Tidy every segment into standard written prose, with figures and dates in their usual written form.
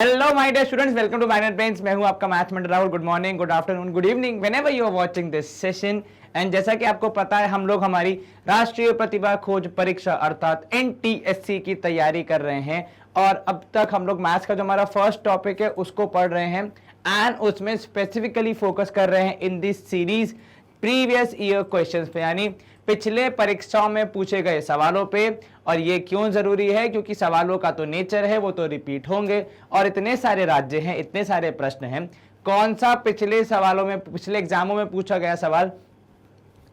Hello my dear students, welcome to Minor Brains. मैं हूं आपका maths mentor Rahul. Good morning, good afternoon, good evening whenever you are watching this session. And जैसा कि आपको पता है, हम लोग हमारी राष्ट्रीय प्रतिभा खोज परीक्षा अर्थात एनटीएससी की तैयारी कर रहे हैं। और अब तक हम लोग मैथ्स का जो हमारा फर्स्ट टॉपिक है उसको पढ़ रहे हैं एंड उसमें स्पेसिफिकली फोकस कर रहे हैं in this series previous year questions पे, यानी पिछले परीक्षाओं में पूछे गए सवालों पे। और ये क्यों जरूरी है? क्योंकि सवालों का तो नेचर है, वो तो रिपीट होंगे और इतने सारे राज्य हैं, इतने सारे प्रश्न हैं। कौन सा पिछले सवालों में, पिछले एग्जामों में पूछा गया सवाल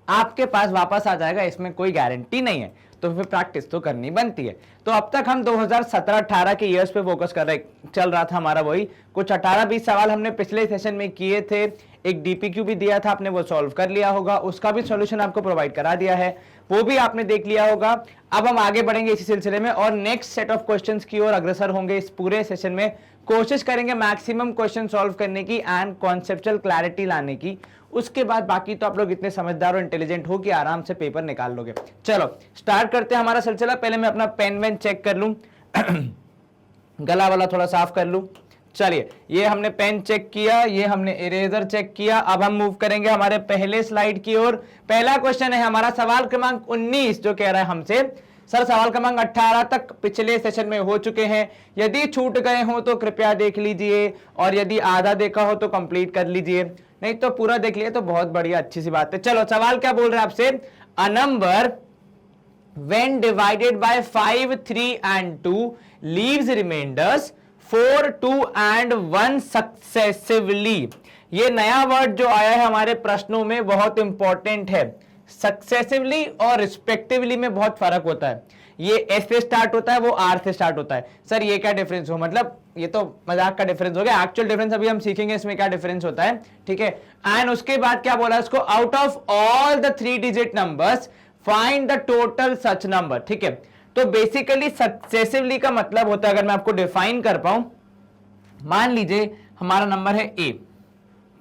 आपके पास वापस आ जाएगा, इसमें कोई गारंटी नहीं है। तो फिर प्रैक्टिस तो करनी बनती है। तो अब तक हम 2017-18 के ईयर्स पे फोकस कर रहे, चल रहा था हमारा वही कुछ 18-20 सवाल हमने पिछले सेशन में किए थे। एक डीपीक्यू भी दिया था, आपने वो सॉल्व कर लिया होगा, उसका भी सॉल्यूशन आपको प्रोवाइड करा दिया है, वो भी आपने देख लिया होगा। अब हम आगे बढ़ेंगे इसी सिलसिले में और नेक्स्ट सेट ऑफ क्वेश्चंस की ओर अग्रसर होंगे। इस पूरे सेशन में कोशिश करेंगे मैक्सिमम क्वेश्चन सॉल्व करने की एंड कॉन्सेप्चुअल क्लैरिटी लाने की। उसके बाद बाकी तो आप लोग इतने समझदार और इंटेलिजेंट हो कि आराम से पेपर निकाल लोगे। चलो स्टार्ट करते हैं हमारा सिलसिला। पहले मैं अपना पेन वेन चेक कर लूं गला वाला थोड़ा साफ कर लूं। चलिए, ये हमने पेन चेक किया, ये हमने इरेजर चेक किया। अब हम मूव करेंगे हमारे पहले स्लाइड की ओर। पहला क्वेश्चन है हमारा सवाल क्रमांक 19, जो कह रहा है हमसे सर सवाल क्रमांक 18 तक पिछले सेशन में हो चुके हैं, यदि छूट गए हो तो कृपया देख लीजिए और यदि आधा देखा हो तो कंप्लीट कर लीजिए, नहीं तो पूरा देख लिया तो बहुत बढ़िया, अच्छी सी बात है। चलो सवाल क्या बोल रहे हैं आपसे? A number when divided by 5, 3 and 2 leaves remainders 4, 2 and 1 successively। ये नया वर्ड जो आया है हमारे प्रश्नों में बहुत इंपॉर्टेंट है। सक्सेसिवली और रिस्पेक्टिवली में बहुत फर्क होता है। ये एस से स्टार्ट होता है, वो आर से स्टार्ट होता है। सर ये क्या डिफरेंस हो? मतलब ये तो मजाक का डिफरेंस हो गया, एक्चुअल डिफरेंस अभी हम सीखेंगे इसमें क्या डिफरेंस होता है, ठीक है। एंड उसके बाद क्या बोला इसको? Out of all the 3 digit numbers find the total such number, ठीक है। तो बेसिकली सक्सेसिवली का मतलब होता है, अगर मैं आपको डिफाइन कर पाऊं, मान लीजिए हमारा नंबर है ए,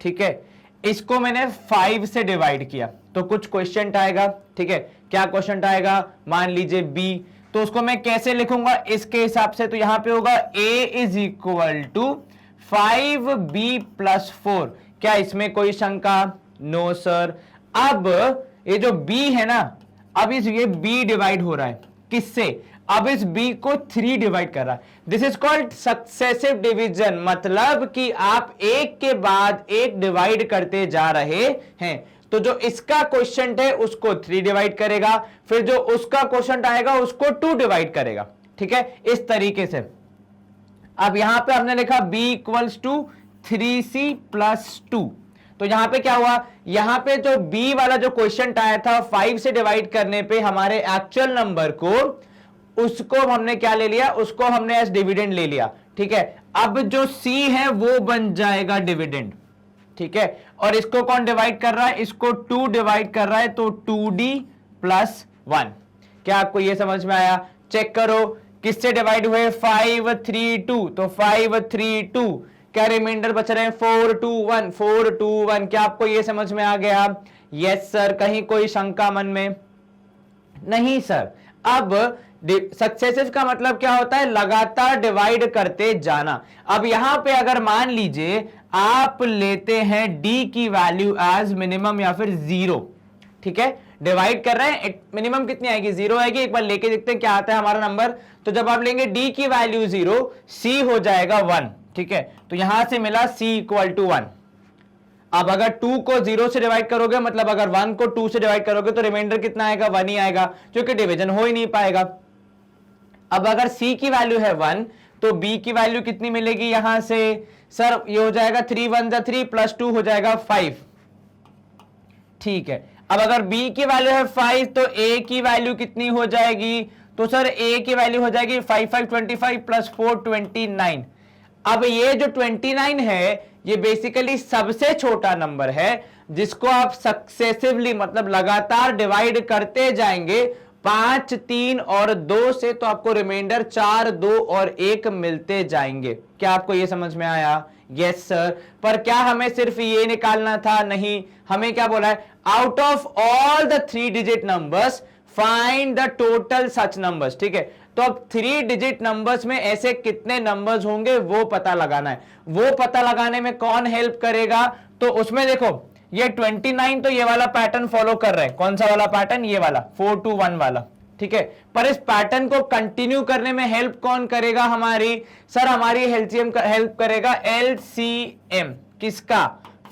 ठीक है, इसको मैंने 5 से डिवाइड किया तो कुछ क्वेश्चन आएगा, ठीक है। क्या क्वेश्चन आएगा? मान लीजिए बी, तो उसको मैं कैसे लिखूंगा इसके हिसाब से? तो यहां पे होगा ए इज इक्वल टू 5b + 4। क्या इसमें कोई शंका? No sir. अब ये जो b है ना, अब इस ये b डिवाइड हो रहा है किससे? अब इस b को 3 डिवाइड कर रहा है। This is called successive division, मतलब कि आप एक के बाद एक डिवाइड करते जा रहे हैं। तो जो इसका क्वेश्चन है उसको 3 डिवाइड करेगा, फिर जो उसका क्वेश्चन आएगा उसको 2 डिवाइड करेगा, ठीक है, इस तरीके से। अब यहां पे हमने लिखा b = 3c + 2। तो यहां पे क्या हुआ? यहां पे जो b वाला जो क्वेश्चन आया था 5 से डिवाइड करने पे हमारे एक्चुअल नंबर को, उसको हमने क्या ले लिया? उसको हमने एज डिविडेंड ले लिया, ठीक है। अब जो c है वो बन जाएगा डिविडेंड, ठीक है। और इसको कौन डिवाइड कर रहा है? इसको 2 डिवाइड कर रहा है, तो 2d + 1। क्या आपको ये समझ में आया? चेक करो किससे डिवाइड हुए? 5, 3, 2, तो 5, 3, 2, क्या रिमाइंडर बच रहे हैं? 4, 2, 1, 4, 2, 1। क्या आपको ये समझ में आ गया? Yes sir. कहीं कोई शंका मन में? नहीं सर। अब सक्सेसिव का मतलब क्या होता है? लगातार डिवाइड करते जाना। अब यहां पे अगर मान लीजिए आप लेते हैं d की वैल्यू एज मिनिमम या फिर 0, ठीक है, डिवाइड कर रहे हैं, मिनिमम कितनी आएगी? 0 आएगी। एक बार लेके देखते हैं क्या आता है हमारा नंबर। तो जब आप लेंगे d की वैल्यू 0, c हो जाएगा 1, ठीक है। तो यहां से मिला c = 1। अब अगर 2 को 0 से डिवाइड करोगे, मतलब अगर 1 को 2 से डिवाइड करोगे तो रिमाइंडर कितना आएगा? 1 ही आएगा, क्योंकि डिवीजन हो ही नहीं पाएगा। अब अगर c की वैल्यू है 1 तो b की वैल्यू कितनी मिलेगी यहां से? सर ये हो जाएगा 3 × 1 = 3 + 2 हो जाएगा 5, ठीक है। अब अगर b की वैल्यू है 5 तो a की वैल्यू कितनी हो जाएगी? तो सर a की वैल्यू हो जाएगी 5, 5, 25 + 4, 29। अब ये जो 29 है ये बेसिकली सबसे छोटा नंबर है जिसको आप सक्सेसिवली, मतलब लगातार डिवाइड करते जाएंगे 5, 3 और 2 से, तो आपको रिमाइंडर 4, 2 और 1 मिलते जाएंगे। क्या आपको ये समझ में आया? Yes sir. पर क्या हमें सिर्फ ये निकालना था? नहीं, हमें क्या बोला है? Out of all the 3 digit numbers find the total such numbers, ठीक है। तो अब 3 डिजिट नंबर्स में ऐसे कितने नंबर्स होंगे वो पता लगाना है। वो पता लगाने में कौन हेल्प करेगा, तो उसमें देखो ये 29 तो ये वाला पैटर्न फॉलो कर रहे हैं। कौन सा वाला पैटर्न, ये वाला 4 to 1 वाला, ठीक है। पर इस पैटर्न को कंटिन्यू करने में हेल्प कौन करेगा हमारी, सर हमारी एलसीएम हेल्प करेगा एलसीएम किसका,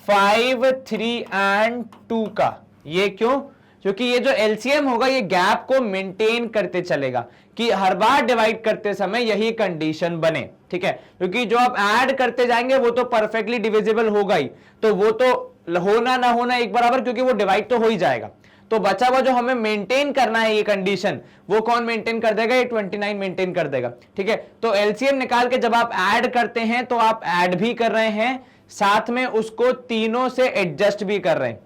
5, 3 एंड 2 का। ये क्यों, क्योंकि ये जो एलसीएम होगा ये गैप को मेंटेन करते चलेगा कि हर बार डिवाइड करते समय यही कंडीशन बने, ठीक है। क्योंकि जो आप ऐड करते जाएंगे वो तो परफेक्टली डिविजिबल होगा ही, तो वो तो होना ना होना एक बराबर, क्योंकि वो डिवाइड तो हो ही जाएगा। तो बचा हुआ जो हमें मेंटेन करना है ये कंडीशन, वो कौन मेंटेन कर देगा, ये 29 मेंटेन कर देगा, ठीक है। तो एलसीएम निकाल के जब आप ऐड करते हैं तो आप ऐड भी कर रहे हैं, साथ में उसको तीनों से एडजस्ट भी कर रहे हैं,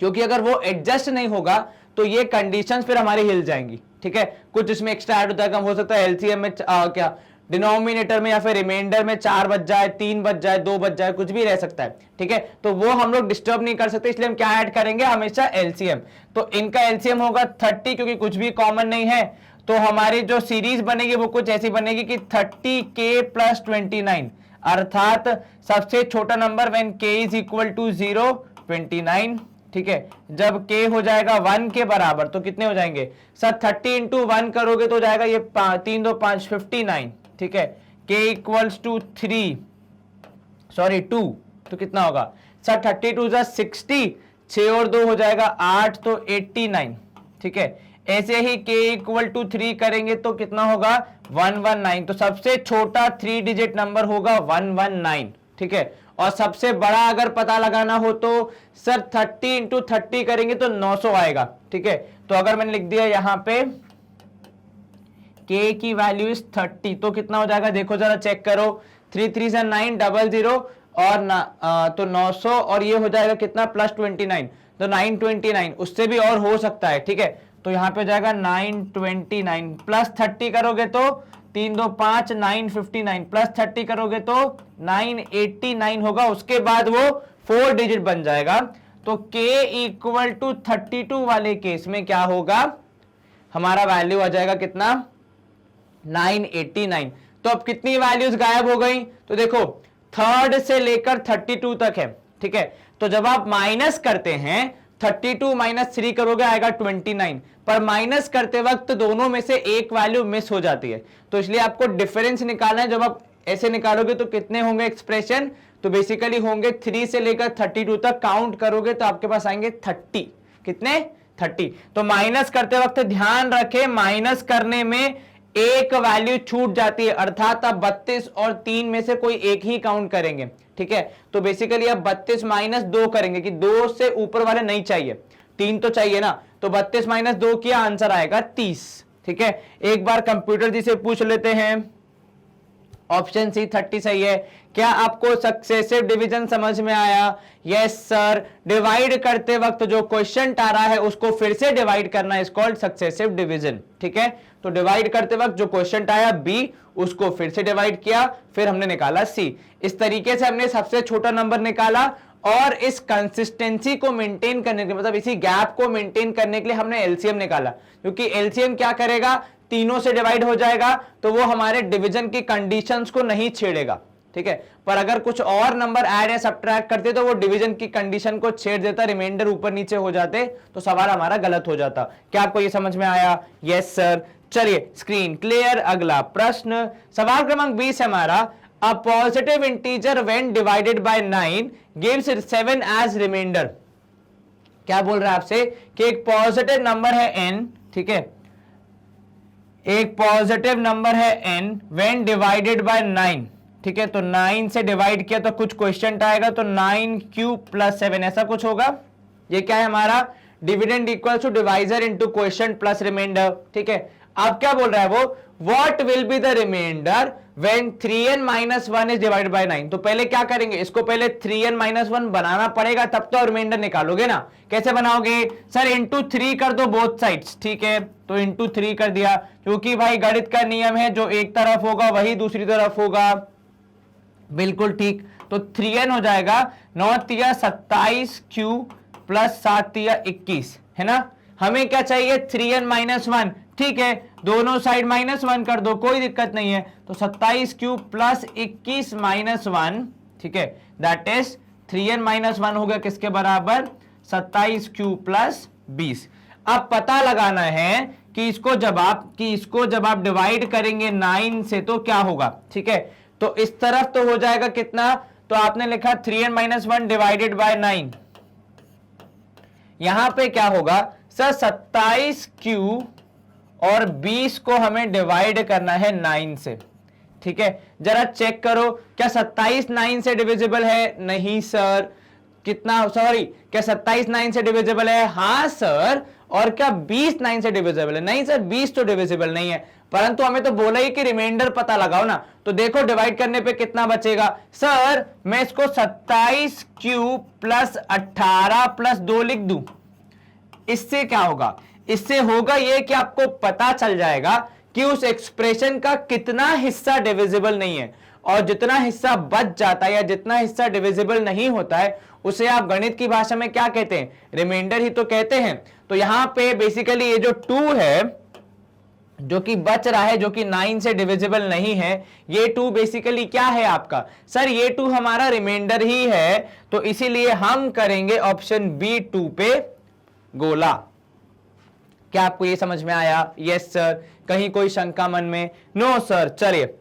क्योंकि अगर वो एडजस्ट नहीं होगा तो ये कंडीशंस फिर हमारी हिल जाएंगी, ठीक है। कुछ इसमें एक्स्ट्रा ऐड होता है, कम हो सकता है एलसीएम में क्या डिनोमिनेटर में या फिर रिमाइंडर में 4 बच जाए, 3 बच जाए, 2 बच जाए, कुछ भी रह सकता है, ठीक है। तो वो हम लोग डिस्टर्ब नहीं कर सकते, इसलिए हम क्या ऐड करेंगे, हमेशा एलसीएम। तो इनका एलसीएम होगा 30, क्योंकि कुछ भी कॉमन नहीं है। तो हमारी जो सीरीज बनेगी वो कुछ ऐसी बनेगी कि 30k प्लस 29, अर्थात सबसे छोटा number when k is equal to 0, 29, ठीक है। जब k हो जाएगा 1 के बराबर तो कितने हो जाएंगे सर, 30 इंटू 1 करोगे तो जाएगा ये 3 2 5 59, ठीक है। k इक्वल्स टू 2, तो कितना होगा सर, 32 जा 60, 6 और 2 हो जाएगा 8, तो 89, ठीक है। ऐसे ही k इक्वल टू 3 करेंगे तो कितना होगा 119, तो सबसे छोटा 3 डिजिट नंबर होगा 119, ठीक है। और सबसे बड़ा अगर पता लगाना हो तो सर 30 इंटू 30 करेंगे तो 900 आएगा, ठीक है। तो अगर मैंने लिख दिया यहां पे k की वैल्यू इज 30, तो कितना हो जाएगा, देखो जरा चेक करो, 3 3 से 9, 00 और तो 900, और ये हो जाएगा कितना प्लस 29, तो 929, उससे भी और हो सकता है, ठीक है। तो यहाँ पे हो जाएगा 929 प्लस 30 करोगे तो 3 2 5 959 प्लस 30 करोगे तो 989 होगा, उसके बाद वो 4 डिजिट बन जाएगा। तो k इक्वल टू 32 वाले केस में क्या होगा, हमारा वैल्यू आ जाएगा कितना 989। तो अब कितनी वैल्यूज गायब हो गई, तो देखो 3rd से लेकर 32 तक है, ठीक है। तो जब आप माइनस करते हैं 32 माइनस 3 करोगे आएगा 29, पर माइनस करते वक्त दोनों में से एक वैल्यू मिस हो जाती है, तो इसलिए आपको डिफरेंस निकालना है। जब आप ऐसे निकालोगे तो कितने होंगे एक्सप्रेशन, तो बेसिकली होंगे 3 से लेकर 32 तक, काउंट करोगे तो आपके पास आएंगे 30, कितने 30। तो माइनस करते वक्त ध्यान रखें, माइनस करने में एक वैल्यू छूट जाती है, अर्थात आप 32 और 3 में से कोई एक ही काउंट करेंगे, ठीक है। तो बेसिकली आप 32 माइनस 2 करेंगे कि 2 से ऊपर वाले नहीं चाहिए, 3 तो चाहिए ना, तो 32 माइनस 2 किया, आंसर आएगा 30, ठीक है। एक बार कंप्यूटर जी से पूछ लेते हैं, ऑप्शन सी 30 सही है। क्या आपको सक्सेसिव डिवीजन समझ में आया, यस सर। डिवाइड करते वक्त जो क्वेश्चन आ रहा है उसको फिर से डिवाइड करना इज कॉल्ड सक्सेसिव डिवीजन, ठीक है। तो डिवाइड करते वक्त जो क्वेश्चन आया बी, उसको फिर से डिवाइड किया, फिर हमने निकाला सी। इस तरीके से हमने सबसे छोटा नंबर निकाला, और इस कंसिस्टेंसी को मेंटेन करने के मतलब इसी गैप को मेंटेन करने के लिए हमने एलसीएम निकाला, क्योंकि एलसीएम क्या करेगा, तीनों से डिवाइड हो जाएगा, तो वो हमारे डिवीजन की कंडीशंस को नहीं छेड़ेगा, ठीक है। पर अगर कुछ और नंबर ऐड या सब्ट्रैक्ट करते तो वो डिवीजन की कंडीशन को छेड़ देता, रिमाइंडर ऊपर नीचे हो जाते, तो सवाल हमारा गलत हो जाता। क्या आपको ये समझ में आया, यस सर। चलिए स्क्रीन क्लियर। अगला प्रश्न सवाल क्रमांक 20 है हमारा, a positive integer when divided by 9 gives 7 as remainder. क्या बोल रहा है आपसे कि एक पॉजिटिव नंबर है n, ठीक है, एक पॉजिटिव नंबर है n व्हेन डिवाइडेड बाय 9, ठीक है। तो 9 से डिवाइड किया तो कुछ क्वेश्चन आएगा, तो 9 क्यूब प्लस 7 ऐसा कुछ होगा। ये क्या है हमारा, dividend equal to divisor into question plus remainder, ठीक है। अब क्या बोल रहा है वो, what will be the remainder when 3n minus 1 is divided by 9। तो पहले क्या करेंगे, इसको पहले 3n माइनस 1 बनाना पड़ेगा, तब तो रिमाइंडर निकालोगे ना। कैसे बनाओगे सर, इंटू 3 कर दो बोथ साइड्स, ठीक है। तो इंटू 3 कर दिया, क्योंकि भाई गणित का नियम है जो एक तरफ होगा वही दूसरी तरफ होगा, बिल्कुल ठीक। तो 3n हो जाएगा 9 तिया 27 क्यू प्लस 7 तिया 21, है ना। हमें क्या चाहिए 3n माइनस 1, ठीक है, दोनों साइड -1 कर दो, कोई दिक्कत नहीं है। तो 27 क्यूब प्लस 21 -1, ठीक है, दैट इज 3n-1 हो गया किसके बराबर, 27 क्यूब प्लस 20। अब पता लगाना है कि इसको जब आप डिवाइड करेंगे 9 से तो क्या होगा, ठीक है। तो इस तरफ तो हो जाएगा कितना, तो आपने लिखा 3n-1 डिवाइडेड बाय 9। यहां पे क्या होगा सर, 27 क्यूब और 20 को हमें डिवाइड करना है 9 से, ठीक है। जरा चेक करो, क्या 27 9 से डिविजिबल है? नहीं सर। कितना, सॉरी, क्या 27 9 से डिविजिबल है? हाँ सर। और क्या 20 9 से डिविजिबल है? नहीं सर, 20 तो डिविजिबल नहीं है, परंतु हमें तो बोला ही कि रिमाइंडर पता लगाओ ना। तो देखो डिवाइड करने पे कितना बचेगा सर, मैं इसको 27 क्यूब प्लस 18 प्लस 2 लिख दूं। इससे क्या होगा, इससे होगा ये कि आपको पता चल जाएगा कि उस एक्सप्रेशन का कितना हिस्सा डिविजिबल नहीं है, और जितना हिस्सा बच जाता है या जितना हिस्सा डिविजिबल नहीं होता है उसे आप गणित की भाषा में क्या कहते हैं, रिमाइंडर ही तो कहते हैं। तो यहां पे बेसिकली ये जो 2 है जो कि बच रहा है, जो कि 9 से डिविजिबल नहीं है, ये 2 बेसिकली क्या है आपका, सर ये 2 हमारा रिमाइंडर ही है। तो इसीलिए हम करेंगे ऑप्शन बी 2 पे गोला। क्या आपको ये समझ में आया? Yes sir. कहीं कोई शंका मन में? No sir. चलिए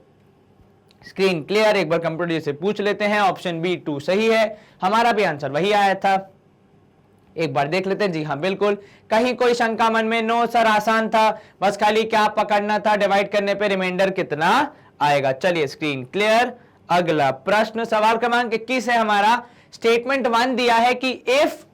स्क्रीन क्लियर, एक बार कंप्यूटर से पूछ लेते हैं। ऑप्शन बी 2 सही है, हमारा भी आंसर वही आया था। एक बार देख लेते हैं। जी हाँ बिल्कुल। कहीं कोई शंका मन में? नो सर, आसान था, बस खाली क्या पकड़ना था, डिवाइड करने पे रिमाइंडर कितना आएगा। चलिए स्क्रीन क्लियर। अगला प्रश्न सवाल क्रमांक 21 है हमारा। स्टेटमेंट 1 दिया है कि if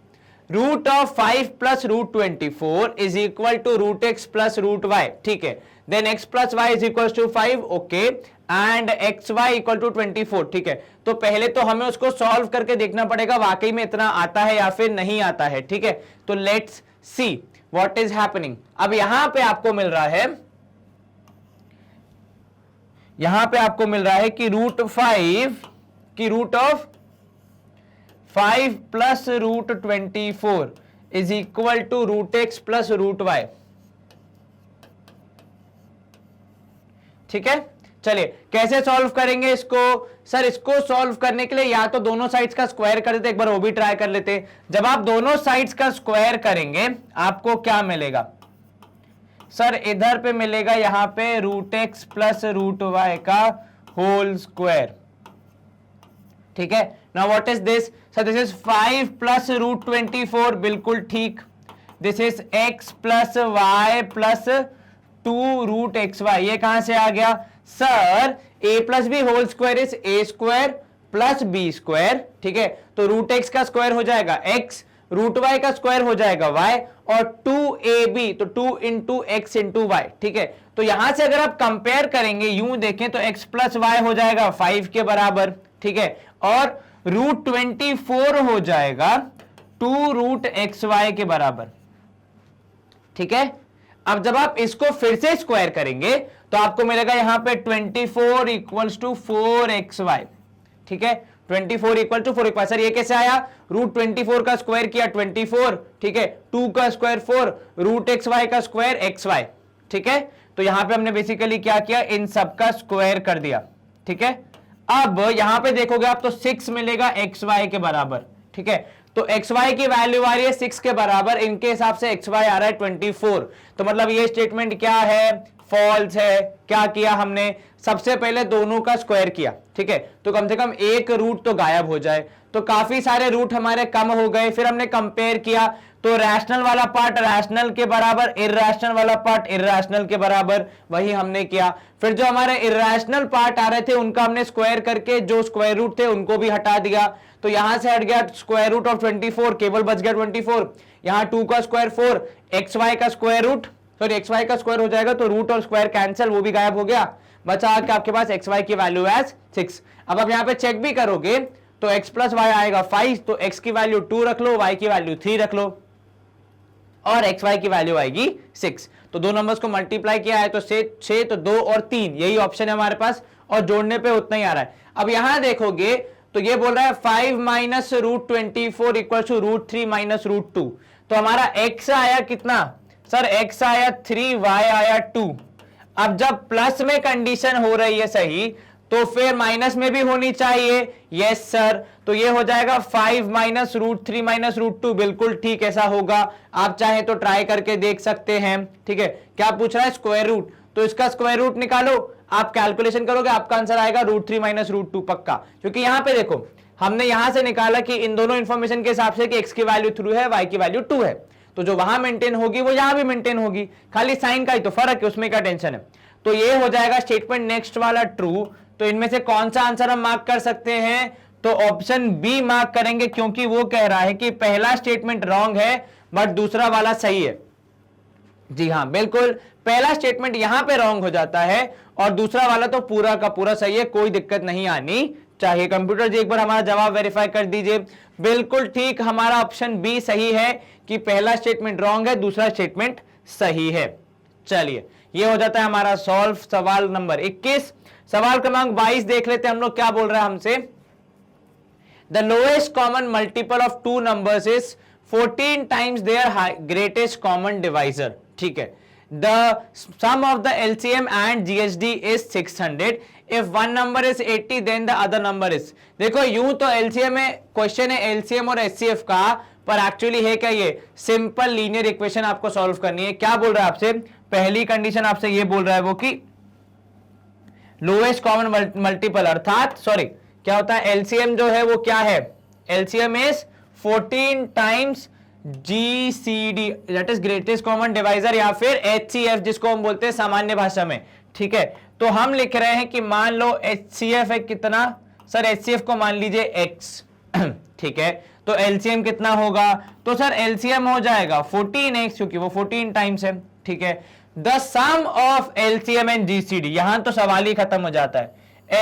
root of 5 plus root 24 is equal to root x plus root y, ठीक है, then x plus y is equal to 5, okay, and x y equal to 24, ठीक है। तो पहले तो हमें उसको सॉल्व करके देखना पड़ेगा वाकई में इतना आता है या फिर नहीं आता है, ठीक है। तो let's see what is happening. अब यहां पे आपको मिल रहा है, कि रूट 5 की root of 5 plus root 24 is equal to root x plus root y, ठीक है। चलिए कैसे सॉल्व करेंगे इसको? सर इसको सॉल्व करने के लिए या तो दोनों साइड्स का स्क्वायर कर देते, एक बार वो भी ट्राई कर लेते। जब आप दोनों साइड्स का स्क्वायर करेंगे आपको क्या मिलेगा सर? इधर पे मिलेगा यहां पे root x plus root y का होल स्क्वायर, ठीक है। Now what is this? Sir this is 5 plus root 24, बिल्कुल ठीक। This is x plus y plus 2 root x y, ये कहां से आ गया सर? a plus b whole square is a square plus b square, ठीक है। तो रूट एक्स का स्क्वायर हो जाएगा x, रूट वाई का स्क्वायर हो जाएगा y, और 2ab तो 2 इंटू एक्स इंटू वाई, ठीक है। तो यहां से अगर आप कंपेयर करेंगे, यूं देखें तो x प्लस वाई हो जाएगा 5 के बराबर, ठीक है, और रूट 24 हो जाएगा 2 रूट एक्स वाई के बराबर, ठीक है। अब जब आप इसको फिर से स्क्वायर करेंगे तो आपको मिलेगा यहां पे 24 इक्वल्स टू 4xy, ठीक है। 24 इक्वल टू 4xy। सर ये कैसे आया? रूट 24 का स्क्वायर किया 24, ठीक है, 2 का स्क्वायर 4, रूट एक्स वाई का स्क्वायर xy, ठीक है। तो यहां पे हमने बेसिकली क्या किया, इन सब का स्क्वायर कर दिया, ठीक है। अब यहां पे देखोगे आप तो 6 मिलेगा xy के बराबर, ठीक है। तो xy की वैल्यू आ रही है 6 के बराबर, इनके हिसाब से xy आ रहा है 24। तो मतलब ये स्टेटमेंट क्या है? फॉल्स है। क्या किया हमने? सबसे पहले दोनों का स्क्वायर किया, ठीक है, तो कम से कम एक रूट तो गायब हो जाए। तो काफी सारे रूट हमारे कम हो गए। फिर हमने कंपेयर किया तो रैशनल वाला पार्ट रैशनल के बराबर, इर्रेशनल वाला पार्ट इर्रेशनल के बराबर, वही हमने किया। फिर जो हमारे इर्रेशनल पार्ट आ रहे थे उनका हमने स्क्वायर करके जो स्क्वायर रूट थे उनको भी हटा दिया। तो यहां से हट गया स्क्वायर रूट ऑफ 24, केवल बच गया 24। यहां 2 का स्क्वायर 4, xy का स्क्वायर रूट, सॉरी xy का स्क्वायर हो जाएगा तो रूट और स्क्वायर कैंसिल, वो भी गायब हो गया। बचा कि आपके पास xy की वैल्यू एज 6। अब आप यहां पे चेक भी करोगे तो x प्लस वाई आएगा 5, तो x की वैल्यू 2 रख लो, y की वैल्यू 3 रख लो, और xy की वैल्यू आएगी 6। तो दो नंबर्स को मल्टीप्लाई किया है तो 6, तो 2 और 3, यही ऑप्शन है हमारे पास, और जोड़ने पे उतना ही आ रहा है। अब यहां देखोगे तो ये बोल रहा है 5 minus root 24 equal to root 3 minus root 2। तो हमारा x आया कितना? सर x आया 3, y आया 2। अब जब प्लस में कंडीशन हो रही है सही, तो फिर माइनस में भी होनी चाहिए। यस सर, तो ये हो जाएगा 5 माइनस रूट 3 माइनस रूट 2, बिल्कुल ठीक ऐसा होगा। आप चाहे तो ट्राई करके देख सकते हैं। ठीक है, क्या पूछ रहा है? स्क्वायर रूट, तो इसका स्क्वायर रूट निकालो। आप कैलकुलेशन करोगे, आपका आंसर आएगा रूट 3 माइनस रूट 2 पक्का। क्योंकि यहां पे देखो, हमने यहां से निकाला कि इन दोनों इंफॉर्मेशन के हिसाब से कि x की वैल्यू 3 है, y की वैल्यू 2 है, तो जो वहां मेंटेन होगी वो यहां भी मेंटेन होगी, खाली साइन का ही तो फर्क है, उसमें क्या टेंशन है। तो ये हो जाएगा स्टेटमेंट नेक्स्ट वाला ट्रू। तो इनमें से कौन सा आंसर हम मार्क कर सकते हैं? तो ऑप्शन बी मार्क करेंगे, क्योंकि वो कह रहा है कि पहला स्टेटमेंट रॉन्ग है बट दूसरा वाला सही है। जी हां, बिल्कुल, पहला स्टेटमेंट यहां पे रॉन्ग हो जाता है और दूसरा वाला तो पूरा का पूरा सही है, कोई दिक्कत नहीं आनी चाहिए। कंप्यूटर जी एक बार हमारा जवाब वेरीफाई कर दीजिए। बिल्कुल ठीक, हमारा ऑप्शन बी सही है कि पहला स्टेटमेंट रॉन्ग है, दूसरा स्टेटमेंट सही है। चलिए, ये हो जाता है हमारा सॉल्व। सवाल नंबर 21। सवाल क्रमांक 22 देख लेते हैं हम लोग क्या बोल रहा है हमसे। The lowest common multiple of two numbers is 14 times their greatest common divisor. ठीक है, the sum of the LCM and GHD is 600. If one number is 80 then the other number is। देखो यूं तो LCM में question है LCM और HCF का, पर एक्चुअली है क्या? ये सिंपल लीनियर इक्वेशन आपको सॉल्व करनी है। क्या बोल रहा है आपसे? पहली कंडीशन आपसे ये बोल रहा है वो कि लोएस्ट कॉमन मल्टीपल, अर्थात सॉरी क्या होता है, LCM जो है वो क्या है? LCM is 14 times GCD, that is greatest common divisor, या फिर HCF जिसको हम बोलते हैं सामान्य भाषा में। ठीक है, तो हम लिख रहे हैं कि मान लो HCF है कितना? सर HCF को मान लीजिए X। ठीक है, तो LCM कितना होगा? तो सर LCM हो जाएगा 14x, क्योंकि वो 14 टाइम्स है। ठीक है, the sum of LCM and GCD, यहां तो सवाल ही खत्म हो जाता है।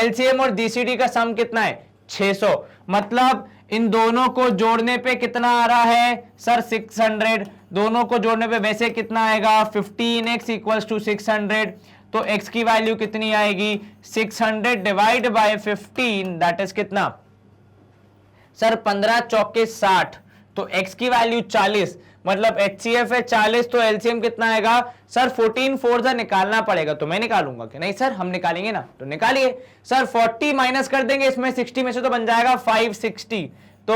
LCM और GCD का सम कितना है? 600। मतलब इन दोनों को जोड़ने पे कितना आ रहा है? सर 600। दोनों को जोड़ने पे वैसे कितना आएगा? 15x equals to 600। तो x की वैल्यू कितनी आएगी? 600 डिवाइड बाय 15, दैट इज कितना? सर 15 चौके 60, तो x की वैल्यू 40, मतलब HCF है 40, तो LCM कितना आएगा? सर 14 4 से निकालना पड़ेगा, तो मैं निकालूंगा कि नहीं? सर हम निकालेंगे ना, तो निकालिए। सर 40 माइनस कर देंगे इसमें 60 में से, तो बन जाएगा 560। तो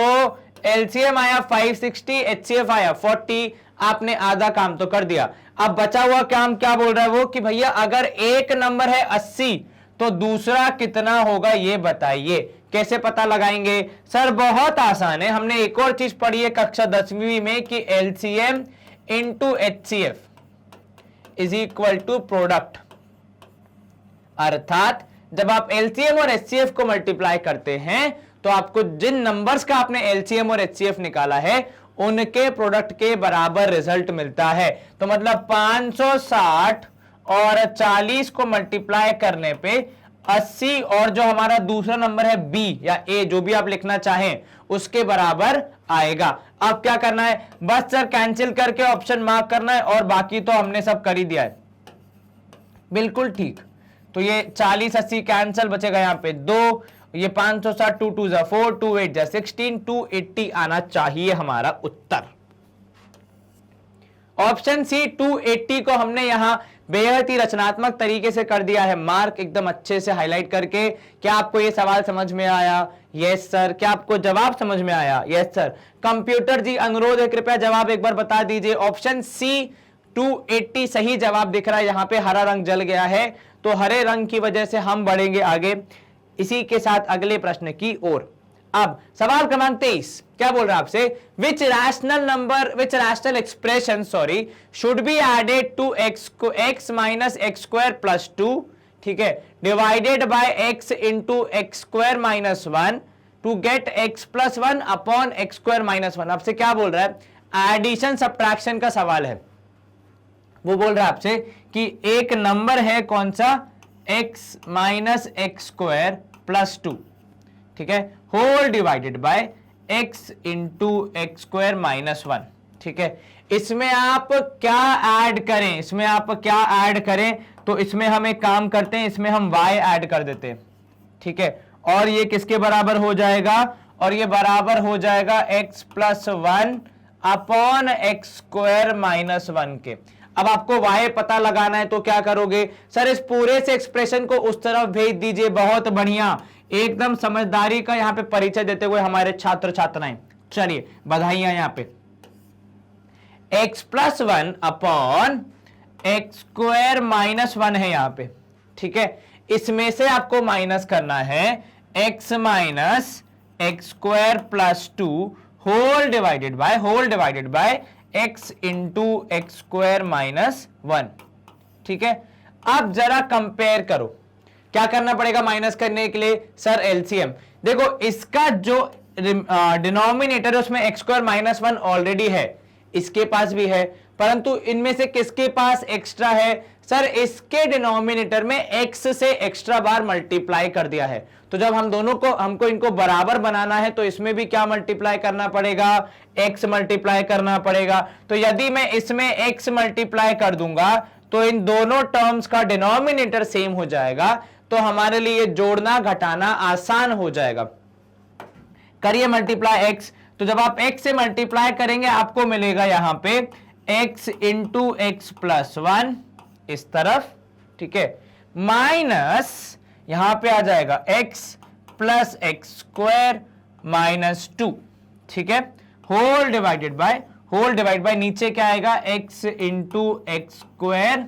LCM आया 560, HCF आया 40। आपने आधा काम तो कर दिया। अब बचा हुआ काम क्या बोल रहा है वो कि भैया अगर एक नंबर है 80 तो दूसरा कितना होगा ये बताइए। कैसे पता लगाएंगे? सर बहुत आसान है, हमने एक और चीज पढ़ी है कक्षा 10वीं में कि LCM into HCF is equal to product. अर्थात जब आप LCM और HCF को मल्टीप्लाई करते हैं तो आपको जिन नंबर्स का आपने LCM और HCF निकाला है उनके प्रोडक्ट के बराबर रिजल्ट मिलता है। तो मतलब 560 और 40 को मल्टीप्लाई करने पे 80 और जो हमारा दूसरा नंबर है B या A, जो भी आप लिखना चाहें, उसके बराबर आएगा। अब क्या करना है? बस सर कैंसिल करके ऑप्शन मार्क करना है, और बाकी तो हमने सब कर ही दिया है। बिल्कुल ठीक, तो ये 40 80 कैंसिल, बचेगा यहाँ पे 2, ये 560 2 2 जा 4, 2 8 जा 16, 280 आना चाहिए हमारा उत्तर। ऑप्शन सी 280 को हमने यहां बेहद ही रचनात्मक तरीके से कर दिया है मार्क, एकदम अच्छे से हाईलाइट करके। क्या आपको ये सवाल समझ में आया? Yes sir. क्या आपको जवाब समझ में आया? Yes sir. कंप्यूटर जी अनुरोध है कृपया जवाब एक बार बता दीजिए। ऑप्शन सी 280 सही जवाब दिख रहा है। यहां पे हरा रंग जल गया है, तो हरे रंग की वजह से हम बढ़ेंगे आगे इसी के साथ अगले प्रश्न की ओर। अब सवाल क्रमांक 23 क्या बोल रहा है आपसे? Which rational expression should be added to x minus x square plus 2, ठीक है, divided by x into x square minus 1 to get x plus 1 upon x square minus 1। आपसे क्या बोल रहा है? एडिशन सब्ट्रैक्शन का सवाल है। वो बोल रहा है आपसे कि एक नंबर है कौन सा? x minus x square plus 2, ठीक है, whole divided by x into x square minus 1, ठीक है। इसमें आप क्या ऐड करें? इसमें आप क्या ऐड करें? तो इसमें हम एक काम करते हैं, इसमें हम y ऐड कर देते हैं, ठीक है, और ये किसके बराबर हो जाएगा? और ये बराबर हो जाएगा x plus 1 upon x square minus 1 के। अब आपको y पता लगाना है तो क्या करोगे सर, इस पूरे से एक्सप्रेशन को उस तरफ भेज दीजिए। बहुत बढ़िया, एकदम समझदारी का यहां पे परिचय देते हुए हमारे छात्र छात्राएं, चलिए बधाइयां। यहां पे x plus 1 upon x square minus 1 है यहां पे, ठीक है। इसमें से आपको माइनस करना है x minus x square plus 2 whole divided by x into x square minus 1, ठीक है। अब जरा कंपेयर करो, क्या करना पड़ेगा माइनस करने के लिए सर, एलसीएम। देखो इसका जो डिनोमिनेटर है उसमें एक्स स्क्वायर माइनस 1 ऑलरेडी है, इसके पास भी है, परंतु इनमें से किसके पास एक्स्ट्रा है सर, इसके डिनोमिनेटर में x से एक्स्ट्रा बार मल्टीप्लाई कर दिया है। तो जब हम दोनों को हमको इनको बराबर बनाना है तो इसमें भी क्या मल्टीप्लाई करना पड़ेगा, x मल्टीप्लाई करना पड़ेगा। तो यदि मैं इसमें x मल्टीप्लाई कर दूंगा तो इन दोनों टर्म्स का डिनोमिनेटर सेम हो जाएगा, तो हमारे लिए जोड़ना घटाना आसान हो जाएगा। करिए मल्टीप्लाई x, तो जब आप x से मल्टीप्लाई करेंगे आपको मिलेगा यहां पे x इंटू एक्स प्लस 1 इस तरफ, ठीक है, माइनस यहां पे आ जाएगा x plus x square minus 2, ठीक है, होल डिवाइड बाय नीचे क्या आएगा x into x square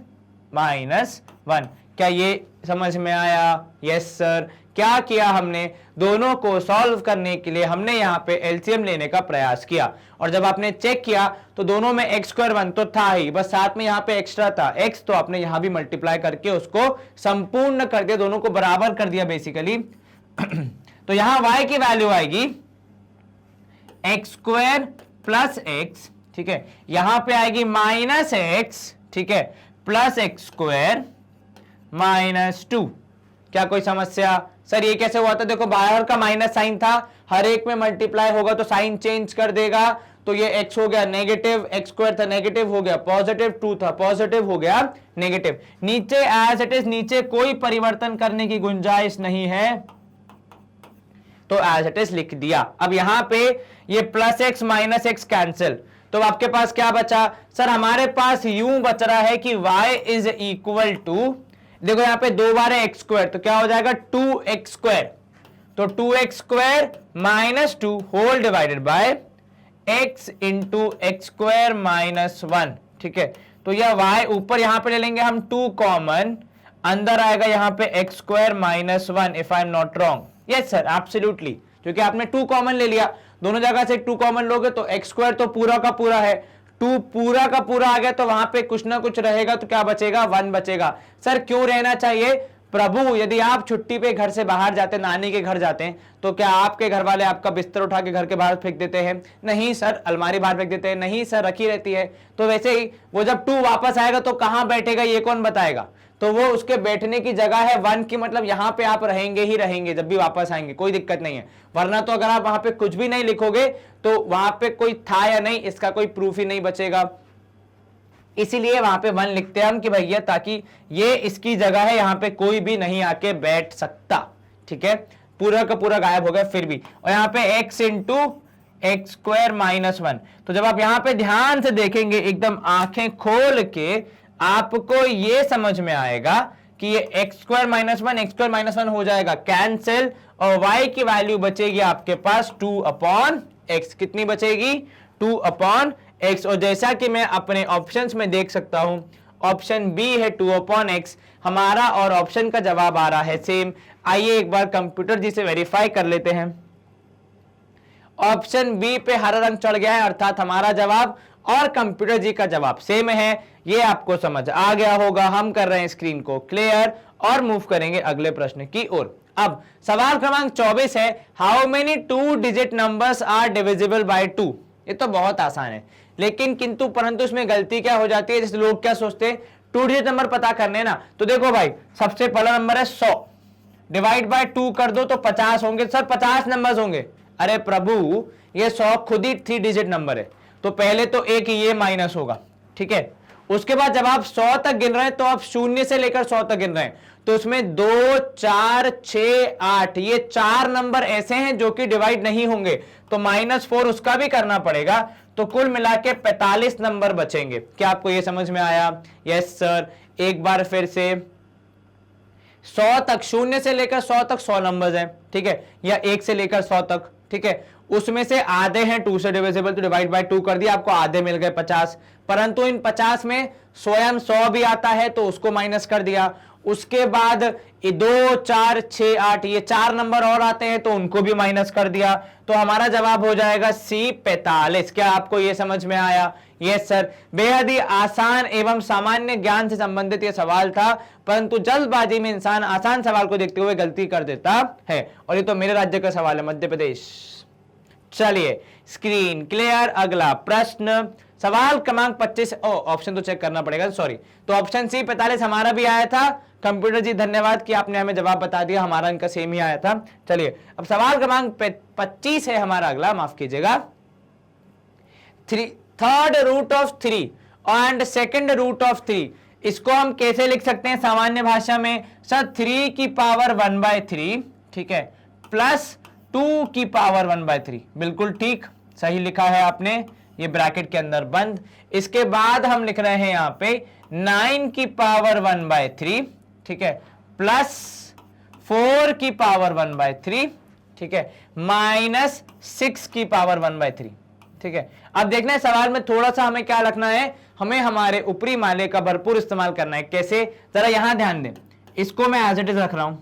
minus 1। क्या ये समझ में आया? Yes sir. क्या किया हमने, दोनों को सॉल्व करने के लिए हमने यहां पे एलसीएम लेने का प्रयास किया, और जब आपने चेक किया तो दोनों में एक्स स्क्वायर 1 तो था ही, बस साथ में यहां पे एक्स्ट्रा था x, तो आपने यहां भी मल्टीप्लाई करके उसको संपूर्ण कर दिया, दोनों को बराबर कर दिया बेसिकली। तो यहां y की वैल्यू आएगी एक्स स्क्वायर प्लस एक्स, ठीक है, यहां पे आएगी माइनस एक्स, ठीक है, प्लस एक्स स्क्वायर माइनस 2। क्या कोई समस्या सर, ये कैसे हुआ था? देखो बाहर का माइनस साइन था, हर एक में मल्टीप्लाई होगा तो साइन चेंज कर देगा, तो ये x हो गया नेगेटिव, एक्स स्क्वायर था नेगेटिव हो गया पॉजिटिव, 2 था पॉजिटिव हो गया नेगेटिव। नीचे एज इट इज, नीचे कोई परिवर्तन करने की गुंजाइश नहीं है, तो एज इट इज लिख दिया। अब यहां पे ये plus x minus x cancel, तो आपके पास क्या बचा सर, हमारे पास यूं बच रहा है कि y इज इक्वल टू, देखो यहां पे 2 बार है एक्स स्क्वायर, तो क्या हो जाएगा 2x स्क्वायर, तो 2x square minus 2 whole divided by x into x square minus 1, ठीक है। तो यह y ऊपर यहां पे ले लेंगे हम 2 कॉमन, अंदर आएगा यहां पे x square minus 1 if I am not wrong. Yes sir absolutely, क्योंकि आपने 2 कॉमन ले लिया, दोनों जगह से 2 कॉमन लोगे तो एक्स स्क्वायर तो पूरा का पूरा है, 2 पूरा का पूरा आ गया, तो वहां पे कुछ ना कुछ रहेगा, तो क्या बचेगा 1 बचेगा। सर क्यों रहना चाहिए प्रभु, यदि आप छुट्टी पे घर से बाहर जाते, नानी के घर जाते हैं, तो क्या आपके घर वाले आपका बिस्तर उठा के घर के बाहर फेंक देते हैं? नहीं सर। अलमारी बाहर फेंक देते हैं? नहीं सर, रखी रहती है। तो वैसे ही वो जब 2 वापस आएगा तो कहां बैठेगा ये कौन बताएगा? तो वो उसके बैठने की जगह है 1 की, मतलब यहां पे आप रहेंगे ही रहेंगे जब भी वापस आएंगे, कोई दिक्कत नहीं है। वरना तो अगर आप वहां पे कुछ भी नहीं लिखोगे तो वहां पे कोई था या नहीं इसका कोई प्रूफ ही नहीं बचेगा। इसीलिए वहां पे 1 लिखते हैं हम कि भैया ताकि ये इसकी जगह है, यहां पे कोई भी नहीं आके बैठ सकता, ठीक है। पूरा का पूरा गायब हो गया फिर भी, और यहां पे x into x square minus 1। तो जब आप यहां पे ध्यान से देखेंगे एकदम आंखें खोल के, आपको ये समझ में आएगा कि ये x square minus 1 x square minus 1 हो जाएगा कैंसिल, और y की वैल्यू बचेगी आपके पास 2 अपॉन एक्स। कितनी बचेगी? 2 अपॉन एक्स। और जैसा कि मैं अपने ऑप्शंस में देख सकता हूं, ऑप्शन बी है 2 अपॉन एक्स हमारा, और ऑप्शन का जवाब आ रहा है सेम। आइए एक बार कंप्यूटर जी से वेरीफाई कर लेते हैं। ऑप्शन बी पे हरा रंग चढ़ गया है, अर्थात हमारा जवाब और कंप्यूटर जी का जवाब सेम है। ये आपको समझ आ गया होगा। हम कर रहे हैं स्क्रीन को क्लियर और मूव करेंगे अगले प्रश्न की ओर। अब सवाल क्रमांक 24 है, how many 2 digit numbers are divisible by 2। ये तो बहुत आसान है, लेकिन किंतु परंतु इसमें गलती क्या हो जाती है, जैसे लोग क्या सोचते हैं 2 डिजिट नंबर पता करने ना, तो देखो भाई सबसे पहला नंबर है 100, डिवाइड बाय 2 कर दो तो 50 होंगे। सर 50 नंबर्स होंगे? अरे प्रभु ये 100 खुद ही 3 डिजिट नंबर है, तो पहले तो एक ये माइनस होगा, ठीक है। उसके बाद जब आप 100 तक गिन रहे हैं तो आप 0 से लेकर 100 तक गिन रहे हैं, तो उसमें 2 4 6 8 ये 4 नंबर ऐसे हैं जो कि डिवाइड नहीं होंगे, तो -4 उसका भी करना पड़ेगा। तो कुल मिला के 45 नंबर बचेंगे। क्या आपको ये समझ में आया? Yes sir. एक बार फिर से 100 तक, 0 से लेकर 100 तक 100 नंबर्स हैं, ठीक है, या 1 से लेकर 100 तक, ठीक है, उसमें से आधे हैं 2 से डिविजिबल, तो डिवाइड बाय 2 कर दिया, आपको आधे मिल गए 50। परंतु इन 50 में स्वयं 100 भी आता है तो उसको माइनस कर दिया। उसके बाद 2, 4, 6, 8 ये 4 नंबर और आते हैं तो उनको भी माइनस कर दिया। तो हमारा जवाब हो जाएगा सी 45। क्या आपको ये समझ में आया? Yes sir. बेहद ही आसान एवं सामान्य ज्ञान से संबंधित यह सवाल था, परंतु जल्दबाजी में इंसान आसान सवाल को देखते हुए गलती कर देता है। और ये तो मेरे राज्य का सवाल है, मध्य प्रदेश। चलिए, स्क्रीन क्लियर। अगला प्रश्न, सवाल क्रमांक 25। ऑप्शन तो चेक करना पड़ेगा, सॉरी। तो ऑप्शन सी 45 हमारा भी आया था। कंप्यूटर जी धन्यवाद कि आपने हमें जवाब बता दिया, हमारा इनका सेम ही आया था। चलिए, अब सवाल क्रमांक 25 है हमारा अगला, माफ कीजिएगा। Third root of 3 and second root of 3, इसको हम कैसे लिख सकते हैं सामान्य भाषा में? सर 3 की पावर 1/3, ठीक है, प्लस 2 की पावर 1/3। बिल्कुल ठीक, सही लिखा है आपने, ये ब्रैकेट के अंदर बंद। इसके बाद हम लिख रहे हैं यहां पे 9 की पावर 1/3, ठीक है, प्लस 4 की पावर 1/3, ठीक है, माइनस 6 की पावर 1/3, ठीक है। अब देखना है सवाल में थोड़ा सा हमें क्या रखना है, हमें हमारे ऊपरी माले का भरपूर इस्तेमाल करना है। कैसे? जरा यहां ध्यान दें, इसको मैं एज इट इज रख रहा हूं,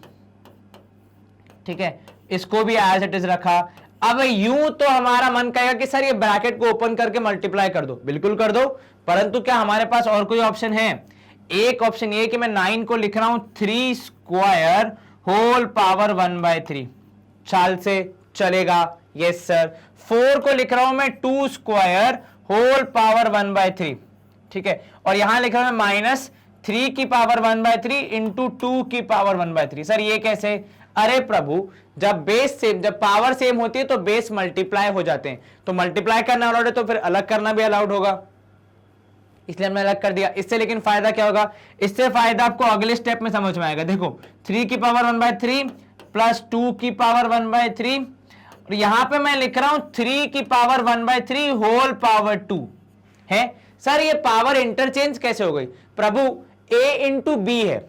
ठीक है, इसको भी एज इट इज रखा। अब यूं तो हमारा मन कहेगा कि सर ये ब्रैकेट को ओपन करके मल्टीप्लाई कर दो, बिल्कुल कर दो, परंतु क्या हमारे पास और कोई ऑप्शन है? एक ऑप्शन ये कि मैं 9 को लिख रहा हूं 3 स्क्वायर होल पावर 1/3, चाल से चलेगा? Yes sir. 4 को लिख रहा हूं मैं 2 स्क्वायर होल पावर 1/3, ठीक है, और यहां लिख रहा हूं माइनस 3 की पावर 1/3 इंटू 2 की पावर 1/3। सर ये कैसे? अरे प्रभु, जब बेस सेम, जब पावर सेम होती है तो बेस मल्टीप्लाई हो जाते हैं, तो मल्टीप्लाई करना अलाउड है तो फिर अलग करना भी अलाउड होगा, इसलिए हमने अलग कर दिया। इससे लेकिन फायदा क्या होगा? इससे फायदा आपको अगले स्टेप में समझ में आएगा। देखो 3 की पावर 1/3 प्लस 2 की पावर 1/3, और यहां पे मैं लिख रहा हूं 3 की पावर 1/3 होल पावर 2 है। सर ये पावर इंटरचेंज कैसे हो गई? प्रभु a इंटू बी है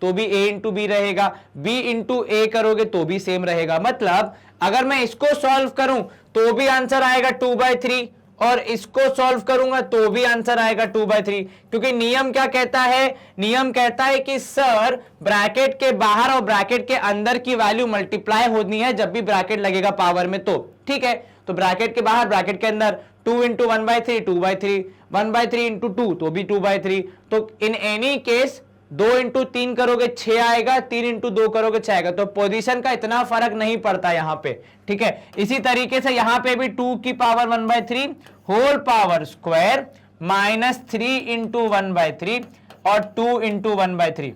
तो भी a इंटू बी रहेगा, b इंटू ए करोगे तो भी सेम रहेगा। मतलब अगर मैं इसको सॉल्व करूं तो भी आंसर आएगा 2/3, और इसको सॉल्व करूंगा तो भी आंसर आएगा 2/3, क्योंकि नियम क्या कहता है? नियम कहता है कि सर ब्रैकेट के बाहर और ब्रैकेट के अंदर की वैल्यू मल्टीप्लाई होनी है जब भी ब्रैकेट लगेगा पावर में, तो ठीक है। तो ब्रैकेट के बाहर, ब्रैकेट के अंदर 2 इंटू 1/3 2/3, 1/3 इंटू 2 तो भी 2/3। तो इन एनी केस 2 इंटू 3 करोगे 6 आएगा, 3 इंटू 2 करोगे 6 आएगा, तो पोजीशन का इतना फर्क नहीं पड़ता यहां पे, ठीक है। इसी तरीके से यहां पे भी 2 की power 1/3 whole power square minus 3 into 1/3 और 2 इंटू 1/3।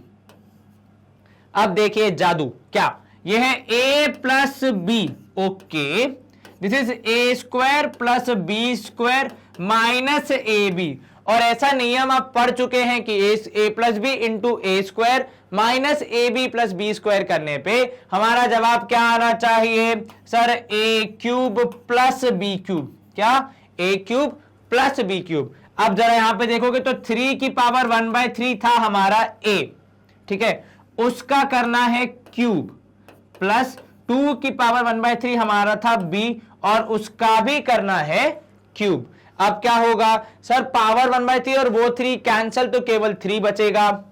अब देखिए जादू, क्या ये है a plus b, okay, this is a square plus b square minus a b, और ऐसा नियम आप पढ़ चुके हैं कि a plus b into a square minus a b plus b square करने पे हमारा जवाब क्या आना चाहिए? Sir a cube plus b cube. क्या? a cube plus b cube. अब जरा यहां पे देखोगे तो 3 की पावर 1/3 था हमारा a, ठीक है, उसका करना है क्यूब, प्लस 2 की पावर 1/3 हमारा था b और उसका भी करना है क्यूब। अब क्या होगा? सर पावर 1/3 और वो 3 कैंसल, तो केवल 3 बचेगा,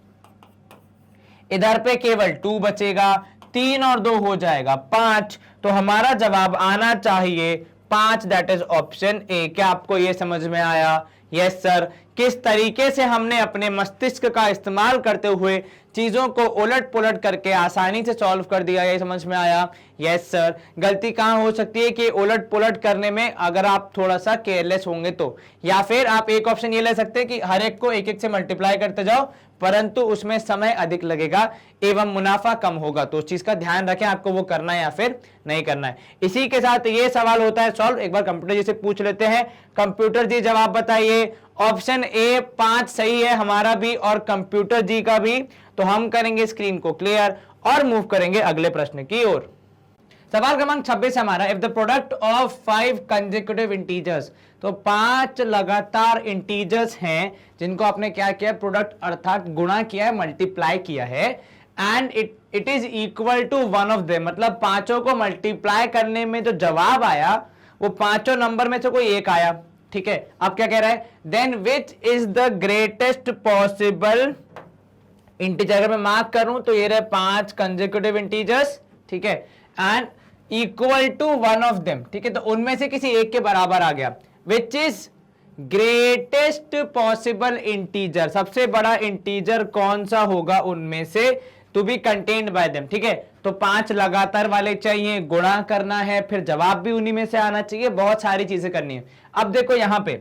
इधर पे केवल 2 बचेगा, 3 और 2 हो जाएगा 5। तो हमारा जवाब आना चाहिए 5, दैट इज ऑप्शन ए। क्या आपको यह समझ में आया? Yes sir. किस तरीके से हमने अपने मस्तिष्क का इस्तेमाल करते हुए चीजों को उलट पुलट करके आसानी से सॉल्व कर दिया, ये समझ में आया? Yes sir. गलती कहां हो सकती है कि उलट पुलट करने में अगर आप थोड़ा सा केयरलेस होंगे तो, या फिर आप एक ऑप्शन ये ले सकते हैं कि हर एक को एक एक से मल्टीप्लाई करते जाओ, परंतु उसमें समय अधिक लगेगा एवं मुनाफा कम होगा, तो उस चीज का ध्यान रखें आपको वो करना है या फिर नहीं करना है। इसी के साथ ये सवाल होता है सॉल्व। एक बार कंप्यूटर जी से पूछ लेते हैं। कंप्यूटर जी जवाब बताइए। ऑप्शन ए 5 सही है हमारा भी और कंप्यूटर जी का भी। तो हम करेंगे स्क्रीन को क्लियर और मूव करेंगे अगले प्रश्न की ओर। सवाल क्रमांक 26 हमारा, if the product of 5 consecutive integers, तो 5 लगातार इंटीजर्स हैं जिनको आपने क्या किया, प्रोडक्ट अर्थात गुणा किया है, मल्टीप्लाई किया है, and it is equal to one of them, मतलब पांचों को मल्टीप्लाई करने में जो जवाब आया वो पांचों नंबर में से कोई एक आया, ठीक है। अब क्या कह रहा है, then which is the greatest possible integer, अगर मैं मार्क करूं तो ये रहे 5 कंसेक्यूटिव इंटीजर्स, ठीक है, and equal to one of them, ठीक है, तो उनमें से किसी एक के बराबर आ गया, which is greatest possible integer, सबसे बड़ा इंटीजर कौन सा होगा उनमें से, to be contained by them, ठीक है। तो 5 लगातार वाले चाहिए, गुणा करना है, फिर जवाब भी उन्हीं में से आना चाहिए, बहुत सारी चीजें करनी है। अब देखो यहां पे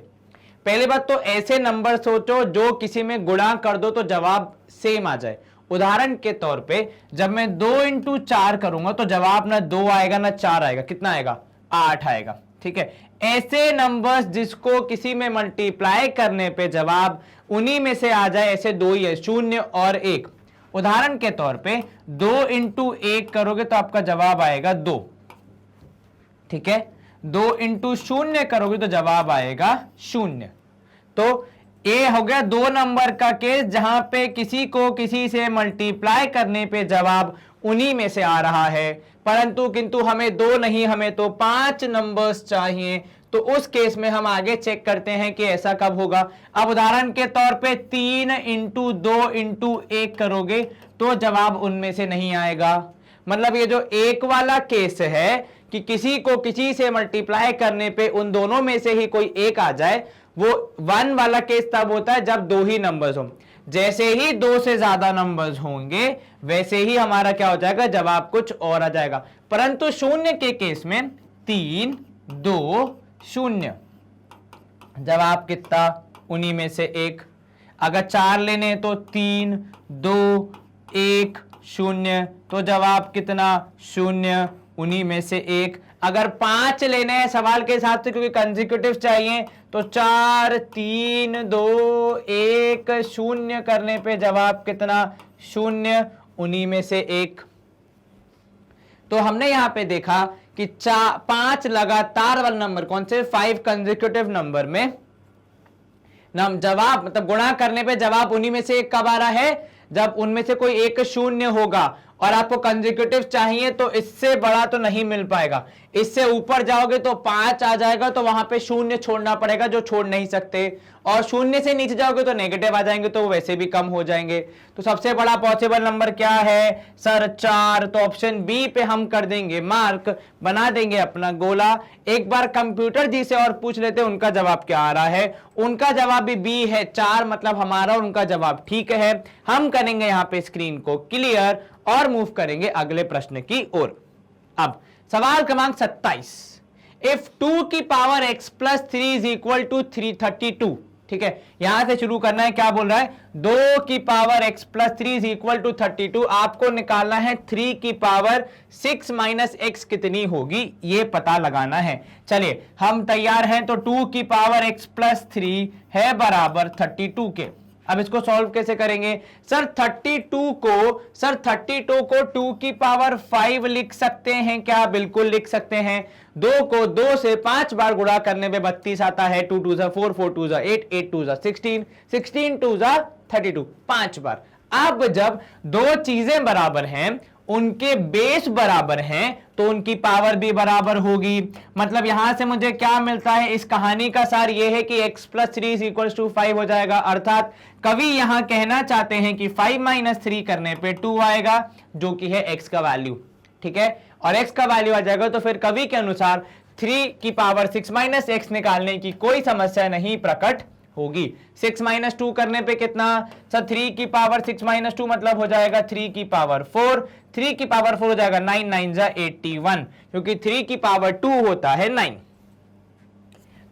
पहली बात तो ऐसे नंबर सोचो जो किसी में गुणा कर दो तो जवाब सेम आ जाए। उदाहरण के तौर पे जब मैं 2 इंटू 4 करूंगा तो जवाब ना 2 आएगा ना 4 आएगा, कितना आएगा, 8 आएगा, ठीक है। ऐसे नंबर्स जिसको किसी में मल्टीप्लाई करने पे जवाब उन्हीं में से आ जाए, ऐसे दो ही है, 0 और 1। उदाहरण के तौर पे 2 इंटू 1 करोगे तो आपका जवाब आएगा 2, ठीक है। 2 इंटू 0 करोगे तो जवाब आएगा 0। तो ये हो गया 2 नंबर का केस जहां पे किसी को किसी से मल्टीप्लाई करने पे जवाब उन्हीं में से आ रहा है, परंतु किंतु हमें 2 नहीं, हमें तो 5 नंबर्स चाहिए। तो उस केस में हम आगे चेक करते हैं कि ऐसा कब होगा। अब उदाहरण के तौर पे 3 इंटू 2 इंटू 1 करोगे तो जवाब उनमें से नहीं आएगा। मतलब ये जो एक वाला केस है कि किसी को किसी से मल्टीप्लाई करने पे उन दोनों में से ही कोई एक आ जाए, वो 1 वाला केस तब होता है जब 2 ही नंबर्स हो। जैसे ही 2 से ज्यादा नंबर्स होंगे वैसे ही हमारा क्या हो जाएगा, जवाब कुछ और आ जाएगा। परंतु 0 के केस में 3 2 0, जवाब कितना, उन्हीं में से एक। अगर 4 लेने तो 3 2 1 0, तो जवाब कितना, 0, उन्हीं में से एक। अगर 5 लेने हैं सवाल के हिसाब से क्योंकि कंसेक्यूटिव चाहिए, तो 4 3 2 1 0 करने पे जवाब कितना, 0, उन्हीं में से एक। तो हमने यहां पे देखा कि 5 लगातार वाले नंबर कौन से, 5 कंसेक्यूटिव नंबर में जवाब मतलब गुणा करने पे जवाब उन्हीं में से एक कब आ रहा है, जब उनमें से कोई एक 0 होगा। और आपको कंसेक्यूटिव चाहिए तो इससे बड़ा तो नहीं मिल पाएगा, इससे ऊपर जाओगे तो 5 आ जाएगा, तो वहां पे 0 छोड़ना पड़ेगा जो छोड़ नहीं सकते, और 0 से नीचे जाओगे तो नेगेटिव आ जाएंगे तो वैसे भी कम हो जाएंगे। तो सबसे बड़ा पॉसिबल नंबर क्या है सर, 4। तो ऑप्शन बी पे हम कर देंगे मार्क, बना देंगे अपना गोला। एक बार कंप्यूटर जी से और पूछ लेते उनका जवाब क्या आ रहा है। उनका जवाब भी बी है, 4, मतलब हमारा और उनका जवाब ठीक है। हम करेंगे यहाँ पे स्क्रीन को क्लियर और मूव करेंगे अगले प्रश्न की ओर। अब सवाल क्रमांक 27, इफ 2 की power x plus 3 is equal to 332, ठीक है, यहां से शुरू करना है। क्या बोल रहा है, 2 की power x plus 3 is equal to 32, आपको निकालना है 3 की पावर 6 माइनस x कितनी होगी, ये पता लगाना है। चलिए हम तैयार हैं। तो 2 की पावर x प्लस 3 है बराबर 32 के। अब इसको सॉल्व कैसे करेंगे सर, 32 को 2 की पावर 5 लिख सकते हैं क्या, बिल्कुल लिख सकते हैं। 2 को 2 से 5 बार गुणा करने में 32 आता है, 2 2 4 4 2 8 8 2 16 16 2 32, 5 बार। अब जब दो चीजें बराबर हैं, उनके बेस बराबर हैं, तो उनकी पावर भी बराबर होगी। मतलब यहां से मुझे क्या मिलता है, इस कहानी का सार यह है कि x plus 3 is equal to 5 हो जाएगा। अर्थात कवि यहां कहना चाहते हैं कि 5 माइनस 3 करने पे 2 आएगा, जो कि है x का वैल्यू, ठीक है। और x का वैल्यू आ जाएगा तो फिर कवि के अनुसार 3 की पावर 6 माइनस x निकालने की कोई समस्या नहीं प्रकट होगी। 6 माइनस 2 करने पे कितना सर, 3 की पावर 6 माइनस 2 मतलब हो जाएगा 3 की पावर 4, 3 की पावर 4 हो जाएगा 9 9 जा 81, क्योंकि 3 की पावर 2 होता है 9।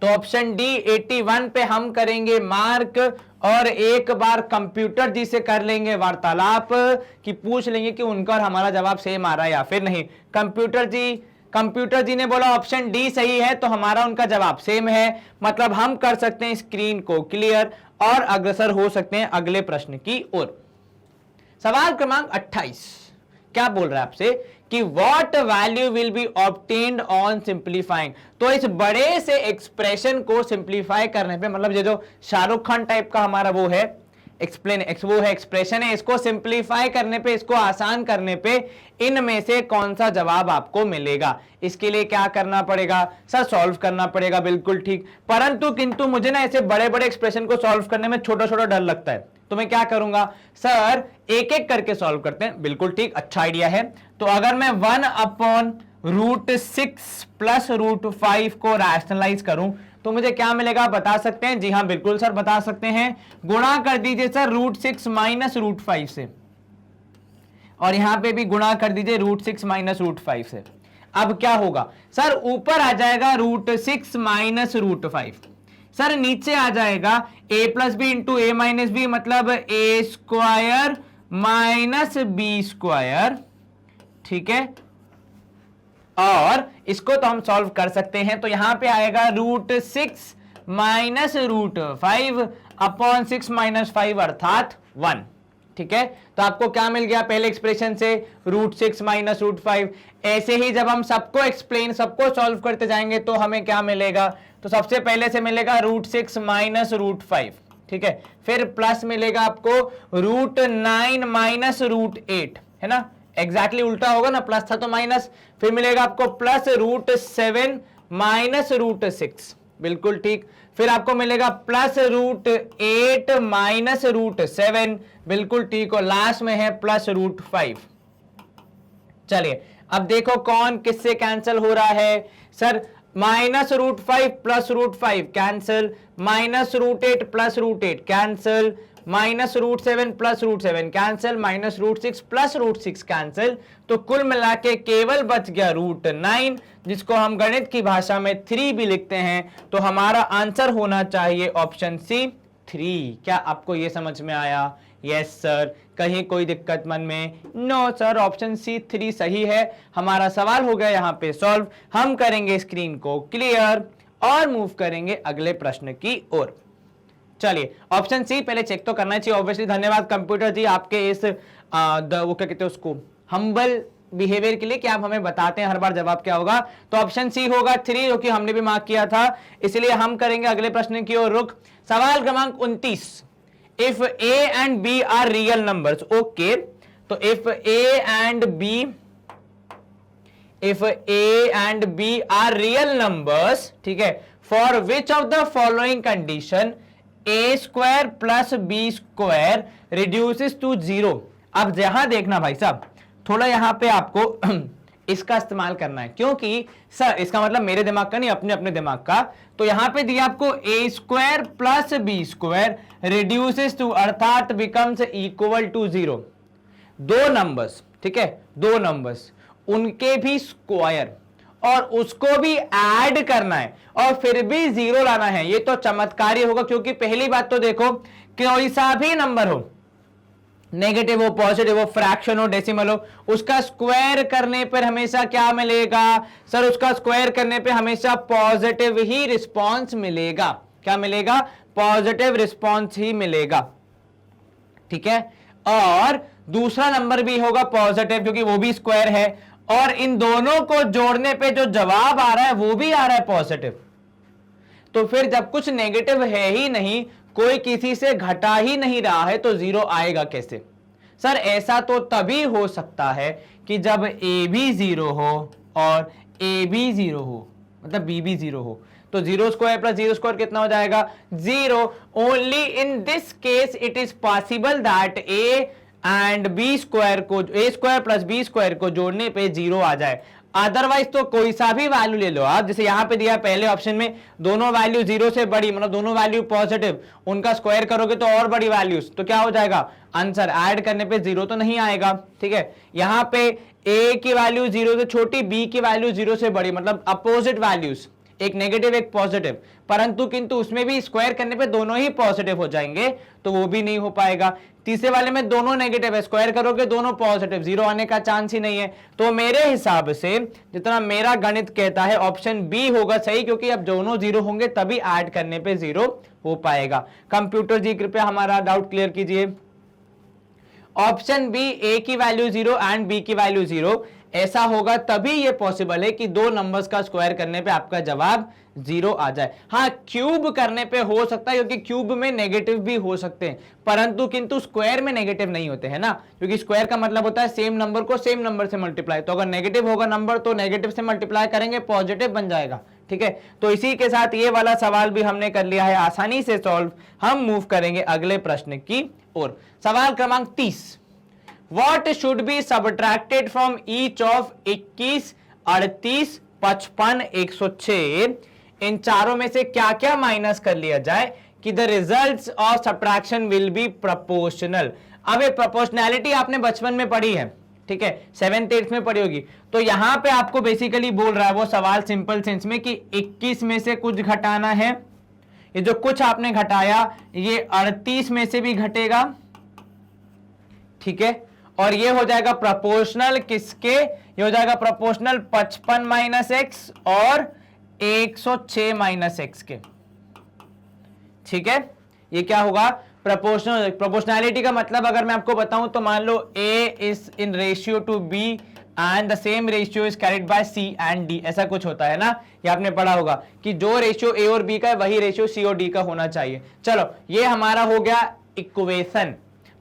तो ऑप्शन डी 81 पे हम करेंगे मार्क, और एक बार कंप्यूटर जी से कर लेंगे वार्तालाप कि पूछ लेंगे कि उनका और हमारा जवाब सेम आ रहा है या फिर नहीं। कंप्यूटर जी ने बोला ऑप्शन डी सही है, तो हमारा उनका जवाब सेम है। मतलब हम कर सकते हैं स्क्रीन को क्लियर और अग्रसर हो सकते हैं अगले प्रश्न की ओर। सवाल क्रमांक 28, क्या बोल रहा है आपसे कि what value will be obtained on simplifying. तो इस बड़े से एक्सप्रेशन को सिंप्लीफाई करने पे, मतलब ये जो शाहरुख खान टाइप का हमारा वो है एक्सप्रेशन है, इसको सिंप्लीफाई करने पे, इसको आसान करने पे इनमें से कौन सा जवाब आपको मिलेगा, इसके लिए क्या करना पड़ेगा सर, सॉल्व करना पड़ेगा। बिल्कुल ठीक। परंतु किंतु मुझे ना ऐसे बड़े बड़े एक्सप्रेशन को सॉल्व करने में छोटा छोटा डर लगता है, तो मैं क्या करूंगा सर, एक एक करके सॉल्व करते हैं। बिल्कुल ठीक, अच्छा आइडिया है। तो अगर मैं 1/√6 प्लस √5 को रैशनलाइज करूं तो मुझे क्या मिलेगा बता सकते हैं? जी हां बिल्कुल सर बता सकते हैं। गुणा कर दीजिए सर √6 माइनस √5 से, और यहां पे भी गुणा कर दीजिए √6 माइनस √5 से। अब क्या होगा सर, ऊपर आ जाएगा √6 माइनस √5, सर नीचे आ जाएगा a plus b into a minus b, मतलब a square minus b square. ठीक है, और इसको तो हम सॉल्व कर सकते हैं। तो यहां पे आएगा √6 माइनस √5 अपॉन 6 माइनस 5 अर्थात 1। ठीक है, तो आपको क्या मिल गया पहले एक्सप्रेशन से? √6 माइनस √5। ऐसे ही जब हम सबको सॉल्व करते जाएंगे तो हमें क्या मिलेगा? तो सबसे पहले से मिलेगा √6 माइनस √5। ठीक है, फिर प्लस मिलेगा आपको √9 माइनस √8, है ना, एग्जैक्टली उल्टा होगा ना, प्लस था तो माइनस। फिर मिलेगा आपको प्लस √7 माइनस √6, बिल्कुल ठीक। फिर आपको मिलेगा प्लस √8 माइनस √7, बिल्कुल ठीक। और लास्ट में है प्लस √5। चलिए अब देखो कौन किससे कैंसिल हो रहा है sir, minus √5 plus √5 cancel, minus √8 plus √8 cancel, minus √7 plus √7 cancel, minus √6 plus √6 cancel. तो कुल मिला के केवल बच गया √9, जिसको हम गणित की भाषा में 3 भी लिखते हैं। तो हमारा आंसर होना चाहिए ऑप्शन सी 3। क्या आपको यह समझ में आया? Yes sir. कहीं कोई दिक्कत मन में? नो सर, ऑप्शन सी 3 सही है। हमारा सवाल हो गया यहां पे सॉल्व। हम करेंगे स्क्रीन को क्लियर और मूव करेंगे अगले प्रश्न की ओर। चलिए ऑप्शन सी पहले चेक तो करना चाहिए ऑब्वियसली। धन्यवाद कंप्यूटर जी आपके इस वो क्या कहते हैं उसको, हम्बल बिहेवियर के लिए कि आप हमें बताते हैं हर बार जवाब क्या होगा। तो ऑप्शन सी होगा 3, जो कि हमने भी मार्क किया था। इसलिए हम करेंगे अगले प्रश्न की ओर रुख। सवाल क्रमांक 29, if a and b are real numbers. Okay, तो if a and b are real numbers, ठीक है, for which of the following condition a square plus b square reduces to 0। अब यहां देखना भाई साहब, थोड़ा यहां पे आपको इसका इस्तेमाल करना है, क्योंकि सर इसका मतलब मेरे दिमाग का नहीं, अपने अपने दिमाग का। तो यहां पे दिया आपको a square plus b square reduces to, अर्थात बिकम्स इक्वल टू 0। दो नंबर्स, ठीक है, दो नंबर्स, उनके भी स्क्वायर और उसको भी ऐड करना है और फिर भी 0 लाना है। ये तो चमत्कारी होगा, क्योंकि पहली बात तो देखो, कोई सा भी नंबर हो, नेगेटिव हो, पॉजिटिव हो, फ्रैक्शन हो, डेसिमल हो, उसका स्क्वायर करने पर हमेशा क्या मिलेगा सर? उसका स्क्वायर करने पे हमेशा पॉजिटिव ही रिस्पॉन्स मिलेगा। क्या मिलेगा? पॉजिटिव रिस्पॉन्स ही मिलेगा। ठीक है, और दूसरा नंबर भी होगा पॉजिटिव, क्योंकि वो भी स्क्वायर है, और इन दोनों को जोड़ने पे जो जवाब आ रहा है वो भी आ रहा है पॉजिटिव। तो फिर जब कुछ नेगेटिव है ही नहीं, कोई किसी से घटा ही नहीं रहा है, तो 0 आएगा कैसे? सर ऐसा तो तभी हो सकता है कि जब a भी 0 हो और a भी 0 हो, मतलब b भी 0 हो। तो 0 स्क्वायर प्लस 0 स्क्वायर कितना हो जाएगा? 0। Only in this case it is possible that a and b square को, a square plus b square को जोड़ने पे 0 आ जाए। अदरवाइज तो कोई सा भी वैल्यू ले लो आप, जैसे यहां पे दिया पहले ऑप्शन में, दोनों वैल्यू 0 से बड़ी, मतलब दोनों वैल्यू पॉजिटिव, उनका स्क्वायर करोगे तो और बड़ी वैल्यूज, तो क्या हो जाएगा आंसर? ऐड करने पे 0 तो नहीं आएगा। ठीक है, यहां पे a की वैल्यू 0 से छोटी, b की वैल्यू 0 से बड़ी, मतलब अपोजिट वैल्यूज, एक नेगेटिव एक पॉजिटिव, परंतु किंतु उसमें भी स्क्वायर करने पे दोनों ही पॉजिटिव हो जाएंगे, तो वो भी नहीं हो पाएगा। तीसरे वाले में दोनों नेगेटिव है, स्क्वायर करोगे दोनों पॉजिटिव, 0 आने का चांस ही नहीं है। तो मेरे हिसाब से जितना मेरा गणित कहता है ऑप्शन बी होगा सही, क्योंकि अब दोनों 0 होंगे तभी ऐड करने पे 0 हो पाएगा। कंप्यूटर जी कृपया हमारा डाउट क्लियर कीजिए। ऑप्शन बी ए की वैल्यू 0 एंड बी की वैल्यू 0, ऐसा होगा तभी ये पॉसिबल है कि दो नंबर्स का स्क्वायर करने पे आपका जवाब 0 आ जाए। हाँ, क्यूब करने पे हो सकता है, क्योंकि क्यूब में नेगेटिव भी हो सकते हैं, परंतु किंतु स्क्वायर में नेगेटिव नहीं होते हैं ना, क्योंकि स्क्वायर का मतलब होता है सेम नंबर को सेम नंबर से मल्टीप्लाई। तो अगर नेगेटिव होगा नंबर तो नेगेटिव से मल्टीप्लाई करेंगे, पॉजिटिव बन जाएगा। ठीक है, तो इसी के साथ ये वाला सवाल भी हमने कर लिया है आसानी से सॉल्व। हम मूव करेंगे अगले प्रश्न की ओर। सवाल क्रमांक 30, What should be subtracted from each of 21, 38, 55, 106? इन चारों में से क्या क्या माइनस कर लिया जाए कि the results of subtraction will be proportional. अब ये प्रोपोर्शनैलिटी आपने बचपन में पढ़ी है, ठीक है, 7th 8th में पढ़ी होगी। तो यहां पे आपको बेसिकली बोल रहा है वो सवाल सिंपल सेंस में कि 21 में से कुछ घटाना है, ये जो कुछ आपने घटाया ये 38 में से भी घटेगा, ठीक है, और ये हो जाएगा प्रोपोर्शनल किसके, ये हो जाएगा प्रोपोर्शनल 55 माइनस एक्स और 106 माइनस एक्स के। ठीक है, ये क्या होगा प्रोपोर्शनल। प्रोपोर्शनैलिटी का मतलब अगर मैं आपको बताऊं तो मान लो A is in ratio to B and the same ratio is carried by C and D, ऐसा कुछ होता है ना, ये आपने पढ़ा होगा कि जो रेशियो ए और बी का है वही रेशियो सी और डी का होना चाहिए। चलो ये हमारा हो गया इक्वेशन,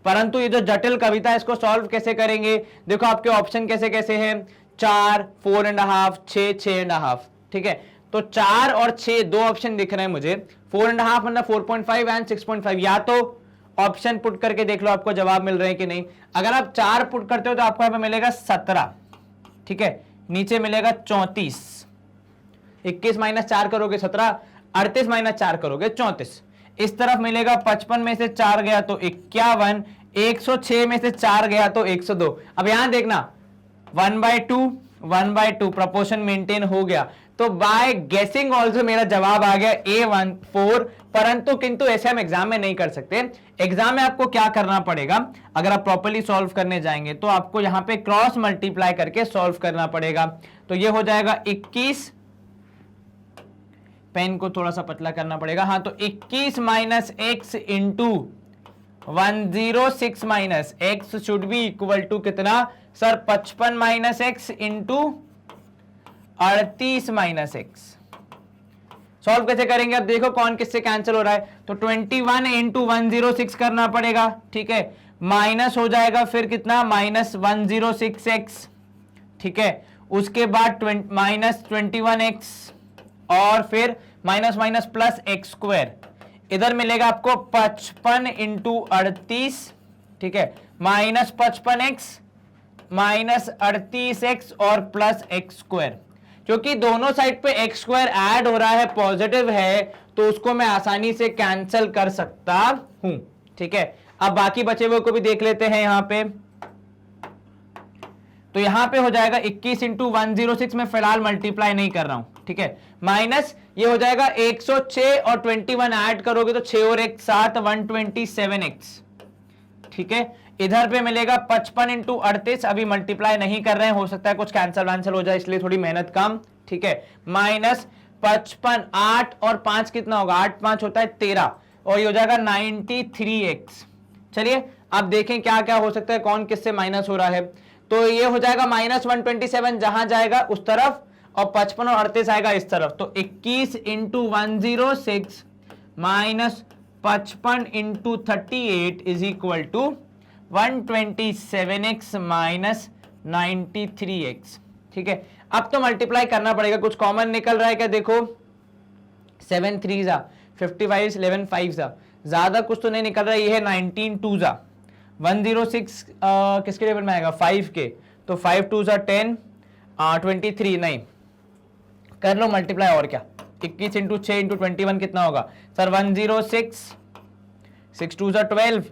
परंतु ये जो जटिल कविता है इसको सॉल्व कैसे करेंगे। देखो आपके ऑप्शन कैसे कैसे हैं, 4, 4.5, 6, 6.5। ठीक है, तो 4 और 6 दो ऑप्शन दिख रहे हैं मुझे, 4.5 मतलब 4.5 एंड 6.5। या तो ऑप्शन पुट करके देख लो आपको जवाब मिल रहे हैं कि नहीं। अगर आप 4 पुट करते हो तो आपको यहाँ पे मिलेगा 17, ठीक है, नीचे मिलेगा 34, 21 माइनस 4 करोगे 17, 38 माइनस 4 करोगे 34, इस तरफ मिलेगा 55 में से 4 गया तो 51, 106 में से 4 गया तो 102। अब यहां देखना 1/2 प्रोपोर्शन मेंटेन हो गया, तो बाय गेसिंग ऑल्सो मेरा जवाब आ गया A14। परंतु किंतु ऐसे हम एग्जाम में नहीं कर सकते। एग्जाम में आपको क्या करना पड़ेगा, अगर आप प्रॉपर्ली सॉल्व करने जाएंगे तो आपको यहां पे क्रॉस मल्टीप्लाई करके सॉल्व करना पड़ेगा। तो ये हो जाएगा 21, पेन को थोड़ा सा पतला करना पड़ेगा, हाँ, तो 21 minus x into 106 minus x should be equal to कितना sir, 55 minus x into 38 minus x. Solve कैसे करेंगे, अब देखो कौन किससे कैंसिल हो रहा है, तो 21 इंटू 106 करना पड़ेगा, ठीक है, माइनस हो जाएगा फिर कितना माइनस 106x, ठीक है, उसके बाद माइनस 21x और फिर minus minus plus x square, इधर मिलेगा आपको 55 इंटू 38, ठीक है, माइनस 55x माइनस 38x और प्लस एक्स स्क्वायर। क्योंकि दोनों साइड पे एक्स स्क्वायर ऐड हो रहा है, पॉजिटिव है, तो उसको मैं आसानी से कैंसिल कर सकता हूं। ठीक है, अब बाकी बचे हुए को भी देख लेते हैं यहां पे। तो यहां पे हो जाएगा 21 इंटू 106 में फिलहाल मल्टीप्लाई नहीं कर रहा हूं, ठीक है, माइनस ये हो जाएगा 106 और 21 ऐड करोगे तो 6 और 1 7, 127x, ठीक है, इधर पे मिलेगा 55 इंटू 38, अभी मल्टीप्लाई नहीं कर रहे हैं, हो सकता है कुछ कैंसिल हो जाए इसलिए थोड़ी मेहनत कम, ठीक है, माइनस 55, 8 और 5 कितना होगा, 8 5 होता है 13 और ये हो जाएगा 93x। चलिए अब देखें क्या क्या हो सकता है, कौन किससे माइनस हो रहा है। तो ये हो जाएगा माइनस 127 जहां जाएगा उस तरफ और 55 और 38 आएगा इस तरफ, तो 21 into 106 minus 55 into 38 is equal to 127x minus 93x। ठीक है, अब तो मल्टीप्लाई करना पड़ेगा, कुछ कॉमन निकल रहा है क्या, देखो 7 3 जा 55, 11 5 जा, ज्यादा कुछ तो नहीं निकल रहा है, ये है 19 2 जा 106 किसके टेबल में आएगा 5 के, तो 5 2 जा 10, 23 नहीं, कर लो मल्टीप्लाई और क्या, 21 इंटू 6 इंटू 21 कितना होगा सर 106, 6 2 जा 12,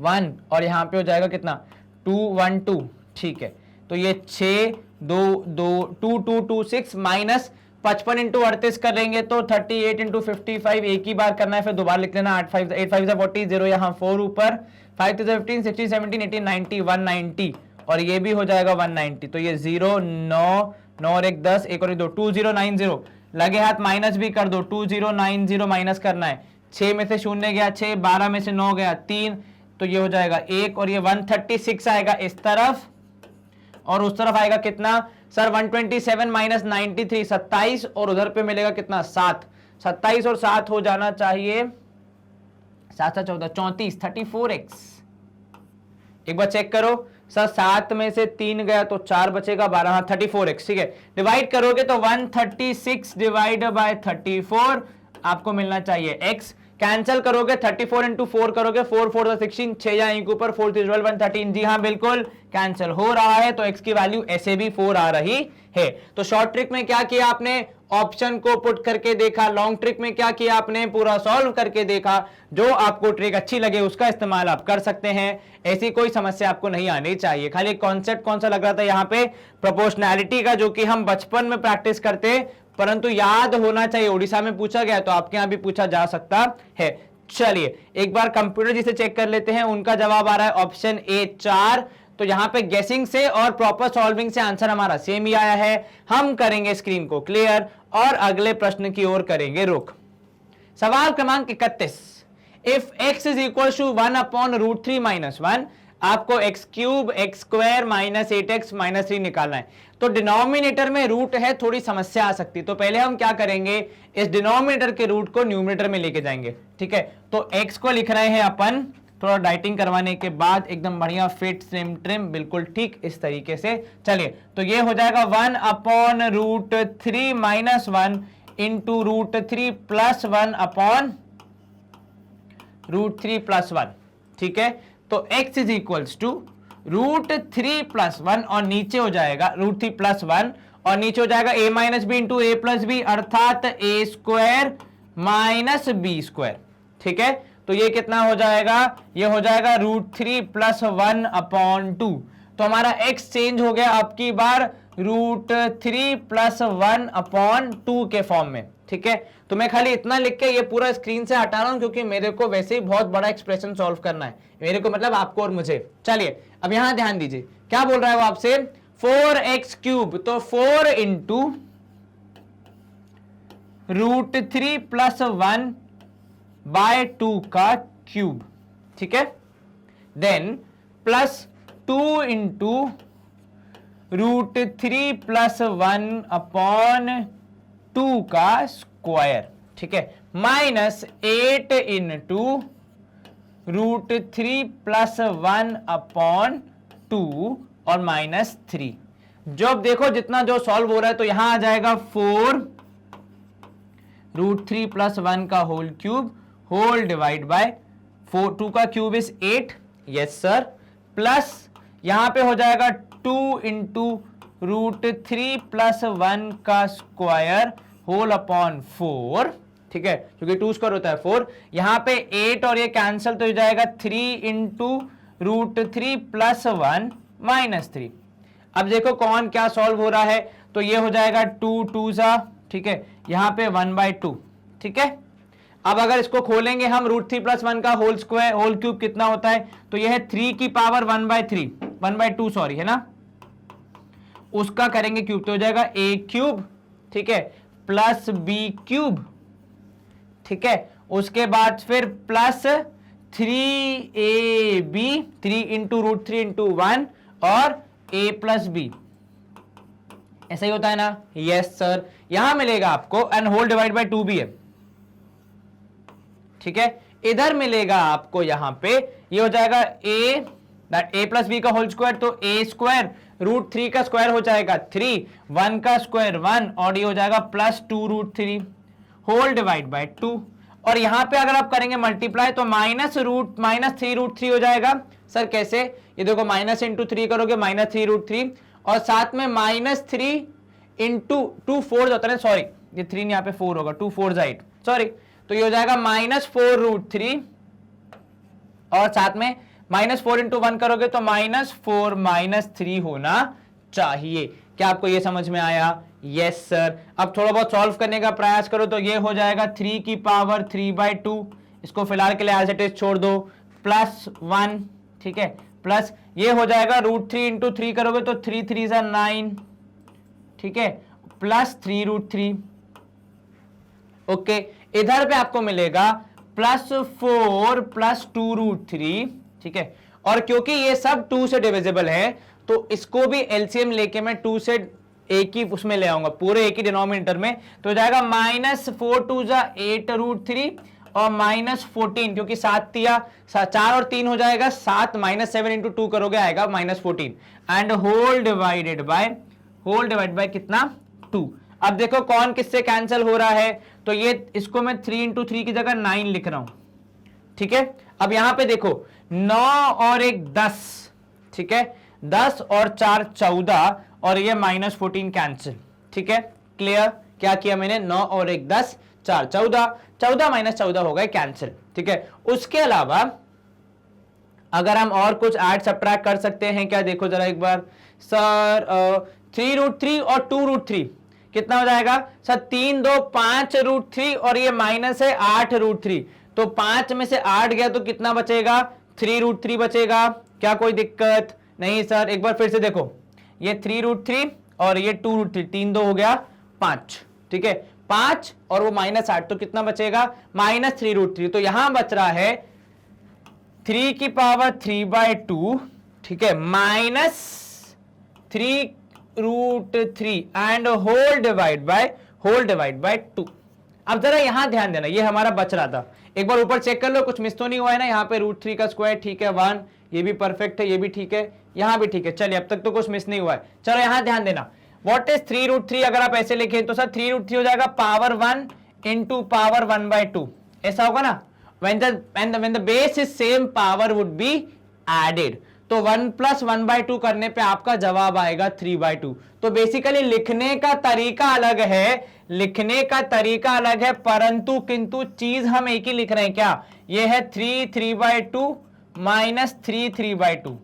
1 और यहां पे हो जाएगा कितना 212, ठीक है, तो ये 6 2 2 2 2 2 6 माइनस 55 इंटू 38 कर लेंगे तो 38 इंटू 55, एक ही बार करना है फिर दोबारा लिख लेना, 8 5 40, 0 यहाँ 4 ऊपर, 5 2 15 16 17 18 19 190 और ये भी हो जाएगा 190, तो ये 0 9 9 और 1 10, एक और 2 2090, लगे हाथ माइनस भी कर दो, 2090 माइनस करना है, 6 में से 0 गया 6, 12 में से 9 गया 3, तो ये हो जाएगा 1 और ये 136 आएगा इस तरफ और उस तरफ आएगा कितना सर 127 माइनस 93 27 और उधर पे मिलेगा कितना 7 27 और 7 हो जाना चाहिए 7 14 34 34x। एक बार चेक करो सर 7 में से 3 गया तो 4 बचेगा 12 हाँ 34x ठीक है। डिवाइड करोगे तो 136 डिवाइड बाय 34 आपको मिलना चाहिए x। कैंसिल करोगे 34 इंटू 4 करोगे 4 4 16 6 या एक ऊपर 4 3 12 113 जी हाँ बिल्कुल कैंसिल हो रहा है तो x की वैल्यू ऐसे भी 4 आ रही है। तो शॉर्ट ट्रिक में क्या किया आपने ऑप्शन को पुट करके देखा, लॉन्ग ट्रिक में क्या किया आपने पूरा सॉल्व करके देखा। जो आपको ट्रिक अच्छी लगे उसका इस्तेमाल आप कर सकते हैं, ऐसी कोई समस्या आपको नहीं आनी चाहिए। खाली कॉन्सेप्ट कौन सा लग रहा था यहाँ पे प्रोपोर्शनैलिटी का, जो कि हम बचपन में प्रैक्टिस करते परंतु याद होना चाहिए, उड़ीसा में पूछा गया तो आपके यहां भी पूछा जा सकता है। चलिए एक बार कंप्यूटर जिसे चेक कर लेते हैं, उनका जवाब आ रहा है ऑप्शन ए 4। तो यहां पे गेसिंग से और प्रॉपर सॉल्विंग से आंसर हमारा सेम ही आया है। हम करेंगे स्क्रीन को क्लियर और अगले प्रश्न की ओर करेंगे रुख। सवाल क्रमांक 31, if x is equal to 1 upon root 3 minus 1, आपको x cube x square minus 8x minus 3 निकालना है। तो डिनोमिनेटर में रूट है, थोड़ी समस्या आ सकती है। तो पहले हम क्या करेंगे, इस डिनोमिनेटर के रूट को न्यूमरेटर में लेके जाएंगे। ठीक है, तो x को लिख रहे हैं अपन, थोड़ा डाइटिंग करवाने के बाद एकदम बढ़िया फिट स्लिम ट्रिम बिल्कुल ठीक इस तरीके से। चलिए तो ये हो जाएगा 1 upon root 3 minus 1 into root 3 plus 1 upon root 3 plus 1। ठीक है, तो x is equals to root 3 plus 1 और नीचे हो जाएगा रूट 3 प्लस 1 और नीचे हो जाएगा a minus b into a plus b अर्थात a square minus b square. ठीक है, तो ये कितना हो जाएगा, ये हो जाएगा रूट 3 प्लस 1 अपॉन 2। तो हमारा x चेंज हो गया अब की बार रूट 3 प्लस 1 अपॉन 2 के फॉर्म में। ठीक है, तो मैं खाली इतना लिख के ये पूरा स्क्रीन से हटा रहा हूं क्योंकि मेरे को वैसे ही बहुत बड़ा एक्सप्रेशन सॉल्व करना है, मेरे को मतलब आपको और मुझे। चलिए अब यहां ध्यान दीजिए क्या बोल रहा है वो आपसे, 4x क्यूब, तो 4 इंटू रूट 3 प्लस 1 बाय 2 का क्यूब। ठीक है, then plus 2 into root 3 plus 1 upon 2 का स्क्वायर। ठीक है, minus 8 into root 3 plus 1 upon 2 और माइनस 3। जब देखो जितना जो सॉल्व हो रहा है तो यहां आ जाएगा 4 रूट 3 प्लस 1 का whole cube whole divide by 4, 2 का cube is 8, yes sir, plus यहां पे हो जाएगा 2 इंटू रूट 3 प्लस 1 का स्क्वायर होल अपॉन 4। ठीक है, क्योंकि 2 स्क्वायर होता है 4, यहां पे 8 और ये कैंसिल तो हो जाएगा 3 इंटू रूट 3 प्लस 1 माइनस 3। अब देखो कौन क्या सॉल्व हो रहा है, तो ये हो जाएगा 2 2 सा, ठीक है, यहां पे 1/2। ठीक है, अब अगर इसको खोलेंगे हम रूट 3 प्लस 1 का होल स्क्वायर होल क्यूब कितना होता है, तो यह है 3 की पावर 1/2 सॉरी है ना, उसका करेंगे क्यूब तो हो जाएगा a क्यूब। ठीक है, प्लस b क्यूब। ठीक है, उसके बाद फिर plus 3ab, 3 into root 3 into 1 और a प्लस b, ऐसा ही होता है ना, यस सर। यहां मिलेगा आपको एंड होल डिवाइड बाय 2 भी है। ठीक है, इधर मिलेगा आपको यहां पे ये हो जाएगा a प्लस बी का होल स्क्वायर, तो a स्क्वायर रूट 3 का स्क्वायर हो जाएगा 3, 1 का स्क्वायर 1 और ये हो जाएगा plus 2 root 3 whole divide by 2। और यहां पे अगर आप करेंगे मल्टीप्लाई तो माइनस 3 रूट 3 हो जाएगा। सर कैसे, ये देखो माइनस इंटू 3 करोगे माइनस 3 रूट 3 और साथ में माइनस 3 इंटू 2 4 होता है, सॉरी ये 3 यहाँ पे 4 होगा, 2 4 8 सॉरी, तो ये हो जाएगा माइनस 4 रूट 3 और साथ में माइनस 4 इंटू 1 करोगे तो माइनस 4 माइनस 3 होना चाहिए। क्या आपको ये समझ में आया, यस सर। अब थोड़ा बहुत सॉल्व करने का प्रयास करो तो ये हो जाएगा 3 की पावर 3/2, इसको फिलहाल के लिए एज इट इज छोड़ दो, प्लस 1। ठीक है, प्लस ये हो जाएगा रूट 3 इंटू 3 करोगे तो 3 3 सा 9। ठीक है, प्लस 3 रूट 3। ओके, इधर पे आपको मिलेगा प्लस 4 प्लस 2 रूट 3 ठीक है। और क्योंकि ये सब 2 से डिविजिबल है तो इसको भी एलसीएम लेके मैं 2 से एक ही उसमें ले आऊंगा, पूरे एक ही डिनोमिनेटर में, तो हो जाएगा -4 2 8√3 और -14, क्योंकि 4 और 3 हो जाएगा 7, -7 इंटू 2 करोगे आएगा -14 एंड होल डिवाइडेड बाय कितना 2। अब देखो कौन किससे कैंसिल हो रहा है, तो ये इसको मैं 3 इंटू 3 की जगह 9 लिख रहा हूं, ठीक है। अब यहां पे देखो 9 और 1 10, ठीक है, 10 और 4 14 और ये -14 कैंसिल, ठीक है, क्लियर। क्या किया मैंने, 9 और 1 10, 4 14, 14 -14 हो गए कैंसिल, ठीक है। उसके अलावा अगर हम और कुछ ऐड सब्ट्रैक्ट कर सकते हैं क्या, देखो जरा एक बार सर, 3√3 और 2√3 कितना हो जाएगा सर, 3 2 5√3 और ये माइनस है 8√3, तो 5 में से 8 गया तो कितना बचेगा, 3√3 बचेगा। क्या कोई दिक्कत नहीं सर, एक बार फिर से देखो, ये 3√3 और ये 2√3, 3 2 हो गया 5, ठीक है, 5 और वो -8 तो कितना बचेगा, -3√3। तो यहां बच रहा है 3 की पावर 3/2, ठीक है, -3√3 एंड होल डिवाइड बाय 2। अब जरा यहां ध्यान देना, ये हमारा बच रहा था, एक बार ऊपर चेक कर लो कुछ मिस तो नहीं हुआ है ना, यहाँ पे √3 का स्क्वायर, ठीक है, 1, ये भी परफेक्ट है, ये भी ठीक है, यहां भी ठीक है, चलिए अब तक तो कुछ मिस नहीं हुआ है। चलो यहां ध्यान देना, व्हाट इज 3√3, अगर आप ऐसे लिखें तो सर 3√3 हो जाएगा पावर 1 इंटू पावर 1/2, ऐसा होगा ना, when the base is same power would be added, तो 1 + 1/2 करने पे आपका जवाब आएगा 3/2। तो बेसिकली लिखने का तरीका अलग है, परंतु किंतु चीज हम एक ही लिख रहे हैं, क्या ये है 3/2 minus 3/2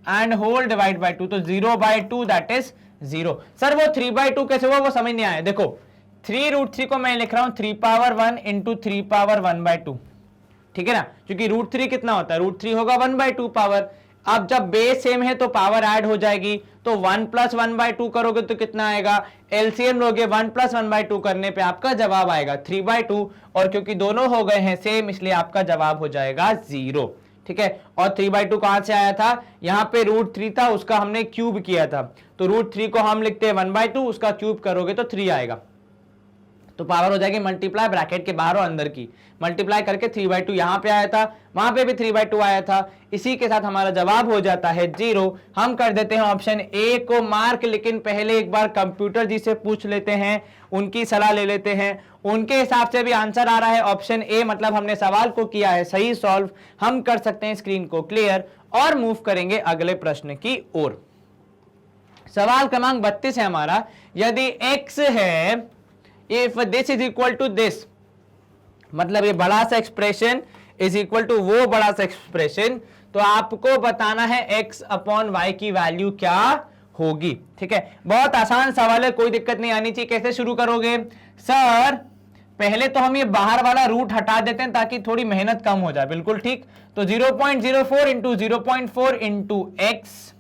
and whole divide by 2, तो 0/2 दैट इज 0। सर वो 3/2 कैसे हुआ वो समझ नहीं आया, देखो 3√3 को मैं लिख रहा हूं 3⁻1 इंटू 3⁻1/2, ठीक है ना, क्योंकि √3 कितना होता है, √3 होगा 1/2 पावर। अब जब बेस सेम है तो पावर ऐड हो जाएगी, तो 1 + 1/2 करोगे तो कितना आएगा, एलसीएम लोगे 1 + 1/2 करने पे आपका जवाब आएगा 3/2, और क्योंकि दोनों हो गए हैं सेम इसलिए आपका जवाब हो जाएगा 0, ठीक है। और 3/2 कहां से आया था, यहां पे √3 था, उसका हमने क्यूब किया था, तो √3 को हम लिखते हैं 1/2, उसका क्यूब करोगे तो 3 आएगा, तो पावर हो जाएगी मल्टीप्लाई ब्रैकेट के बाहर और अंदर की, मल्टीप्लाई करके 3/2 यहां पे आया था, वहां पे भी 3/2 आया था, इसी के साथ हमारा जवाब हो जाता है 0। हम कर देते हैं ऑप्शन ए को मार्क, लेकिन पहले एक बार कंप्यूटर जी से पूछ लेते हैं, उनकी सलाह ले लेते हैं, उनके हिसाब से भी आंसर आ रहा है ऑप्शन ए, मतलब हमने सवाल को किया है सही सॉल्व। हम कर सकते हैं स्क्रीन को क्लियर और मूव करेंगे अगले प्रश्न की ओर। सवाल क्रमांक 32 है हमारा, यदि x है, if this is equal to this, मतलब ये बड़ा सा एक्सप्रेशन इज इक्वल टू वो बड़ा सा एक्सप्रेशन, तो आपको बताना है x/y की वैल्यू क्या होगी, ठीक है। बहुत आसान सवाल है, कोई दिक्कत नहीं आनी चाहिए। कैसे शुरू करोगे सर, पहले तो हम ये बाहर वाला रूट हटा देते हैं ताकि थोड़ी मेहनत कम हो जाए, बिल्कुल ठीक। तो 0.04 इंटू 0.4 इंटू एक्स,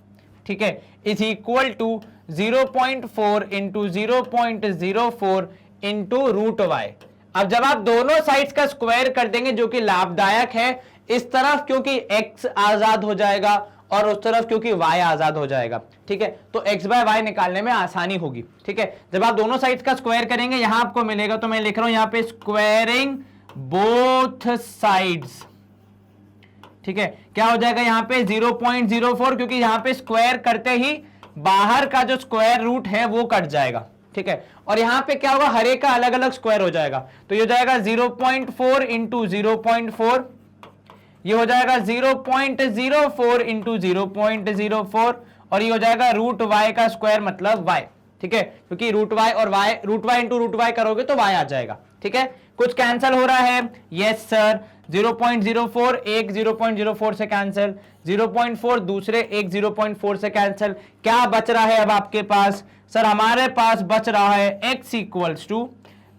ठीक है, is equal to 0.4 into 0.04 into √y। अब जब आप दोनों साइड्स का स्क्वायर कर देंगे जो कि लाभदायक है, इस तरफ क्योंकि x आजाद हो जाएगा और उस तरफ क्योंकि y आजाद हो जाएगा, ठीक है, तो x/y निकालने में आसानी होगी, ठीक है। जब आप दोनों साइड्स का स्क्वायर करेंगे यहां आपको मिलेगा, तो मैं लिख रहा हूं यहां पे स्क्वायरिंग बोथ साइड्स, ठीक है। क्या हो जाएगा यहां पे 0.04, क्योंकि यहां पे स्क्वायर करते ही बाहर का जो स्क्वायर रूट है वो कट जाएगा, ठीक है। और यहां पे क्या होगा, हर एक का अलग अलग स्क्वायर हो जाएगा, तो ये हो जाएगा 0.4 इंटू 0.4, ये हो जाएगा 0.04 इंटू 0.04, और ये हो जाएगा √y का स्क्वायर मतलब y, ठीक है, क्योंकि √y और √y इंटू √y करोगे तो y आ जाएगा, ठीक है। कुछ कैंसिल हो रहा है, यस सर, 0.04 एक 0.04 से कैंसिल, 0.4 दूसरे एक 0.4 से कैंसिल। क्या बच रहा है अब आपके पास, सर हमारे पास बच रहा है x equals to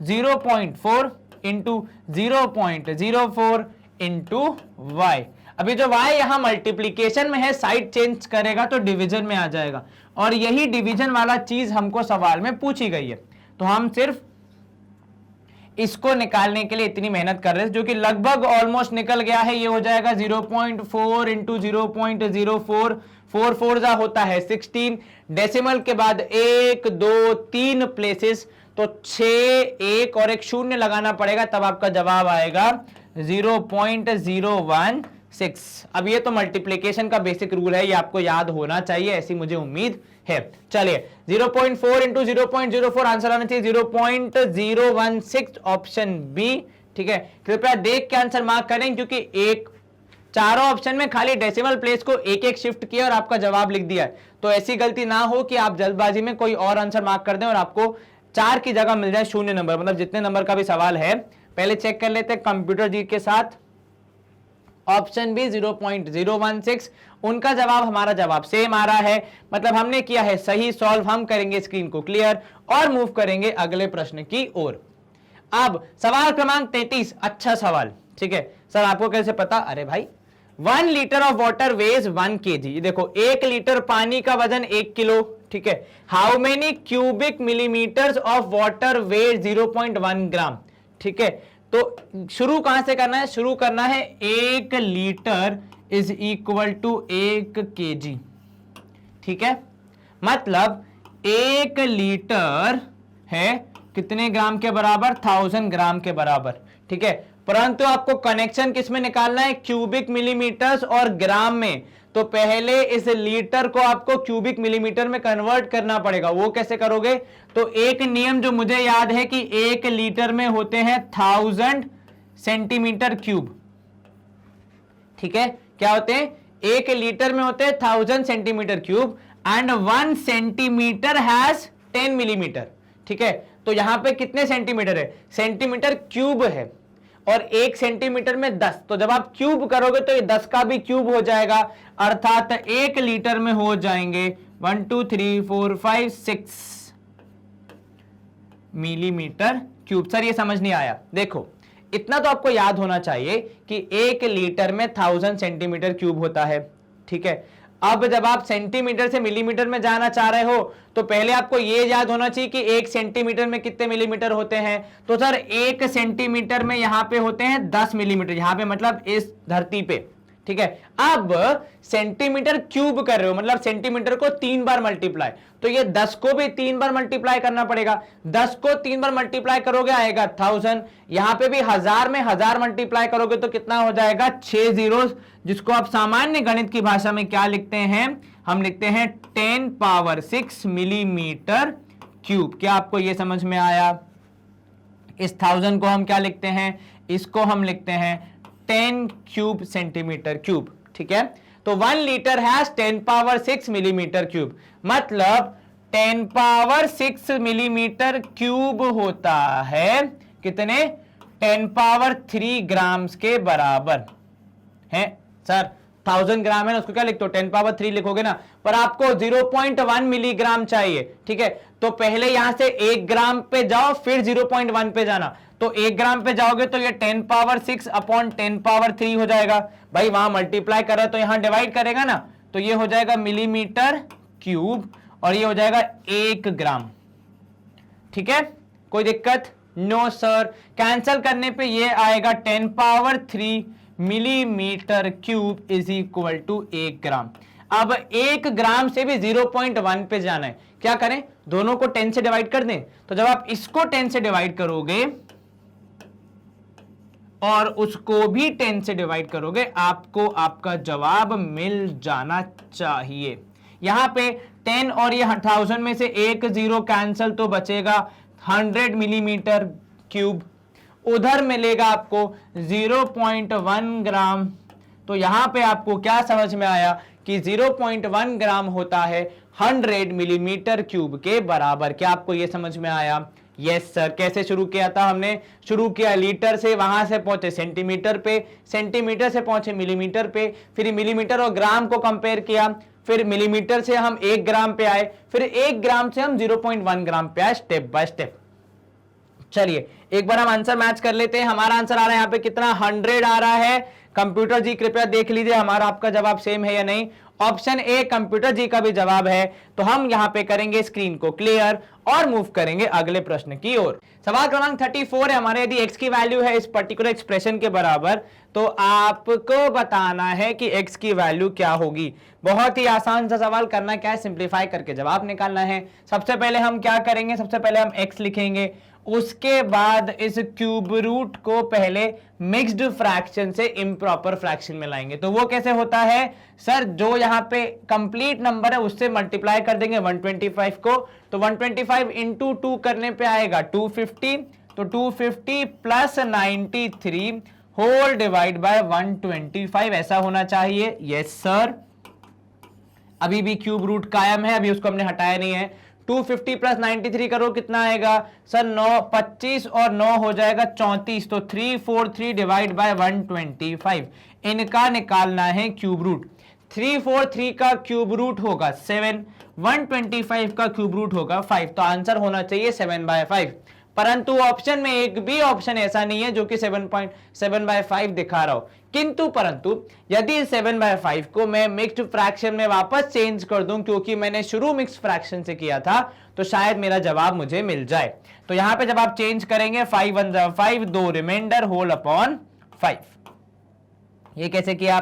0.4 into 0.04 into y। अभी जो y यहां मल्टीप्लीकेशन में है, साइड चेंज करेगा तो डिवीजन में आ जाएगा, और यही डिवीजन वाला चीज हमको सवाल में पूछी गई है, तो हम सिर्फ इसको निकालने के लिए इतनी मेहनत कर रहे हैं, जो कि लगभग ऑलमोस्ट निकल गया है। ये हो जाएगा 0.4 इंटू 0.04, 4 4 जा होता है 16, डेसिमल के बाद 1 2 3 प्लेसेस, तो 6 1 और एक शून्य लगाना पड़ेगा, तब आपका जवाब आएगा 0.016। अब ये तो मल्टीप्लिकेशन का बेसिक रूल है, ये आपको याद होना चाहिए, ऐसी मुझे उम्मीद है। चलिए 0.4 इंटू 0.04 आंसर आना चाहिए 0.016, ऑप्शन बी। ठीक है, कृपया देख के आंसर मार्क करें, क्योंकि एक चारों ऑप्शन में खाली डेसिमल प्लेस को एक एक शिफ्ट किया और आपका जवाब लिख दिया है, तो ऐसी गलती ना हो कि आप जल्दबाजी में कोई और आंसर मार्क कर दें और आपको 4 की जगह मिल जाए 0 नंबर, मतलब जितने नंबर का भी सवाल है। पहले चेक कर लेते हैं कंप्यूटर जी के साथ। ऑप्शन बी 0.016, उनका जवाब हमारा जवाब सेम आ रहा है, मतलब हमने किया है सही सॉल्व। हम करेंगे स्क्रीन को क्लियर और मूव करेंगे अगले प्रश्न की ओर। अब सवाल क्रमांक 33, अच्छा सवाल। ठीक है सर, आपको कैसे पता? अरे भाई 1 litre of water veg 1 kg। देखो 1 लीटर पानी का वजन 1 किलो। ठीक है, how many cubic millimetres of water veg 0.1 ग्राम। ठीक है, तो शुरू कहां से करना है? शुरू करना है 1 litre is equal to 1 kg। ठीक है, मतलब 1 लीटर है कितने ग्राम के बराबर? 1000 ग्राम के बराबर। ठीक है, परंतु आपको कनेक्शन किस में निकालना है? क्यूबिक मिलीमीटर्स और ग्राम में। तो पहले इस लीटर को आपको क्यूबिक मिलीमीटर में कन्वर्ट करना पड़ेगा। वो कैसे करोगे? तो एक नियम जो मुझे याद है कि 1 लीटर में होते हैं 1000 सेंटीमीटर क्यूब। ठीक है, क्या होते हैं? 1 लीटर में होते हैं 1000 centimetre cube and 1 centimetre has 10 millimetre. ठीक है, तो यहां पे कितने सेंटीमीटर है? सेंटीमीटर क्यूब है, और 1 सेंटीमीटर में 10, तो जब आप क्यूब करोगे तो ये 10 का भी क्यूब हो जाएगा, अर्थात 1 लीटर में हो जाएंगे 1 2 3 4 5 6 मिलीमीटर क्यूब। सर ये समझ नहीं आया। देखो इतना तो आपको याद होना चाहिए कि 1 लीटर में 1000 सेंटीमीटर क्यूब होता है। ठीक है, अब जब आप सेंटीमीटर से मिलीमीटर में जाना चाह रहे हो तो पहले आपको यह याद होना चाहिए कि 1 सेंटीमीटर में कितने मिलीमीटर होते हैं। तो सर 1 सेंटीमीटर में यहां पे होते हैं 10 मिलीमीटर, यहां पे मतलब इस धरती पे। ठीक है, अब सेंटीमीटर क्यूब कर रहे हो, मतलब सेंटीमीटर को 3 बार मल्टीप्लाई, तो ये 10 को भी 3 बार मल्टीप्लाई करना पड़ेगा। 10 को 3 बार मल्टीप्लाई करोगे आएगा 1000, यहां पे भी 1000 में 1000 मल्टीप्लाई करोगे तो कितना हो जाएगा? 6 जीरोस, जिसको आप सामान्य गणित की भाषा में क्या लिखते हैं? हम लिखते हैं 10 पावर 6 मिलीमीटर क्यूब। क्या आपको यह समझ में आया? इस 1000 को हम क्या लिखते हैं? इसको हम लिखते हैं 10 क्यूब सेंटीमीटर क्यूब। ठीक है, तो 1 litre has 10 power 6 millimetre cube, मतलब 10 पावर 6 मिलीमीटर क्यूब होता है कितने? 10 पावर 3 ग्राम्स के बराबर है। सर 1000 ग्राम है ना, उसको क्या लिखते हो? 10 पावर 3 लिखोगे ना, पर आपको 0.1 मिलीग्राम चाहिए। ठीक है, तो पहले यहां से 1 ग्राम पे जाओ, फिर 0.1 पे जाना। तो 1 ग्राम पे जाओगे तो ये 10 पावर 6 अपॉन 10 पावर 3 हो जाएगा। भाई वहां मल्टीप्लाई कर रहा है तो यहां डिवाइड करेगा ना, तो ये हो जाएगा मिलीमीटर क्यूब और ये हो जाएगा 1 ग्राम। ठीक है, कोई दिक्कत? No sir. कैंसल करने पे ये आएगा 10 power 3 millimetre cube is equal to 1 gram. अब 1 ग्राम से भी 0.1 पे जाना है, क्या करें? दोनों को 10 से डिवाइड कर दें। तो जब आप इसको 10 से डिवाइड करोगे और उसको भी 10 से डिवाइड करोगे, आपको आपका जवाब मिल जाना चाहिए। यहां पे 10 और ये 1000 में से 1 0 कैंसल, तो बचेगा 100 मिलीमीटर क्यूब। उधर मिलेगा आपको 0.1 ग्राम। तो यहां पे आपको क्या समझ में आया कि 0.1 ग्राम होता है 100 मिलीमीटर क्यूब के बराबर। क्या आपको यह समझ में आया? Yes sir. कैसे शुरू किया था हमने? शुरू किया लीटर से, वहां से पहुंचे सेंटीमीटर पे, सेंटीमीटर से पहुंचे मिलीमीटर पे, फिर मिलीमीटर और ग्राम को कंपेयर किया, फिर मिलीमीटर से हम 1 ग्राम पे आए, फिर 1 ग्राम से हम 0.1 ग्राम पे आए, स्टेप बाय स्टेप। चलिए एक बार हम आंसर मैच कर लेते हैं। हमारा आंसर आ रहा है यहाँ पे कितना? 100 आ रहा है। कंप्यूटर जी कृपया देख लीजिए हमारा आपका जवाब सेम है या नहीं। ऑप्शन ए कंप्यूटर जी का भी जवाब है, तो हम यहां पे करेंगे स्क्रीन को क्लियर और मूव करेंगे अगले प्रश्न की ओर। सवाल क्रमांक 34 है हमारे, यदि x की वैल्यू है इस पर्टिकुलर एक्सप्रेशन के बराबर तो आपको बताना है कि x की वैल्यू क्या होगी। बहुत ही आसान सा सवाल, करना क्या है, सिंप्लीफाई करके जवाब निकालना है। सबसे पहले हम क्या करेंगे, सबसे पहले हम x लिखेंगे, उसके बाद इस क्यूब रूट को पहले मिक्स्ड फ्रैक्शन से इम्प्रॉपर फ्रैक्शन में लाएंगे। तो वो कैसे होता है सर, जो यहाँ पे कंप्लीट नंबर है उससे मल्टीप्लाई कर देंगे 125 को, तो 125 इंटू 2 करने पे आएगा 250, तो 250 प्लस 93 होल डिवाइड बाय 125 ऐसा होना चाहिए। यस सर, अभी भी क्यूब रूट कायम है, अभी उसको हमने हटाया नहीं है। 250 प्लस 93 करो कितना आएगा सर, 9 25 और 9 हो जाएगा 34, तो 343 डिवाइड बाय 125 इनका निकालना है क्यूब रूट। 343 का क्यूब रूट होगा 7, 125 का क्यूब रूट होगा 5, तो आंसर होना चाहिए 7/5। परंतु ऑप्शन में एक भी ऑप्शन ऐसा नहीं है जो कि 7/5 दिखा रहा हो। किंतु परंतु यदि 7/5 को मैं मिक्स्ड फ्रैक्शन में वापस चेंज कर दूं, क्योंकि मैंने शुरू मिक्स्ड फ्रैक्शन से किया था, तो शायद मेरा जवाब मुझे मिल जाए। तो यहां पे जब आप चेंज करेंगे 5 1 5, 2 रिमाइंडर होल अपॉन 5। ये कैसे किया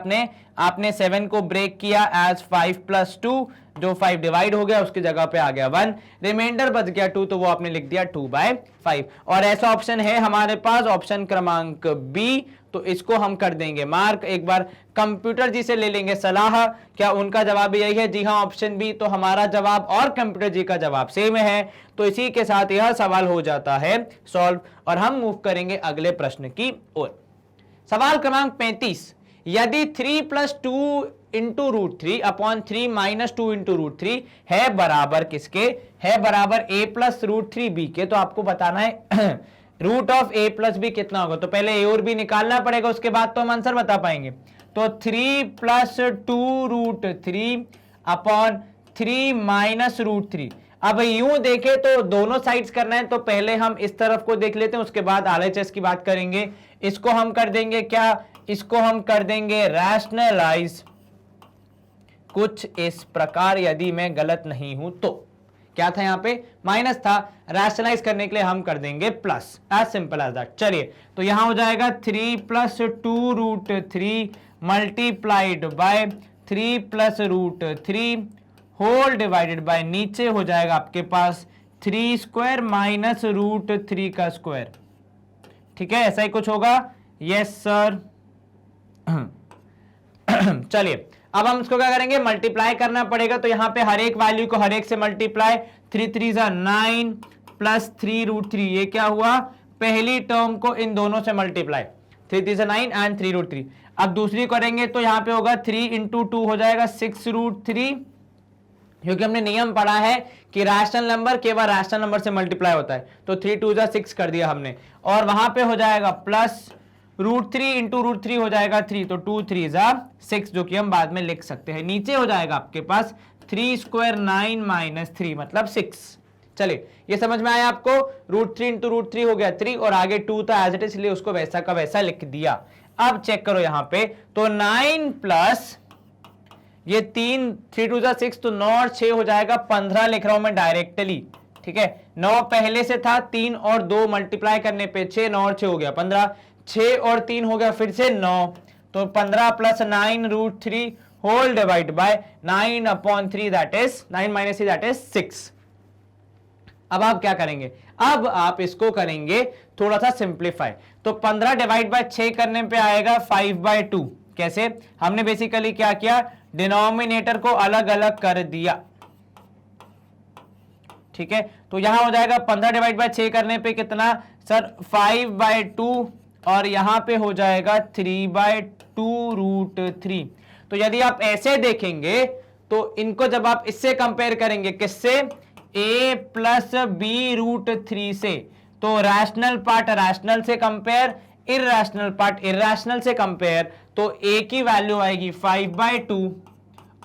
आपने 7 को ब्रेक किया एज 5 प्लस 2, जो 5 डिवाइड हो गया उसकी जगह पे आ गया 1, रिमाइंडर बच गया 2, तो वो आपने लिख दिया 2/5। और ऐसा ऑप्शन है हमारे पास, ऑप्शन क्रमांक बी, तो इसको हम कर देंगे मार्क। एक बार कंप्यूटर जी से ले लेंगे सलाह, क्या उनका जवाब यही है? जी हाँ, ऑप्शन बी। तो हमारा जवाब और कंप्यूटर जी का जवाब सेम है, तो इसी के साथ यह सवाल हो जाता है सॉल्व, और हम मूव करेंगे अगले प्रश्न की ओर। सवाल क्रमांक 35, यदि 3 plus 2 into root 3 upon 3 minus 2 into root 3 है बराबर किसके, है बराबर a प्लस रूट 3 b के, तो आपको बताना है root of a plus b कितना होगा। तो पहले a और b निकालना पड़ेगा, उसके बाद तो हम आंसर बता पाएंगे। तो 3 plus 2 root 3 upon 3 minus root 3। अब यूं देखें तो दोनों साइड्स करना है, तो पहले हम इस तरफ को देख लेते हैं, उसके बाद RHS की बात करेंगे। इसको हम कर देंगे क्या, इसको हम कर देंगे रैशनलाइज कुछ इस प्रकार, यदि मैं गलत नहीं हूं तो। क्या था यहां पे, माइनस था, रैशनलाइज करने के लिए हम कर देंगे plus, as simple as that. चलिए, तो यहां हो जाएगा 3 plus 2 root 3 multiplied by 3 plus root 3 whole divided by, नीचे हो जाएगा आपके पास 3 स्क्वायर माइनस रूट 3 का स्क्वायर। ठीक है, ऐसा ही कुछ होगा। Yes sir. चलिए, अब हम इसको क्या करेंगे, मल्टीप्लाई करना पड़ेगा। तो यहां पे हर एक वैल्यू को हर एक से मल्टीप्लाई, 3 3 9 प्लस 3 रूट 3, ये क्या हुआ, पहली टर्म को इन दोनों से मल्टीप्लाई, 3 3 9 एंड 3 रूट 3। अब दूसरी करेंगे तो यहां पे होगा 3 इंटू 2 हो जाएगा 6 रूट 3, क्योंकि हमने नियम पढ़ा है कि रैशनल नंबर केवल रैशनल नंबर से मल्टीप्लाई होता है। तो 3 2 6 कर दिया हमने, और वहां पे हो जाएगा प्लस रूट 3 इंटू रूट 3 हो जाएगा 3, तो 2 3 6, जो कि हम बाद में लिख सकते हैं। नीचे हो जाएगा आपके पास 3 स्क्वायर 9 माइनस 3 मतलब 6। चलिए, ये समझ में आया आपको, रूट 3 इंटू रूट 3 हो गया 3, और आगे 2 था एज इट इज, इसलिए उसको वैसा का वैसा लिख दिया। अब चेक करो यहां पे, तो 9 प्लस ये 3 2 6, तो 9 और 6 हो जाएगा 15 लिख रहा हूं मैं डायरेक्टली। ठीक है, 9 पहले से था, 3 और 2 मल्टीप्लाई करने पे 6, 9 और 6 हो गया 15, 6 और 3 हो गया फिर से 9, तो 15 plus 9 root 3 whole divide by 9 upon 3 that is 9 minus 3 that is 6। अब आप क्या करेंगे, अब आप इसको करेंगे थोड़ा सा सिंप्लीफाई। तो 15 डिवाइड बाय 6 करने पे आएगा 5/2। कैसे, हमने बेसिकली क्या किया, डिनोमिनेटर को अलग अलग कर दिया। ठीक है, तो यहां हो जाएगा 15 डिवाइड बाय 6 करने पे कितना सर, 5/2, और यहां पे हो जाएगा 3/2 रूट 3। तो यदि आप ऐसे देखेंगे तो इनको जब आप इससे कंपेयर करेंगे, किससे, a प्लस बी रूट 3 से, तो रैशनल पार्ट रैशनल से कंपेयर, इरैशनल पार्ट इरैशनल से कंपेयर, तो a की वैल्यू आएगी 5/2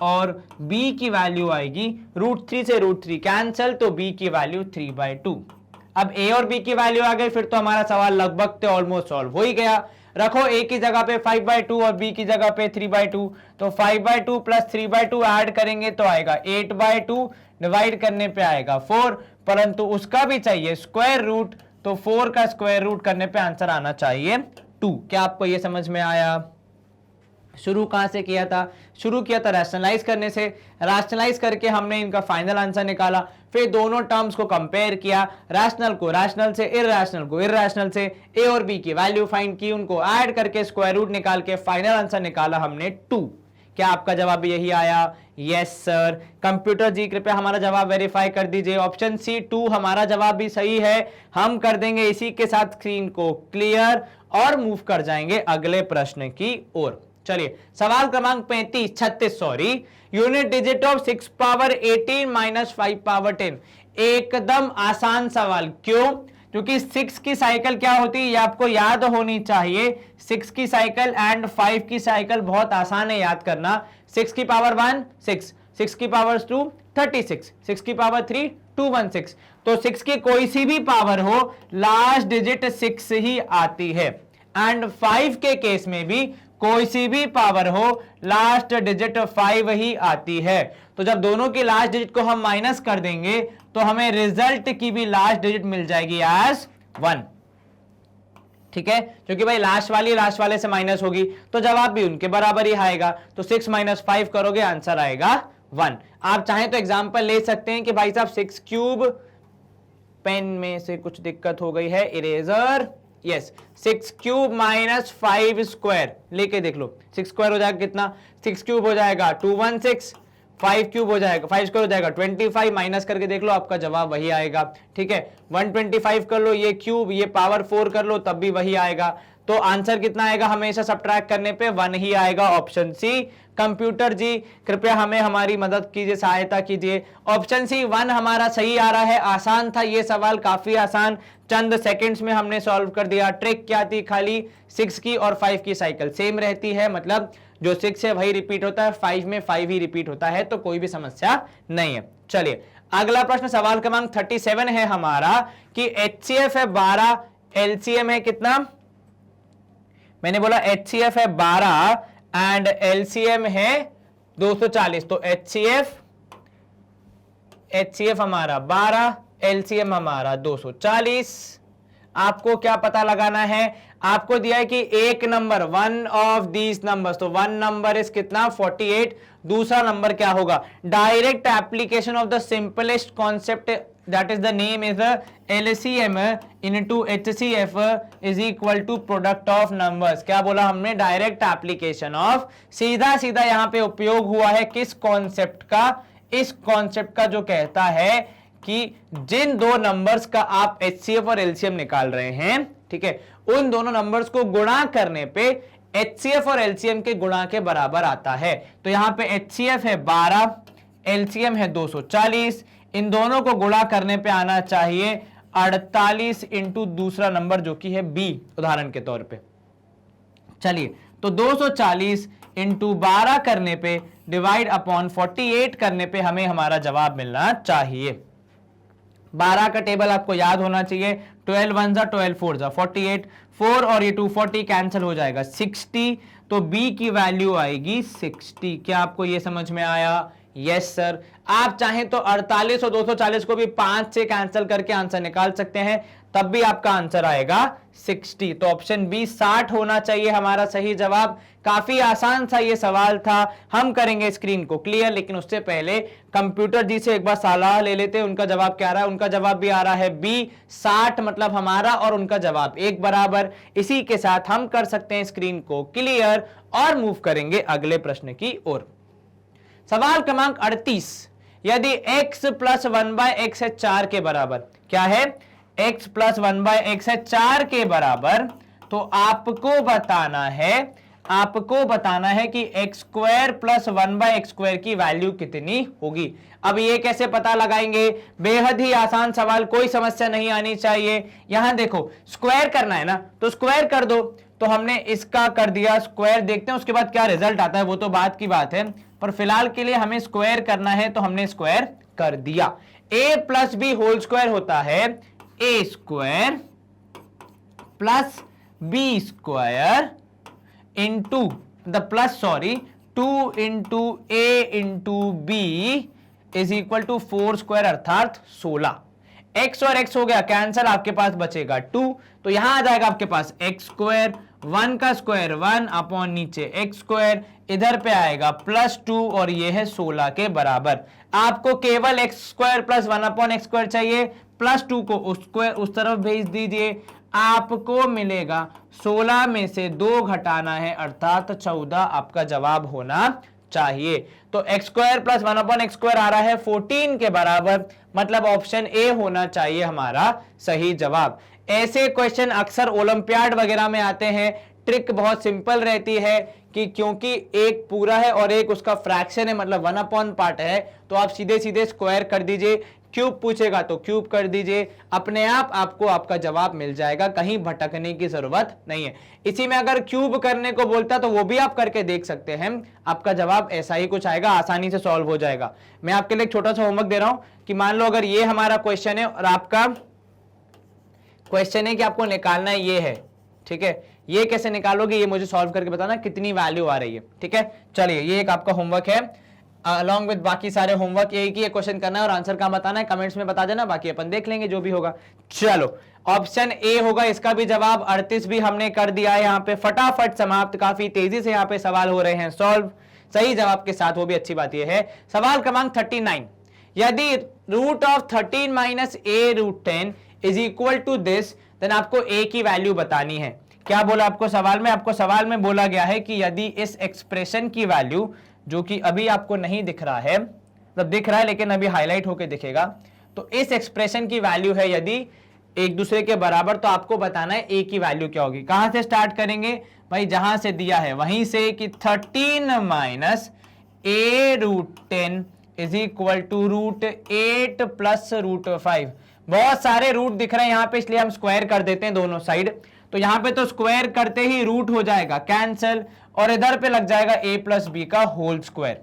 और b की वैल्यू आएगी रूट 3 से रूट 3 कैंसल, तो b की वैल्यू 3/2। अब a और b की वैल्यू आ गई, फिर तो हमारा सवाल लगभग तो ऑलमोस्ट सॉल्व हो ही गया। रखो a की जगह पे 5/2 और b की जगह पे 3/2, तो 5/2 प्लस 3/2 ऐड करेंगे तो आएगा 8/2, डिवाइड करने पे आएगा 4, परंतु उसका भी चाहिए स्क्वायर रूट, तो 4 का स्क्वायर रूट करने पे आंसर आना चाहिए 2। क्या आपको ये समझ में आया? शुरू कहां से किया था? शुरू किया था रैशनलाइज करने से, रैशनलाइज करके हमने इनका फाइनल आंसर निकाला, फिर दोनों टर्म्स को कंपेयर किया, रैशनल को रैशनल से, इरैशनल को इरैशनल से, ए और बी की वैल्यू फाइंड की, उनको ऐड करके स्क्वायर रूट निकाल के फाइनल आंसर निकाला हमने 2। क्या आपका जवाब भी यही आया? Yes sir. कंप्यूटर जी कृपया हमारा जवाब वेरीफाई कर दीजिए। ऑप्शन सी 2 हमारा जवाब भी सही है। हम कर देंगे इसी के साथ स्क्रीन को क्लियर और मूव कर जाएंगे अगले प्रश्न की ओर। चलिए सवाल क्रमांक 36 sorry, unit digit of 6 power 18 minus 5 power 10। एकदम आसान सवाल। क्यों? क्योंकि 6 की साइकिल क्या होती है ये आपको याद होनी चाहिए। 6 की साइकिल एंड 5 की साइकिल बहुत आसान है याद करना। 6 की पावर 1 6, 6 की पावर 2 36, 6 की पावर 3 216। तो 6 की कोई सी भी पावर हो लास्ट डिजिट 6 ही आती है, एंड 5 के केस में भी कोई सी भी पावर हो लास्ट डिजिट 5 ही आती है। तो जब दोनों की लास्ट डिजिट को हम माइनस कर देंगे तो हमें रिजल्ट की भी लास्ट डिजिट मिल जाएगी एज 1। ठीक है, क्योंकि भाई लास्ट वाले से माइनस होगी तो जवाब भी उनके बराबर ही आएगा। तो 6 माइनस 5 करोगे आंसर आएगा 1। आप चाहें तो एग्जांपल ले सकते हैं कि भाई साहब 6 क्यूब, पेन में से कुछ दिक्कत हो गई है, eraser, yes 6 cube minus 5 square लेके देख लो। 6 स्क्वायर हो जाएगा कितना? 6 क्यूब हो जाएगा 216, 5 क्यूब हो जाएगा 5 स्क्वायर हो जाएगा 25, माइनस करके देख लो आपका जवाब वही आएगा। ठीक है, 125 कर लो, ये क्यूब ये पावर 4 कर लो तब भी वही आएगा। तो आंसर कितना आएगा? हमेशा सब्ट्रैक्ट करने पे 1 ही आएगा। Option C. कंप्यूटर जी कृपया हमें हमारी मदद कीजिए, सहायता कीजिए। ऑप्शन सी 1 हमारा सही आ रहा है। आसान था ये सवाल, काफी आसान, चंद सेकंड्स में हमने सॉल्व कर दिया। ट्रिक क्या थी? खाली 6 की और 5 की साइकिल सेम रहती है, मतलब जो 6 है वही रिपीट होता है, 5 में 5 ही रिपीट होता है, तो कोई भी समस्या नहीं है। चलिए अगला प्रश्न सवाल क्रमांक 37 है हमारा कि HCF है 12, LCM है कितना? मैंने बोला HCF है 12 एंड LCM है 240। तो HCF हमारा 12, LCM हमारा 240। आपको क्या पता लगाना है? आपको दिया है कि एक number, one of these numbers, तो वन नंबर इज कितना? 48। दूसरा नंबर क्या होगा? Direct application of the simplest concept, that is the name is LCM into HCF is equal to product of numbers। क्या बोला हमने? डायरेक्ट एप्लीकेशन ऑफ, सीधा सीधा यहां पे उपयोग हुआ है किस कॉन्सेप्ट का? इस कॉन्सेप्ट का जो कहता है कि जिन दो नंबर्स का आप HCF और LCM निकाल रहे हैं, ठीक है, उन दोनों नंबर्स को गुणा करने पे HCF और LCM के गुणा के बराबर आता है। तो यहां पे HCF है 12, LCM है 240, इन दोनों को गुणा करने पे आना चाहिए 48 इंटू दूसरा नंबर जो कि है B उदाहरण के तौर पे। चलिए तो 240 इंटू 12 करने पे डिवाइड अपॉन 48 करने पे हमें हमारा जवाब मिलना चाहिए। 12 का टेबल आपको याद होना चाहिए, 12 1 जा 12 4 जा 48, 4 और ये 240 कैंसिल हो जाएगा 60, तो B की वैल्यू आएगी 60। क्या आपको ये समझ में आया? Yes sir. आप चाहें तो 48 और 240 को भी 5 से कैंसिल करके आंसर निकाल सकते हैं, तब भी आपका आंसर आएगा 60। तो ऑप्शन बी 60 होना चाहिए हमारा सही जवाब। काफी आसान सा ये सवाल था। हम करेंगे स्क्रीन को क्लियर, लेकिन उससे पहले कंप्यूटर जी से एक बार सलाह ले लेते हैं, उनका जवाब क्या आ रहा है। उनका जवाब भी आ रहा है बी 60, मतलब हमारा और उनका जवाब एक बराबर। इसी के साथ हम कर सकते हैं स्क्रीन को क्लियर और मूव करेंगे अगले प्रश्न की ओर। सवाल क्रमांक 38, यदि x प्लस 1/x है 4 के बराबर, क्या है? x प्लस 1/x है 4 के बराबर, तो आपको बताना है कि x square plus 1/x square की वैल्यू कितनी होगी। अब ये कैसे पता लगाएंगे? बेहद ही आसान सवाल, कोई समस्या नहीं आनी चाहिए। यहां देखो स्क्वायर करना है ना, तो स्क्वायर कर दो। तो हमने इसका कर दिया स्क्वायर, देखते हैं उसके बाद क्या रिजल्ट आता है, वो तो बात की बात है, पर फिलहाल के लिए हमें स्क्वायर करना है, तो हमने स्क्वायर कर दिया। a plus b whole square होता है a square plus b square into the plus 2 into a into b is equal to 4 square अर्थात 16। x और x हो गया कैंसल, आपके पास बचेगा 2, तो यहां आ जाएगा आपके पास x स्क्वायर, 1 का स्क्वायर 1 अपॉन नीचे x स्क्वायर, इधर पे आएगा +2 और ये है 16 के बराबर। आपको केवल x square plus 1 upon x square चाहिए, +2 को उस तरफ भेज दीजिए, आपको मिलेगा 16 में से 2 घटाना है अर्थात 14 आपका जवाब होना चाहिए। तो x square plus 1 upon x square आ रहा है 14 के बराबर, मतलब ऑप्शन ए होना चाहिए हमारा सही जवाब। ऐसे क्वेश्चन अक्सर ओलंपियाड वगैरह में आते हैं। ट्रिक बहुत सिंपल रहती है कि क्योंकि एक पूरा है और एक उसका फ्रैक्शन है, मतलब 1 अपॉन पार्ट है, तो आप सीधे सीधे स्क्वायर कर दीजिए, क्यूब पूछेगा तो क्यूब कर दीजिए, अपने आप आपको आपका जवाब मिल जाएगा, कहीं भटकने की जरूरत नहीं है। इसी में अगर क्यूब करने को बोलता तो वो भी आप करके देख सकते हैं, आपका जवाब ऐसा ही कुछ आएगा, आसानी से सॉल्व हो जाएगा। मैं आपके लिए एक छोटा सा होमवर्क दे रहा हूं कि मान लो अगर ये हमारा क्वेश्चन है और आपका क्वेश्चन है कि आपको निकालना है ये है, ठीक है, ये कैसे निकालोगे ये मुझे सॉल्व करके बताना कितनी वैल्यू आ रही है, ठीक है। चलिए ये एक आपका होमवर्क है, अलॉन्ग विद बाकी सारे होमवर्क, यही कि ये क्वेश्चन करना है और आंसर कहाँ बताना है कमेंट्स में बता देना, बाकी अपन देख लेंगे जो भी होगा। चलो ऑप्शन ए होगा इसका भी जवाब, 38 भी हमने कर दिया है यहाँ पे, फटाफट समाप्त, काफी तेजी से यहाँ पे सवाल हो रहे हैं सॉल्व सही जवाब के साथ, वो भी अच्छी बात ये है। सवाल क्रमांक 39, यदि root of 13 minus a root 10 is equal to this, then आपको ए की वैल्यू बतानी है। क्या बोला आपको सवाल में? आपको सवाल में बोला गया है कि यदि इस एक्सप्रेशन की वैल्यू, जो कि अभी आपको नहीं दिख रहा है, मतलब दिख रहा है लेकिन अभी हाईलाइट होके दिखेगा, तो इस एक्सप्रेशन की वैल्यू है यदि एक दूसरे के बराबर, तो आपको बताना है ए की वैल्यू क्या होगी। कहां से स्टार्ट करेंगे भाई? जहां से दिया है वहीं से, कि 13 minus a root 10 is equal to root 8 plus root 5। बहुत सारे रूट दिख रहे हैं यहाँ पे, इसलिए हम स्क्वायर कर देते हैं दोनों साइड। तो यहाँ पे तो स्क्वायर करते ही रूट हो जाएगा कैंसल, और इधर पे लग जाएगा a प्लस बी का whole square.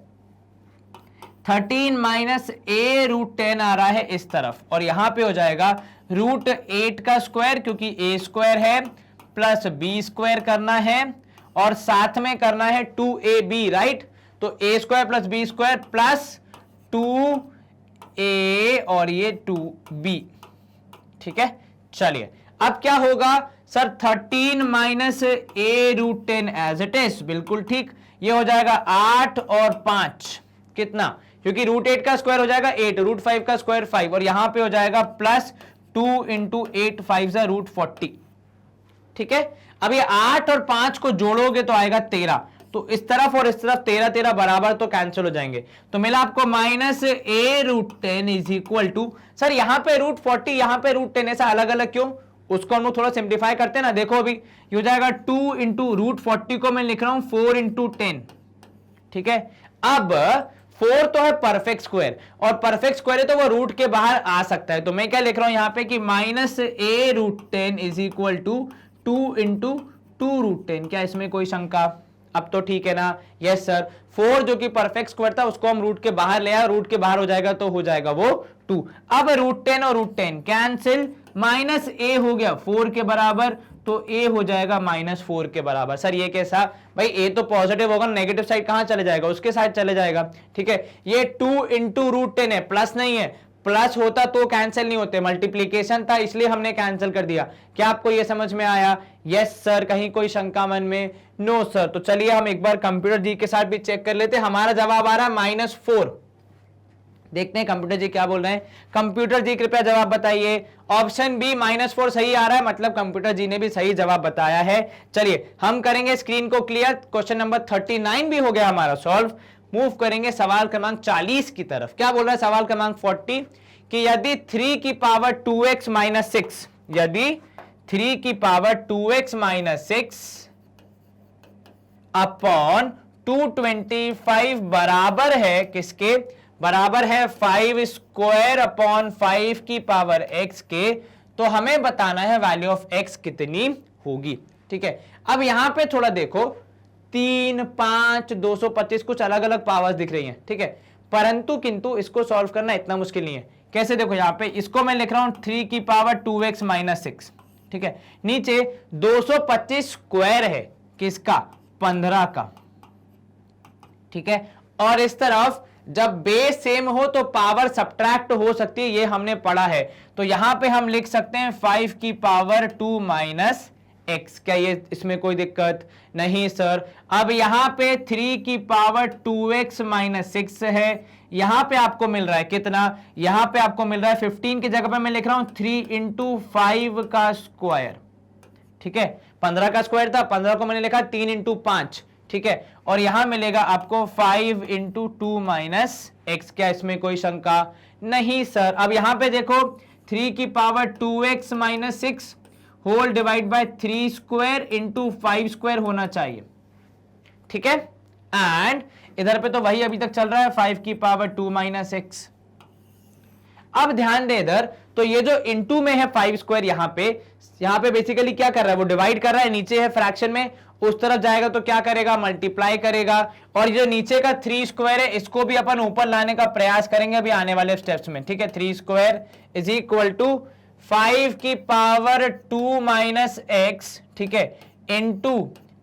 13 minus a root 10 आ रहा है इस तरफ, और यहां पे हो जाएगा रूट 8 का स्क्वायर, क्योंकि a स्क्वायर है प्लस b स्क्वायर करना है और साथ में करना है 2ab, राइट। तो a square plus b square plus 2a और ये 2b, ठीक है। चलिए अब क्या होगा sir? 13 minus a root 10 as it is, बिल्कुल ठीक। ये हो जाएगा 8 और 5 कितना? क्योंकि रूट 8 का स्क्वायर हो जाएगा 8, रूट 5 का स्क्वायर 5, और यहां पे हो जाएगा प्लस 2 इंटू 8 5 रूट 40, ठीक है। अब ये 8 और 5 को जोड़ोगे तो आएगा 13, तो इस तरफ और इस तरफ 13 13 बराबर, तो कैंसिल हो जाएंगे। तो मिला आपको minus a root 10 is equal to, sir यहां पे रूट 40 यहां पे रूट 10, ऐसा अलग अलग क्यों? उसको हम लोग थोड़ा सिंप्लीफाई करते हैं ना। देखो अभी ये हो जाएगा 2 इंटू रूट 40 को मैं लिख रहा हूं 4 इंटू 10, ठीक है। अब 4 तो है परफेक्ट स्क्वायर, और परफेक्ट स्क्वायर है तो वो रूट के बाहर आ सकता है, तो मैं क्या लिख रहा हूं यहां पे कि minus a root 10 is equal to 2 into 2 root 10। क्या इसमें कोई शंका? अब तो ठीक है ना? Yes sir. 4 जो कि परफेक्ट स्क्वायर था उसको हम रूट के बाहर ले आए, रूट के बाहर हो जाएगा तो हो जाएगा वो 2। अब रूट 10 और रूट 10 कैंसिल, माइनस ए हो गया 4 के बराबर, तो ए हो जाएगा -4 के बराबर। सर ये कैसा? भाई ए तो पॉजिटिव होगा, नेगेटिव साइड कहां चले जाएगा? उसके साइड चले जाएगा, ठीक है। ये 2 इंटू रूट 10 है, प्लस नहीं है, प्लस होता तो कैंसिल नहीं होते, मल्टीप्लीकेशन था इसलिए हमने कैंसिल कर दिया। क्या आपको ये समझ में आया? Yes sir. कहीं कोई शंका मन में? No sir. तो चलिए हम एक बार कंप्यूटर जी के साथ भी चेक कर लेते हैं। हमारा जवाब आ रहा है -4। देखते हैं कंप्यूटर जी क्या बोल रहे हैं। कंप्यूटर जी कृपया जवाब बताइए। ऑप्शन बी -4 सही आ रहा है, मतलब कंप्यूटर जी ने भी सही जवाब बताया है। चलिए हम करेंगे स्क्रीन को क्लियर। क्वेश्चन नंबर 39 भी हो गया हमारा सॉल्व। मूव करेंगे सवाल क्रमांक 40 की तरफ। क्या बोल रहा है सवाल क्रमांक 40? कि यदि 3 की पावर 2x माइनस 6, यदि 3 की पावर 2x माइनस 6 अपॉन 225 बराबर है किसके? बराबर है 5 स्क्वायर अपॉन 5 की पावर x के, तो हमें बताना है वैल्यू ऑफ x कितनी होगी, ठीक है। अब यहां पे थोड़ा देखो, 3, 5, 225 कुछ अलग अलग पावर्स दिख रही हैं, ठीक है, परंतु किंतु इसको सॉल्व करना इतना मुश्किल नहीं है। कैसे? देखो यहां पे इसको मैं लिख रहा हूं 3 की पावर 2x माइनस 6, ठीक है। नीचे 225 स्क्वायर है किसका? 15 का, ठीक है। और इस तरफ जब बेस सेम हो तो पावर सब्ट्रैक्ट हो सकती है, ये हमने पढ़ा है। तो यहां पे हम लिख सकते हैं 5 की पावर 2 माइनस एक्स। क्या ये इसमें कोई दिक्कत नहीं सर? अब यहां पे 3 की पावर 2x माइनस 6 है। यहां पे आपको मिल रहा है कितना? यहां पे आपको मिल रहा है 15 की जगह पे मैं लिख रहा हूं 3 इंटू 5 का स्क्वायर। ठीक है, 15 का स्क्वायर था, 15 को मैंने लिखा 3 इंटू 5। ठीक है, और यहां मिलेगा आपको 5 इंटू 2 माइनस एक्स। क्या इसमें कोई शंका नहीं सर? अब यहां पे देखो 3 की power 2x minus 6 whole divide by 3 square into 5 square होना चाहिए। ठीक है, एंड इधर पे तो वही अभी तक चल रहा है 5 की पावर 2 माइनस एक्स। अब ध्यान दे इधर, तो ये जो इंटू में है 5 स्क्वायर यहां पे बेसिकली क्या कर रहा है, वो डिवाइड कर रहा है, नीचे है फ्रैक्शन में, उस तरफ जाएगा तो क्या करेगा, मल्टीप्लाई करेगा। और जो नीचे का 3 स्क्वायर है इसको भी अपन ऊपर लाने का प्रयास करेंगे अभी आने वाले स्टेप्स में। ठीक है, 3 स्क्वायर इज इक्वल टू 5 की पावर 2 माइनस एक्स, ठीक है, इंटू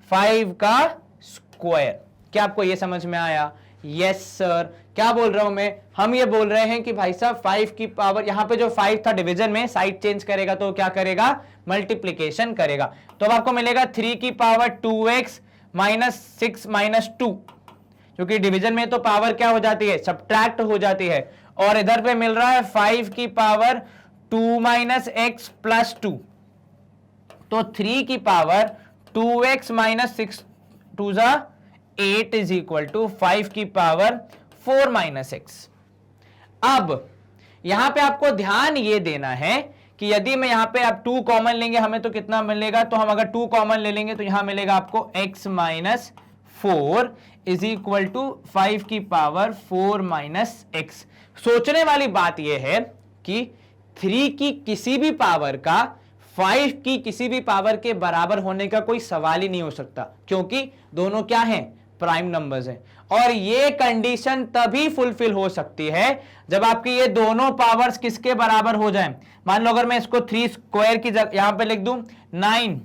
5 का स्क्वायर। क्या आपको ये समझ में आया? Yes sir. क्या बोल रहा हूं मैं? हम ये बोल रहे हैं कि भाई साहब 5 की पावर, यहां पे जो 5 था डिवीजन में साइड चेंज करेगा तो क्या करेगा, मल्टीप्लीकेशन करेगा। तो अब आपको मिलेगा 3 की पावर 2x माइनस 6 माइनस 2, क्योंकि डिवीजन में तो पावर क्या हो जाती है, सब्ट्रैक्ट हो जाती है। और इधर पे मिल रहा है 5 की पावर 2 माइनस एक्स प्लस 2, तो 3 की पावर 2x माइनस 6 2 जा 8 इज इक्वल टू 5 की पावर 4 माइनस एक्स। अब यहां पे आपको ध्यान ये देना है कि यदि मैं यहां पे आप 2 कॉमन लेंगे हमें तो कितना मिलेगा, तो हम अगर 2 कॉमन ले लेंगे तो यहां मिलेगा आपको x minus 4 is equal to 5 की पावर 4 माइनस एक्स। सोचने वाली बात यह है कि 3 की किसी भी पावर का 5 की किसी भी पावर के बराबर होने का कोई सवाल ही नहीं हो सकता, क्योंकि दोनों क्या हैं, प्राइम नंबर्स हैं। और ये कंडीशन तभी फुलफिल हो सकती है जब आपकी ये दोनों पावर्स किसके बराबर हो जाएं। मान लो अगर मैं इसको 3 स्क्वायर की जगह यहां पे लिख दूं 9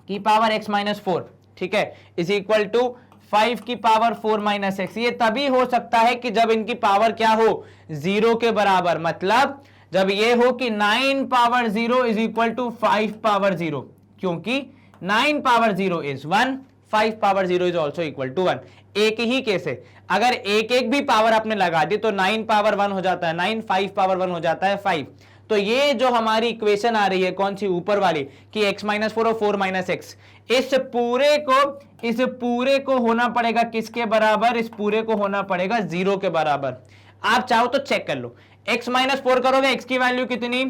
की पावर x माइनस 4, ठीक है, इज इक्वल टू 5 की पावर 4 माइनस एक्स। ये तभी हो सकता है कि जब इनकी पावर क्या हो, 0 के बराबर। मतलब जब ये हो कि 9 power 0 is equal to 5 power 0, क्योंकि 9 power 0 is 1, 5 power 0 is also equal to 1। एक ही केस है, अगर एक एक भी पावर आपने लगा दी तो 9 पावर 1 हो जाता है 9, 5 पावर 1 हो जाता है 5। तो ये जो हमारी इक्वेशन आ रही है कौन सी, ऊपर वाली, कि x माइनस 4 और 4 माइनस एक्स, इस पूरे को होना पड़ेगा किसके बराबर, इस पूरे को होना पड़ेगा 0 के बराबर। आप चाहो तो चेक कर लो, x माइनस 4 करोगे, x की वैल्यू कितनी,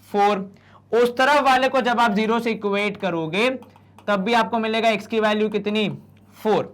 4। उस तरफ वाले को जब आप 0 से इक्वेट करोगे तब भी आपको मिलेगा x की वैल्यू कितनी, 4।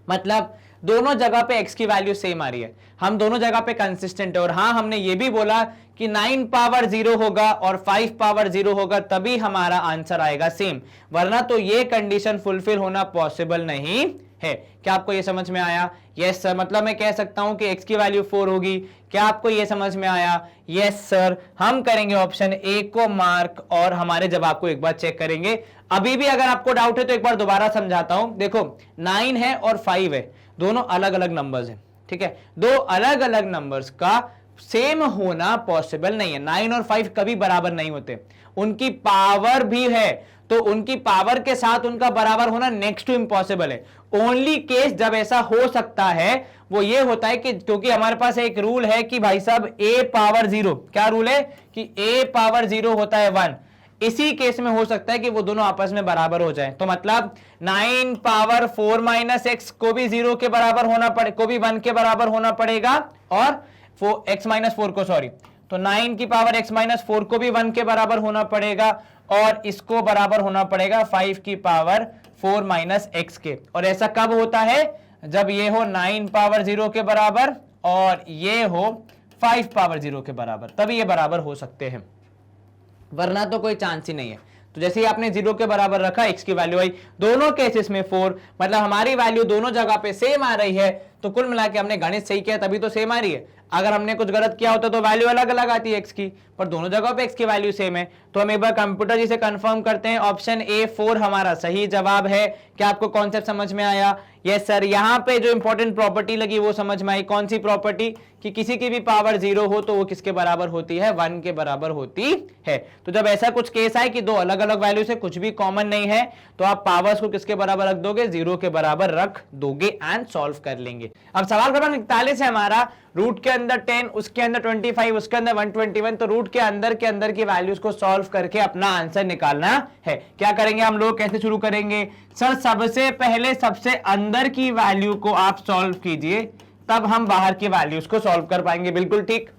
मतलब दोनों जगह पे x की वैल्यू सेम आ रही है, हम दोनों जगह पे कंसिस्टेंट है। और हाँ, हमने ये भी बोला कि 9 पावर 0 होगा और 5 पावर 0 होगा तभी हमारा आंसर आएगा सेम, वरना तो ये कंडीशन फुलफिल होना पॉसिबल नहीं है। क्या आपको ये समझ में आया? Yes sir. मतलब मैं कह सकता हूं कि x की वैल्यू 4 होगी। क्या आपको ये समझ में आया? Yes sir. हम करेंगे ऑप्शन ए को मार्क और हमारे जवाब को एक बार चेक करेंगे। अभी भी अगर आपको डाउट है तो एक बार दोबारा समझाता हूं। देखो 9 है और 5 है, दोनों अलग अलग नंबर्स हैं, ठीक है। दो अलग अलग नंबर्स का सेम होना पॉसिबल नहीं है। 9 और 5 कभी बराबर नहीं होते, उनकी पावर भी है तो उनकी पावर के साथ उनका बराबर होना नेक्स्ट टू इम्पॉसिबल है। ओनली केस जब ऐसा हो सकता है वो ये होता है कि क्योंकि हमारे पास एक रूल है कि भाई साहब a पावर 0, क्या रूल है कि a पावर 0 होता है 1। इसी केस में हो सकता है कि वो दोनों आपस में बराबर हो जाए। तो मतलब 9 पावर 4 माइनस एक्स को भी 0 के बराबर होना पड़े, को भी 1 के बराबर होना पड़ेगा, और x माइनस 4 को, सॉरी, तो 9 की पावर x माइनस 4 को भी 1 के बराबर होना पड़ेगा, और इसको बराबर होना पड़ेगा 5 की पावर 4 माइनस एक्स के। और ऐसा कब होता है, जब ये हो 9 पावर 0 के बराबर और ये हो 5 पावर 0 के बराबर, तभी ये बराबर हो सकते हैं, वरना तो कोई चांस ही नहीं है। तो जैसे ही आपने 0 के बराबर रखा, x की वैल्यू आई, दोनों केसेस में 4, मतलब हमारी वैल्यू दोनों जगह पे सेम आ रही है। तो कुल मिला के हमने गणित सही किया तभी तो सेम आ रही है। अगर हमने कुछ गलत किया होता तो वैल्यू अलग अलग आती है x की, पर दोनों जगह पे x की वैल्यू सेम है। तो हम एक बार कंप्यूटर जी से कंफर्म करते हैं, ऑप्शन ए 4 हमारा सही जवाब है। क्या आपको कॉन्सेप्ट समझ में आया? यस सर, यहाँ पे जो इंपॉर्टेंट प्रॉपर्टी लगी वो समझ में आई। कौन सी प्रॉपर्टी? कि किसी की भी पावर 0 हो तो वो किसके बराबर होती है? 1 के बराबर होती है। तो जब ऐसा कुछ केस आए कि दो अलग अलग वैल्यू से कुछ भी कॉमन नहीं है तो आप पावर्स को किसके बराबर रख दोगे? 0 के बराबर रख दोगे एंड सॉल्व कर लेंगे। अब सवाल क्रमांक 41 है हमारा, रूट के अंदर 10, उसके अंदर 25, उसके अंदर 121, तो रूट के अंदर की वैल्यूज को सॉल्व करके अपना आंसर निकालना है। क्या करेंगे हम लोग? कैसे शुरू करेंगे? सर सबसे पहले सबसे अंदर की वैल्यू को आप सॉल्व कीजिए, तब हम बाहर की वैल्यूज को सॉल्व कर पाएंगे। बिल्कुल ठीक।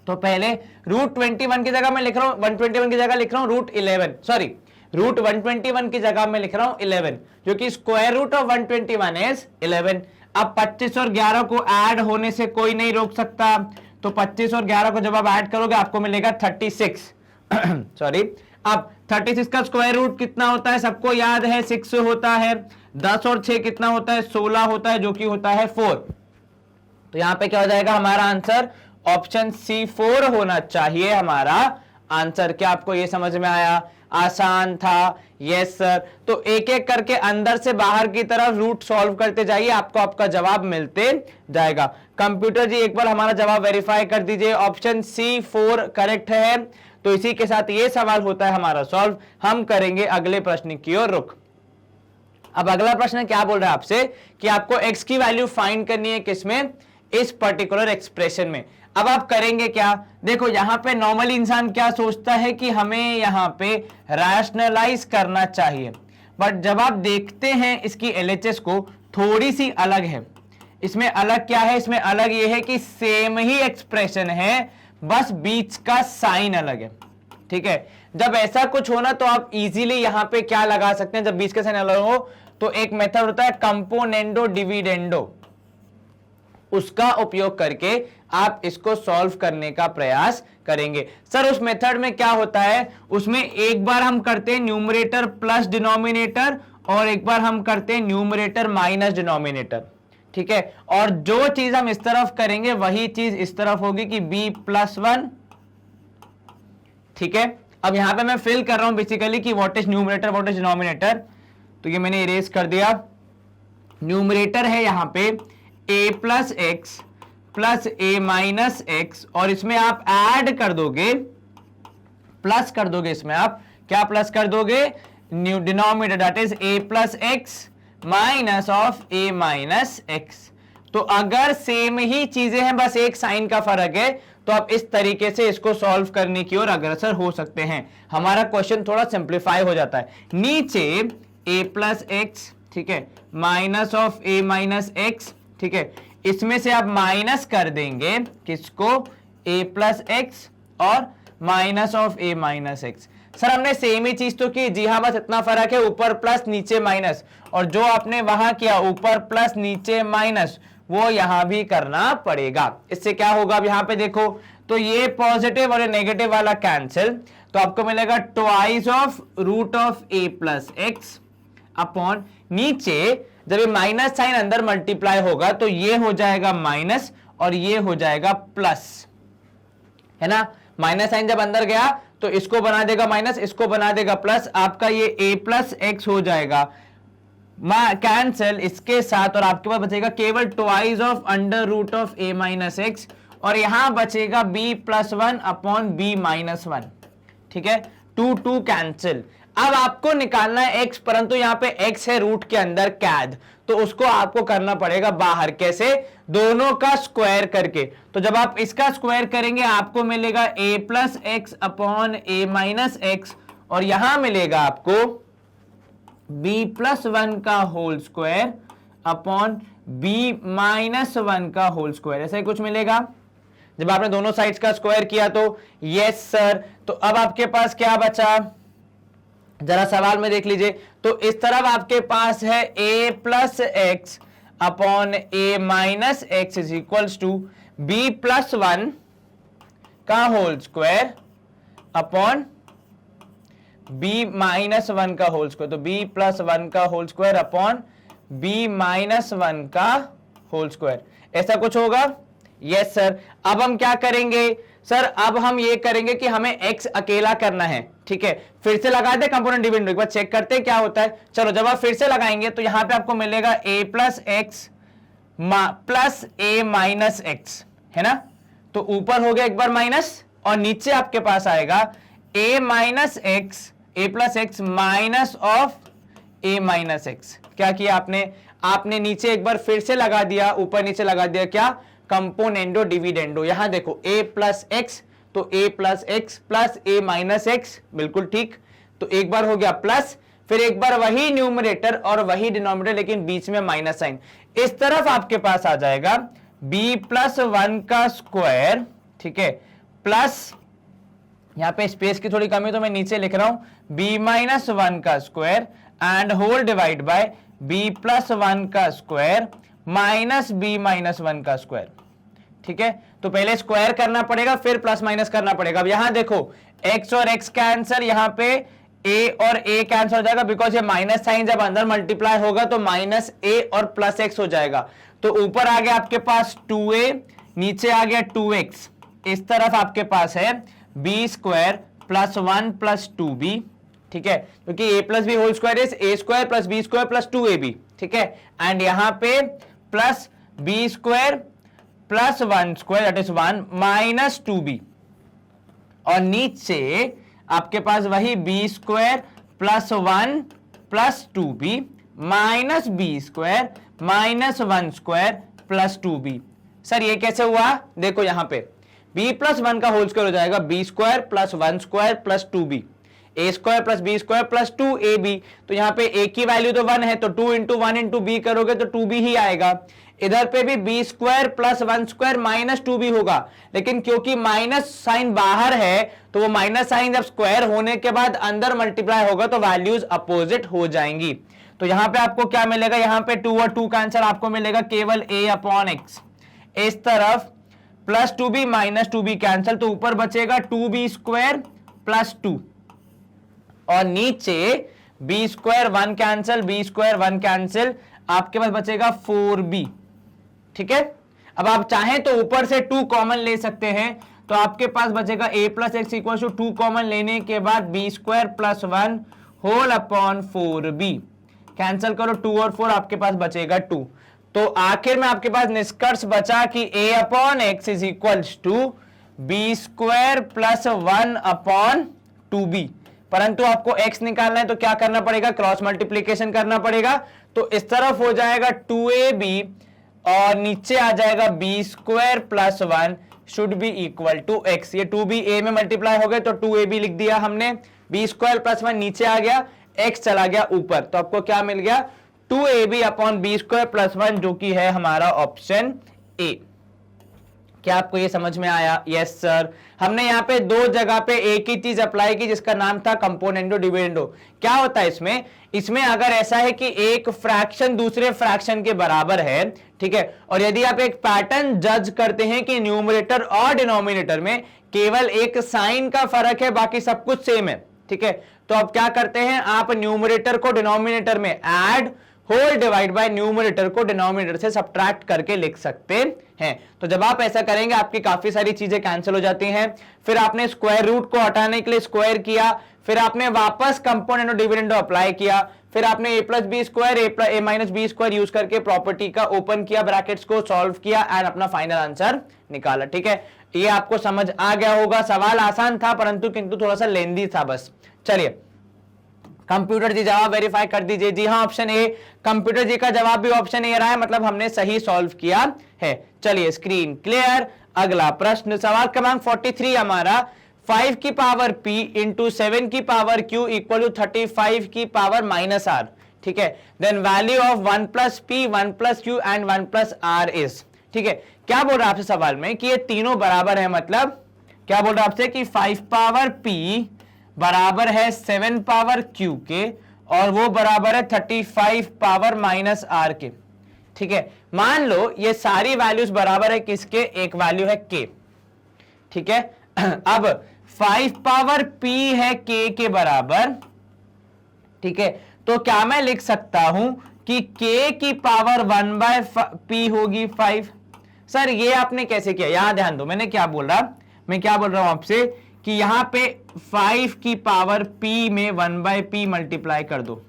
तो पहले रूट 21 की जगह मैं लिख रहा हूं, 121 की जगह लिख रहा हूं रूट 11, सॉरी रूट 121 की जगह मैं लिख रहा हूं 11, जो कि स्क्वायर रूट ऑफ 121 इज 11। अब 25 और 11 को ऐड होने से कोई नहीं रोक सकता, तो 25 और 11 को जब आप ऐड करोगे आपको मिलेगा 36 सॉरी। अब 36 का स्क्वायर रूट कितना होता है? सबको याद है 6 होता है। 10 और 6 कितना होता है? 16 होता है, जो कि होता है 4। तो यहां पे क्या हो जाएगा हमारा आंसर? ऑप्शन सी 4 होना चाहिए हमारा आंसर। क्या आपको यह समझ में आया? आसान था। Yes sir. तो एक एक करके अंदर से बाहर की तरफ रूट सॉल्व करते जाइए, आपको आपका जवाब मिलते जाएगा। कंप्यूटर जी एक बार हमारा जवाब वेरीफाई कर दीजिए। ऑप्शन सी 4 करेक्ट है। तो इसी के साथ ये सवाल होता है हमारा सॉल्व। हम करेंगे अगले प्रश्न की ओर रुख। अब अगला प्रश्न क्या बोल रहा है आपसे कि आपको x की वैल्यू फाइंड करनी है, किसमें? इस पर्टिकुलर एक्सप्रेशन में। अब आप करेंगे क्या? देखो यहां पे नॉर्मली इंसान क्या सोचता है कि हमें यहां पे रैशनलाइज करना चाहिए, बट जब आप देखते हैं इसकी LHS को थोड़ी सी अलग है। इसमें अलग क्या है? इसमें अलग ये है कि सेम ही एक्सप्रेशन है, बस बीच का साइन अलग है। ठीक है, जब ऐसा कुछ होना तो आप इजीली यहां पे क्या लगा सकते हैं? जब बीच का साइन अलग हो तो एक मेथड होता है कंपोनेंडो डिविडेंडो, उसका उपयोग करके आप इसको सॉल्व करने का प्रयास करेंगे। सर उस मेथड में क्या होता है? उसमें एक बार हम करते हैं न्यूमरेटर प्लस डिनोमिनेटर और एक बार हम करते हैं न्यूमरेटर माइनस डिनोमिनेटर। ठीक है, और जो चीज हम इस तरफ करेंगे वही चीज इस तरफ होगी कि b+1। ठीक है, अब यहां पे मैं फिल कर रहा हूं बेसिकली कि what is numerator what is denominator. तो ये मैंने इरेज कर दिया। न्यूमरेटर है यहां पे a+x प्लस a-x, और इसमें आप ऐड कर दोगे, प्लस कर दोगे, इसमें आप क्या प्लस कर दोगे? Denominator that is a+x minus of a-x। तो अगर सेम ही चीजें हैं, बस एक साइन का फर्क है, तो आप इस तरीके से इसको सॉल्व करने की ओर अग्रसर हो सकते हैं। हमारा क्वेश्चन थोड़ा सिंप्लीफाई हो जाता है। नीचे a+x, ठीक है, माइनस ऑफ a-x, ठीक है, इसमें से आप माइनस कर देंगे किसको? a+x और माइनस ऑफ a-x। सर हमने सेम ही चीज तो की। जी हाँ, बस इतना फर्क है, ऊपर प्लस नीचे माइनस, और जो आपने वहां किया ऊपर प्लस नीचे माइनस, वो यहां भी करना पड़ेगा। इससे क्या होगा? अब यहां पे देखो तो ये पॉजिटिव और ये नेगेटिव वाला कैंसिल, तो आपको मिलेगा twice of root of a+x upon नीचे जब ये माइनस साइन अंदर मल्टीप्लाई होगा तो ये हो जाएगा माइनस और ये हो जाएगा प्लस, है ना। माइनस साइन जब अंदर गया तो इसको बना देगा माइनस, इसको बना देगा प्लस, आपका ये a+x हो जाएगा कैंसिल इसके साथ, और आपके पास बचेगा केवल twice of under root of a-x, और यहां बचेगा b+1 अपॉन b-1। ठीक है, 2 कैंसिल। अब आपको निकालना है x, परंतु यहां पे x है रूट के अंदर कैद, तो उसको आपको करना पड़ेगा बाहर। कैसे? दोनों का स्क्वायर करके। तो जब आप इसका स्क्वायर करेंगे आपको मिलेगा a+x अपॉन a-x, और यहां मिलेगा आपको b+1 का होल स्क्वायर अपॉन b-1 का होल स्क्वायर, ऐसा ही कुछ मिलेगा जब आपने दोनों साइड्स का स्क्वायर किया। तो यस सर। तो अब आपके पास क्या बचा? जरा सवाल में देख लीजिए। तो इस तरफ आपके पास है a+x upon a-x is equals to b+1 का होल स्क्वायर अपॉन b-1 का होल स्क्वायर। तो b+1 का होल स्क्वायर अपॉन b-1 का होल स्क्वायर, ऐसा कुछ होगा। Yes sir. अब हम क्या करेंगे? सर अब हम ये करेंगे कि हमें x अकेला करना है। ठीक है, फिर से लगा दे कंपोनेंट डिविडेंड, एक बार चेक करते हैं क्या होता है। चलो जब आप फिर से लगाएंगे तो यहां पे आपको मिलेगा a plus x plus A minus x, है ना। तो ऊपर हो गया एक बार माइनस और नीचे आपके पास आएगा a minus x, A plus x minus of A minus x. क्या किया आपने नीचे एक बार फिर से लगा दिया, ऊपर नीचे लगा दिया क्या, कंपोनेंडो डिविडेंडो। यहां देखो a प्लस एक्स, तो a plus x plus A minus x, बिल्कुल ठीक। तो एक बार हो गया प्लस, फिर एक बार वही न्यूमरेटर और वही डिनोमिनेटर लेकिन बीच में माइनस साइन। इस तरफ आपके पास आ जाएगा b प्लस 1 का स्क्वायर, ठीक है, प्लस यहां पे स्पेस की थोड़ी कमी तो मैं नीचे लिख रहा हूं b माइनस 1 का square and whole divide by b plus 1 का स्क्वायर माइनस b माइनस 1 का स्क्वायर, ठीक है। तो पहले स्क्वायर करना पड़ेगा फिर प्लस माइनस करना पड़ेगा। अब यहां देखो x और x कैंसल, यहां पे a और a कैंसल हो जाएगा बिकॉज ये माइनस साइन जब अंदर मल्टीप्लाई होगा तो माइनस a और प्लस x हो जाएगा। तो ऊपर आ गया आपके पास 2a, नीचे आ गया 2x, इस तरफ आपके पास है b square plus 1 plus 2b, ठीक है, क्योंकि a plus b whole square is a square plus b square plus 2ab, ठीक है। एंड यहां पे plus b square plus 1 square that is 1 minus 2b, और नीचे आपके पास वही b square plus 1 plus 2b minus b square minus 1 square plus 2b। Sir ये कैसे हुआ, देखो यहां पे b प्लस 1 का होल स्क्वायर हो जाएगा b square plus 1 square plus 2b, a square plus b square plus 2ab। तो यहां पे a की वैल्यू तो 1 है तो 2 इंटू 1 इंटू b करोगे तो 2b ही आएगा। इधर पे भी b square plus 1 square minus 2b होगा, लेकिन क्योंकि माइनस साइन बाहर है तो वो माइनस साइन जब स्क्वायर होने के बाद अंदर मल्टीप्लाई होगा तो वैल्यूज अपोजिट हो जाएंगी। तो यहां पे आपको क्या मिलेगा, यहां पे 2 और 2 का आंसर आपको मिलेगा केवल a अपॉन एक्स, इस तरफ plus 2b minus 2b cancel, तो ऊपर बचेगा 2b स्क्वायर प्लस 2 और नीचे b square 1 cancel, b square 1 cancel, आपके पास बचेगा 4b, ठीक है। अब आप चाहें तो ऊपर से 2 कॉमन ले सकते हैं, तो आपके पास बचेगा a plus x equal to 2 common लेने के बाद b square plus 1 whole upon 4b, cancel करो 2 और 4 आपके पास बचेगा 2। तो आखिर में आपके पास निष्कर्ष बचा कि a upon x is equal to b square plus 1 upon 2b, परंतु आपको x निकालना है तो क्या करना पड़ेगा, क्रॉस मल्टीप्लीकेशन करना पड़ेगा। तो इस तरफ हो जाएगा 2ab और नीचे आ जाएगा b square plus 1 should be equal to x। ये 2b a में मल्टीप्लाई हो गए तो 2ab लिख दिया हमने, b स्क्वायर प्लस 1 नीचे आ गया, x चला गया ऊपर, तो आपको क्या मिल गया 2ab upon b square plus 1 जो कि है हमारा ऑप्शन a। क्या आपको ये समझ में आया? Yes sir. हमने यहाँ पे दो जगह पे एक ही चीज अप्लाई की जिसका नाम था कंपोनेंडो डिविडेंडो। क्या होता है इसमें अगर ऐसा है कि एक फ्रैक्शन दूसरे फ्रैक्शन के बराबर है, ठीक है, और यदि आप एक पैटर्न जज करते हैं कि न्यूमरेटर और डिनोमिनेटर में केवल एक साइन का फर्क है बाकी सब कुछ सेम है, ठीक है, तो आप क्या करते हैं, आप न्यूमरेटर को डिनोमिनेटर में add, whole divide by numerator को डिनोमिनेटर से सब्ट्रैक्ट करके लिख सकते हैं। तो जब आप ऐसा करेंगे आपकी काफी सारी चीजें कैंसिल हो जाती हैं। फिर आपने स्क्वायर रूट को हटाने के लिए स्क्वायर किया, फिर आपने वापस कंपोनेंट डिविडेंडो अप्लाई किया, फिर आपने a plus b square a minus b square use करके प्रॉपर्टी का ओपन किया, ब्रैकेट्स को सॉल्व किया एंड अपना फाइनल आंसर निकाला, ठीक है। ये आपको समझ आ गया होगा। सवाल आसान था परंतु किंतु थोड़ा सा लेंदी था बस। चलिए कंप्यूटर जी जवाब वेरीफाई कर दीजिए। जी हाँ, ऑप्शन ए, कंप्यूटर जी का जवाब भी ऑप्शन ए रहा है, मतलब हमने सही सॉल्व किया है। चलिए स्क्रीन क्लियर। अगला प्रश्न सवाल क्रमांक 43 हमारा 5 की पावर p इंटू 7 की पावर q इक्वल टू 35 की पावर माइनस r, ठीक है। Then value of 1 plus p 1 plus q and 1 plus r is, ठीक है। क्या बोल रहा है आपसे सवाल में कि ये तीनों बराबर है, मतलब क्या बोल रहा है आपसे कि 5 पावर p बराबर है 7 पावर q के और वो बराबर है 35 पावर माइनस r के, ठीक है। मान लो ये सारी वैल्यूज बराबर है किसके, एक वैल्यू है k, ठीक है। अब 5 पावर p है k के बराबर, ठीक है, तो क्या मैं लिख सकता हूं कि k की पावर 1 बाय p होगी 5। सर ये आपने कैसे किया, यहां ध्यान दो, मैं क्या बोल रहा हूं आपसे कि यहां पे 5 की पावर p में 1/p मल्टीप्लाई कर दो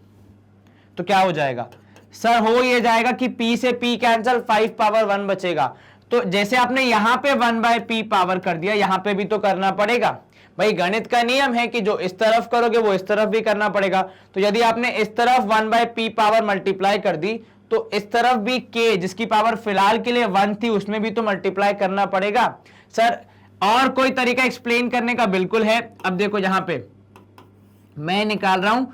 तो क्या हो जाएगा सर? हो ये जाएगा कि p से p कैंसिल, 5 पावर 1 बचेगा। तो जैसे आपने यहां पे 1/p पावर कर दिया, यहां पे भी तो करना पड़ेगा भाई। गणित का नियम है कि जो इस तरफ करोगे वो इस तरफ भी करना पड़ेगा। तो यदि आपने इस तरफ 1/p पावर मल्टीप्लाई कर दी तो इस तरफ भी k जिसकी पावर फिलहाल के लिए 1 थी उसमें भी तो मल्टीप्लाई करना पड़ेगा। सर और कोई तरीका एक्सप्लेन करने का? बिल्कुल है। अब देखो यहां पे मैं निकाल रहा हूं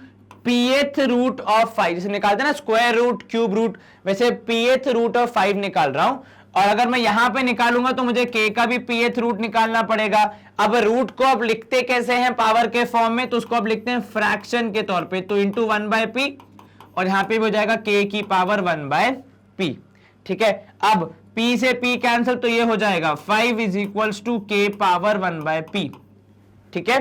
pth रूट ऑफ 5, जैसे निकालते हैं ना स्क्वायर रूट, क्यूब रूट, वैसे pth रूट ऑफ 5 निकाल रहा हूं। और अगर मैं यहां पे निकालूंगा तो मुझे k का भी pth रूट निकालना पड़ेगा। अब रूट को अब लिखते कैसे हैं पावर के फॉर्म में? तो उसको अब लिखते हैं फ्रैक्शन के तौर पे, तो इंटू 1/p और यहां पे भी हो जाएगा k की पावर 1/p। ठीक है, अब p से p कैंसिल तो ये हो जाएगा 5 is equals to k power 1/p। ठीक है,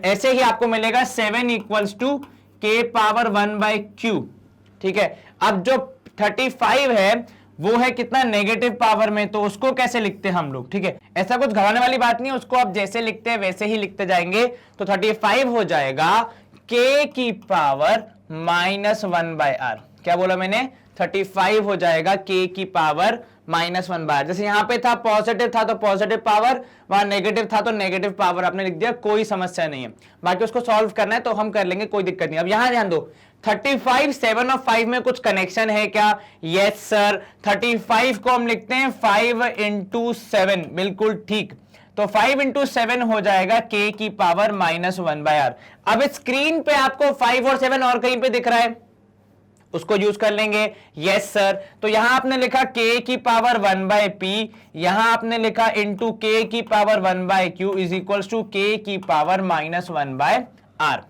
ऐसे ही आपको मिलेगा 7 equals to k power 1/q। ठीक है, अब जो 35 है वो है कितना? नेगेटिव पावर में, तो उसको कैसे लिखते हैं हम लोग? ठीक है, ऐसा कुछ घबराने वाली बात नहीं है, उसको आप जैसे लिखते हैं वैसे ही लिखते जाएंगे। तो 35 हो जाएगा k की पावर -1/r। क्या बोला मैंने? 35 हो जाएगा k की पावर -1/r। जैसे यहां पे था पॉजिटिव था तो पॉजिटिव पावर, वहां नेगेटिव था तो नेगेटिव पावर आपने लिख दिया, कोई समस्या नहीं है। बाकी उसको सॉल्व करना है तो हम कर लेंगे, कोई दिक्कत नहीं। अब यहां ध्यान दो, 35, 7 और 5 में कुछ कनेक्शन है क्या? Yes sir. 35 को हम लिखते हैं 5 इंटू 7, बिल्कुल ठीक। तो 5 इंटू 7 हो जाएगा k की पावर -1/r। अब स्क्रीन पे आपको 5 और 7 और कहीं पे दिख रहा है, उसको यूज कर लेंगे। Yes sir. तो यहां आपने लिखा k की पावर 1/p, यहां आपने लिखा इंटू k की power 1/q is equals to k की पावर -1/r।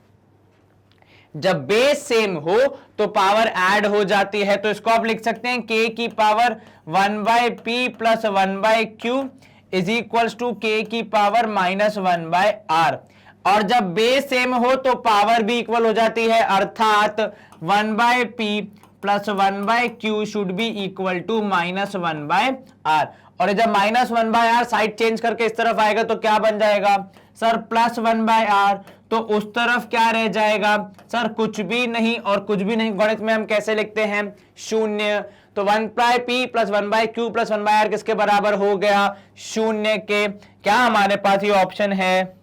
जब बेस सेम हो तो पावर ऐड हो जाती है, तो इसको आप लिख सकते हैं k की power 1/p plus 1/q is equals to k की पावर -1/r। और जब बेस सेम हो तो पावर भी इक्वल हो जाती है, अर्थात 1/p plus 1/q should be equal to -1/r। और जब -1/r साइड चेंज करके इस तरफ आएगा तो क्या बन जाएगा सर? +1/r। तो उस तरफ क्या रह जाएगा सर? कुछ भी नहीं और कुछ भी नहीं। गणित में हम कैसे लिखते हैं? शून्य। तो 1/p plus 1/q plus 1/r किसके बराबर हो गया? शून्य के। क्या हमारे पास ये ऑप्शन है?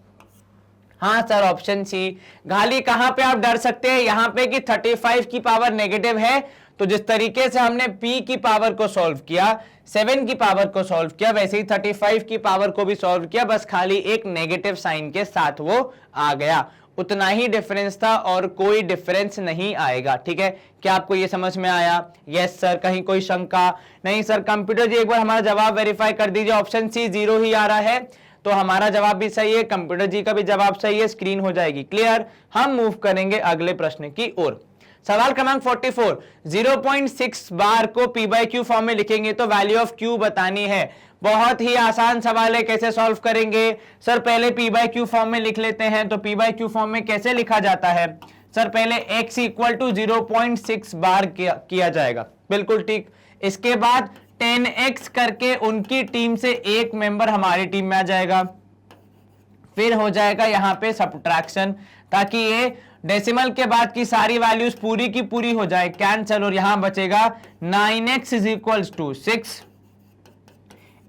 हाँ सर, ऑप्शन सी। खाली कहां पे आप डर सकते हैं? यहां पे कि 35 की पावर नेगेटिव है, तो जिस तरीके से हमने p की पावर को सॉल्व किया, 7 की पावर को सॉल्व किया, वैसे ही 35 की पावर को भी सॉल्व किया, बस खाली एक नेगेटिव साइन के साथ वो आ गया। उतना ही डिफरेंस था और कोई डिफरेंस नहीं आएगा। ठीक है, क्या आपको ये समझ में आया? Yes sir. कहीं कोई शंका? नहीं सर। कंप्यूटर जी एक बार हमारा जवाब वेरीफाई कर दीजिए। ऑप्शन सी 0 ही आ रहा है, तो हमारा जवाब भी सही है, कंप्यूटर जी का भी जवाब सही है, स्क्रीन हो जाएगी क्लियर। हम मूव करेंगे अगले प्रश्न की ओर। सवाल क्रमांक 44, 0.6 बार को p/q फॉर्म में लिखेंगे तो वैल्यू ऑफ q बतानी है। बहुत ही आसान सवाल है, कैसे सॉल्व करेंगे सर? पहले p/q फॉर्म में लिख लेते हैं। तो p/q फॉर्म में कैसे लिखा जाता है सर? पहले x इक्वल टू 0.6 बार किया जाएगा, बिल्कुल ठीक। इसके बाद 10x करके उनकी टीम से एक मेंबर हमारी टीम में आ जाएगा, फिर हो जाएगा यहां पे सब्ट्रैक्शन, ताकि ये डेसिमल के बाद की सारी वैल्यूज पूरी की पूरी हो जाए, कैंसल, और यहां बचेगा 9x is equal to 6,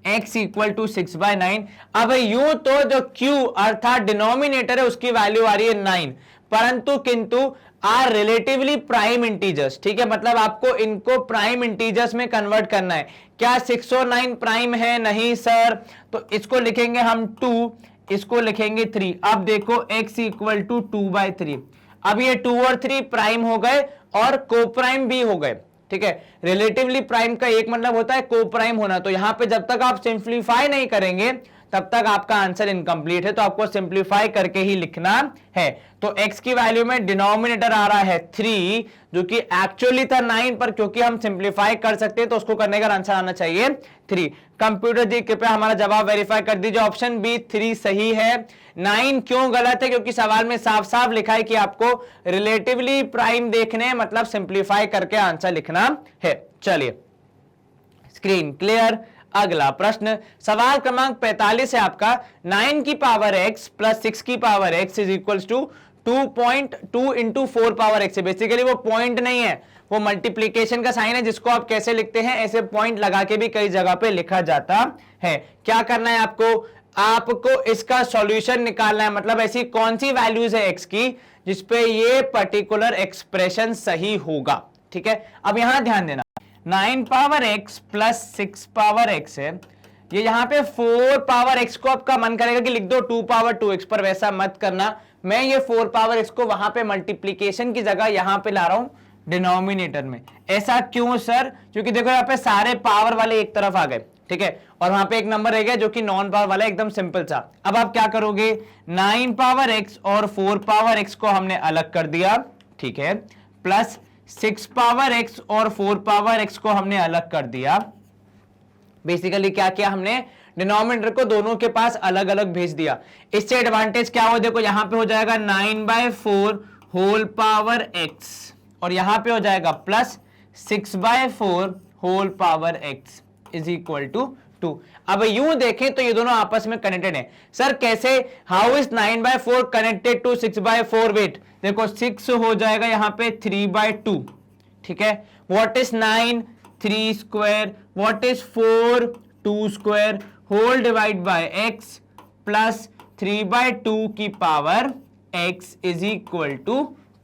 x equal to 6/9। अब यूं तो जो q अर्थात डिनोमिनेटर है उसकी वैल्यू आ रही है 9, परंतु किंतु आर रिलेटिवली प्राइम इंटीजर्स। ठीक है, मतलब आपको इनको प्राइम इंटीजर्स में कन्वर्ट करना है। क्या 6 और 9 प्राइम है? नहीं सर। तो इसको लिखेंगे हम 2, इसको लिखेंगे 3। अब देखो x इक्वल टू 2/3। अब ये 2 और 3 प्राइम हो गए और को प्राइम भी हो गए। ठीक है, रिलेटिवली प्राइम का एक मतलब होता है को प्राइम होना। तो यहां पे जब तक आप सिंप्लीफाई नहीं करेंगे तब तक आपका आंसर इनकम्प्लीट है, तो आपको सिंप्लीफाई करके ही लिखना है। तो x की वैल्यू में डिनोमिनेटर आ रहा है 3, जो कि एक्चुअली था 9, पर क्योंकि हम सिंप्लीफाई कर सकते हैं तो उसको करने का आंसर आना चाहिए 3। कंप्यूटर जी कृपया हमारा जवाब वेरीफाई कर दीजिए। ऑप्शन बी 3 सही है। 9 क्यों गलत है? क्योंकि सवाल में साफ साफ लिखा है कि आपको रिलेटिवली प्राइम देखने, मतलब सिंप्लीफाई करके आंसर लिखना है। चलिए, स्क्रीन क्लियर। अगला प्रश्न सवाल क्रमांक 45 है आपका 9 की पावर x प्लस 6 की power x is equals to 2.2 into 4 power x है। बेसिकली वो पॉइंट नहीं है, वो मल्टीप्लीकेशन का साइन है जिसको आप कैसे लिखते हैं, ऐसे पॉइंट लगा के भी कई जगह पे लिखा जाता है। क्या करना है आपको इसका सॉल्यूशन निकालना है, मतलब ऐसी कौन सी वैल्यूज है x की जिसपे ये पर्टिकुलर एक्सप्रेशन सही होगा। ठीक है, अब यहां ध्यान देना 9 power x plus 6 power x है, ये यहां पे 4 पावर x को आपका मन करेगा कि लिख दो 2 पावर 2x, पर वैसा मत करना। मैं ये 4 पावर x को वहां पे मल्टीप्लीकेशन की जगह यहां पे ला रहा हूं डिनोमिनेटर में। ऐसा क्यों सर? क्योंकि देखो यहाँ पे सारे पावर वाले एक तरफ आ गए, ठीक है, और वहां पे एक नंबर रह गया जो कि नॉन पावर वाला, एकदम सिंपल सा। अब आप क्या करोगे, 9 पावर x और 4 पावर x को हमने अलग कर दिया, ठीक है, प्लस 6 पावर x और 4 पावर x को हमने अलग कर दिया। बेसिकली क्या किया हमने, डिनोमिनेटर को दोनों के पास अलग अलग भेज दिया। इससे एडवांटेज क्या हो, देखो यहां पे हो जाएगा 9/4 होल पावर x और यहां पे हो जाएगा plus 6/4 whole power x is equal to 2। अब यूं देखें तो ये दोनों आपस में कनेक्टेड हैं। सर कैसे, how is 9/4 connected to 6/4? Wait, देखो 6 हो जाएगा यहां पे 3/2, ठीक है, what is 9, 3 square, what is 4, 2 square, whole divide by x plus 3/2 की power x is equal to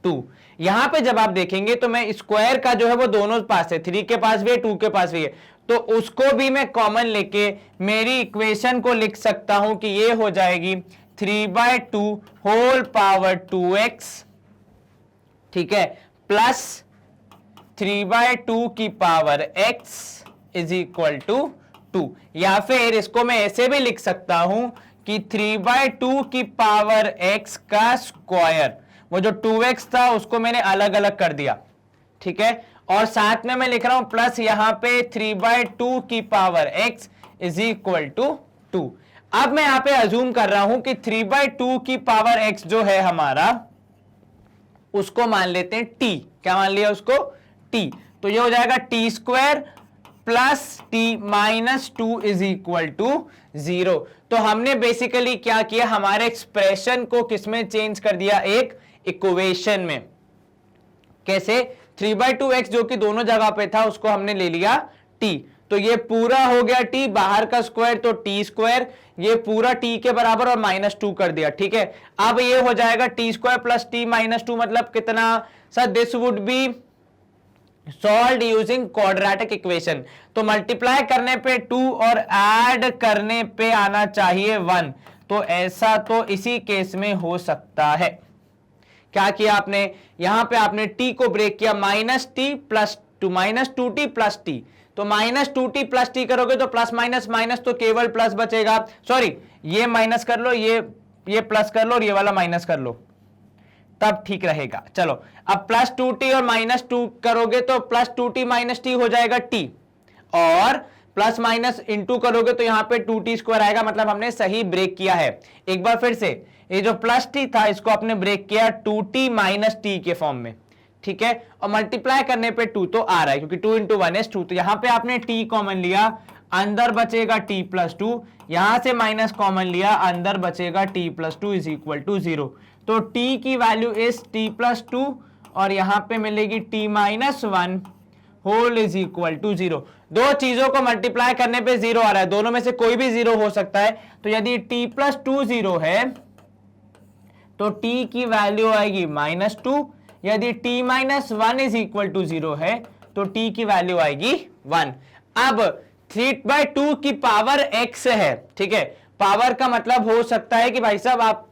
2। यहां पे जब आप देखेंगे तो मैं स्क्वायर का जो है वो दोनों पास है, 3 के पास भी है, 2 के पास भी है, तो उसको भी मैं कॉमन लेके मेरी इक्वेशन को लिख सकता हूं कि ये हो जाएगी 3/2 होल पावर 2x, ठीक है, प्लस 3/2 की power x is equal to 2। या फिर इसको मैं ऐसे भी लिख सकता हूं कि 3/2 की पावर x का स्क्वायर, वो जो 2x था उसको मैंने अलग अलग कर दिया, ठीक है, और साथ में मैं लिख रहा हूं प्लस यहां पे 3/2 की power x is equal to 2। अब मैं यहां पे अज्यूम कर रहा हूं कि 3/2 की पावर x जो है हमारा, उसको मान लेते हैं t। क्या मान लिया उसको, t। तो ये हो जाएगा t square plus t minus 2 is equal to 0। तो हमने बेसिकली क्या किया, हमारे एक्सप्रेशन को किसमें चेंज कर दिया, एक इक्वेशन में। कैसे, 3/2x जो कि दोनों जगह पे था उसको हमने ले लिया t, तो ये पूरा हो गया t, बाहर का स्क्वायर तो t स्क्वायर, ये पूरा t के बराबर और -2 कर दिया, ठीक है। अब ये हो जाएगा t square plus t minus 2, मतलब कितना sir, this would be solve using quadratic equation. तो मल्टीप्लाई करने पे 2 और ऐड करने पे आना चाहिए 1, तो ऐसा तो इसी केस में हो सकता है। क्या किया आपने, यहां पे आपने t को ब्रेक किया, -t plus 2, -2t plus t, तो -2t प्लस t करोगे तो प्लस माइनस माइनस तो केवल प्लस बचेगा, सॉरी ये माइनस कर लो, ये प्लस कर लो और ये वाला माइनस कर लो, तब ठीक रहेगा। चलो अब प्लस 2t और -2 करोगे तो प्लस 2t माइनस t हो जाएगा t, और प्लस माइनस इंटू करोगे तो यहां पे 2t स्क्वायर आएगा, मतलब हमने सही ब्रेक किया है। एक बार फिर से, ये जो प्लस t था इसको आपने ब्रेक किया 2t माइनस t के फॉर्म में, ठीक है, और मल्टीप्लाई करने पे 2 तो आ रहा है क्योंकि 2 इंटू 1 इज 2। तो यहां पे आपने t कॉमन लिया, अंदर बचेगा t प्लस 2, यहां से माइनस कॉमन लिया, अंदर बचेगा t plus 2 is equal to 0। तो t की वैल्यू इज t प्लस 2 और यहां पे मिलेगी t minus 1 whole is equal to 0। दो चीजों को मल्टीप्लाई करने पे 0 आ रहा है, दोनों में से कोई भी 0 हो सकता है। तो यदि t प्लस 2 0 है तो t की वैल्यू आएगी -2, यदि t minus 1 is equal to 0 है तो t की वैल्यू आएगी 1। अब 3/2 की पावर x है, ठीक है, पावर का मतलब हो सकता है कि भाई साहब आप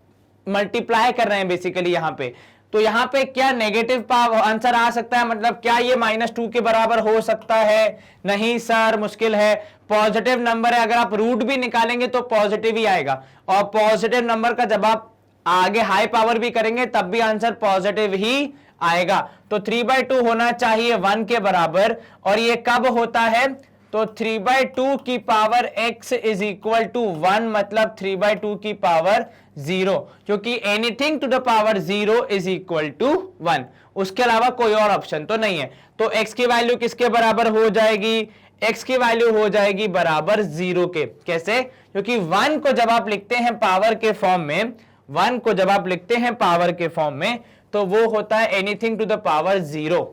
मल्टीप्लाई कर रहे हैं बेसिकली यहां पे, तो यहां पे क्या नेगेटिव आंसर आ सकता है, मतलब क्या ये -2 के बराबर हो सकता है? नहीं सर, मुश्किल है। पॉजिटिव नंबर है, अगर आप रूट भी निकालेंगे तो पॉजिटिव ही आएगा, और पॉजिटिव नंबर का जब आप आगे हाई पावर भी करेंगे तब भी आंसर पॉजिटिव ही आएगा। तो 3/2 होना चाहिए 1 के बराबर, और ये कब होता है, तो 3/2 की power x is equal to 1, मतलब 3/2 की पावर 0, क्योंकि anything to the power 0 is equal to 1, उसके अलावा कोई और ऑप्शन तो नहीं है। तो x की वैल्यू किसके बराबर हो जाएगी, x की वैल्यू हो जाएगी बराबर 0 के। कैसे? क्योंकि 1 को जब आप लिखते हैं पावर के फॉर्म में, 1 को जब आप लिखते हैं पावर के फॉर्म में, तो वो होता है एनीथिंग टू द पावर 0,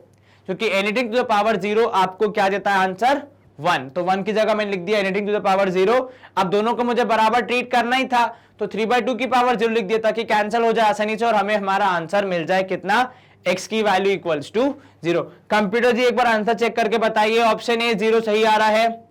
क्योंकि एनीथिंग टू द पावर 0 आपको क्या देता है आंसर? 1। तो 1 की जगह मैंने लिख दिया एनीथिंग टू द पावर 0। अब दोनों को मुझे बराबर ट्रीट करना ही था, तो 3/2 की पावर 0 लिख दिया ताकि कैंसिल हो जाए आसानी से और हमें हमारा आंसर मिल जाए कितना? x की वैल्यू इक्वल्स टू 0। कंप्यूटर जी एक बार आंसर चेक करके बताइए, ऑप्शन ए 0 सही आ रहा है।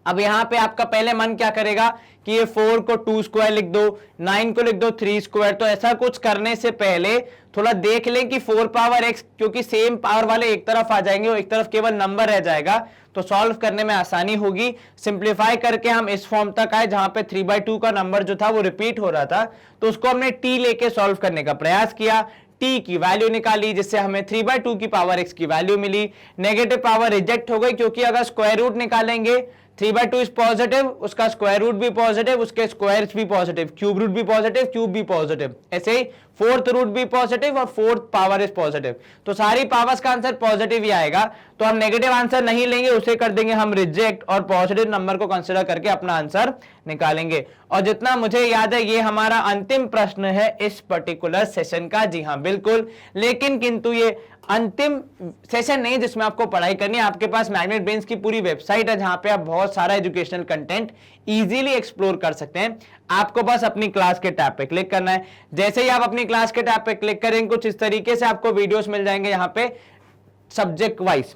अब यहां पे आपका पहले मन क्या करेगा कि ये 4 को 2 स्क्वायर लिख दो, 9 को लिख दो 3 स्क्वायर। तो ऐसा कुछ करने से पहले थोड़ा देख लें कि 4 पावर x, क्योंकि सेम पावर वाले एक तरफ आ जाएंगे और एक तरफ केवल नंबर रह जाएगा, तो सॉल्व करने में आसानी होगी। सिंप्लीफाई करके हम इस फॉर्म तक आए जहां पे 3/2 का नंबर जो था वो रिपीट हो रहा था, तो उसको हमने t लेके सॉल्व करने का प्रयास किया, t की वैल्यू निकाली जिससे हमें 3/2 की पावर x की वैल्यू मिली। नेगेटिव पावर रिजेक्ट हो गई, क्योंकि अगर स्क्वायर रूट निकालेंगे 3/2 इज पॉजिटिव, उसका स्क्वायर रूट भी पॉजिटिव, उसके स्क्वायर्स भी पॉजिटिव, क्यूब रूट भी पॉजिटिव, क्यूब भी पॉजिटिव, ऐसे ही फोर्थ रूट भी पॉजिटिव और फोर्थ पावर इज पॉजिटिव, तो सारी पावर्स का आंसर पॉजिटिव ही आएगा। तो हम नेगेटिव आंसर नहीं लेंगे, उसे कर देंगे हम रिजेक्ट और पॉजिटिव नंबर को कंसीडर करके अपना आंसर निकालेंगे। और जितना मुझे याद है ये हमारा अंतिम प्रश्न है इस पर्टिकुलर सेशन का। जी हाँ बिल्कुल, लेकिन किंतु ये अंतिम सेशन नहीं जिसमें आपको पढ़ाई करनी है। आपके पास मैग्नेट ब्रेन्स की पूरी वेबसाइट है जहां पे आप बहुत सारा एजुकेशनल कंटेंट इजीली एक्सप्लोर कर सकते हैं। आपको बस अपनी क्लास के टैब पे क्लिक करना है। जैसे ही आप अपनी क्लास के टैब पे क्लिक करेंगे कुछ इस तरीके से आपको वीडियोस मिल जाएंगे यहाँ पे सब्जेक्ट वाइज,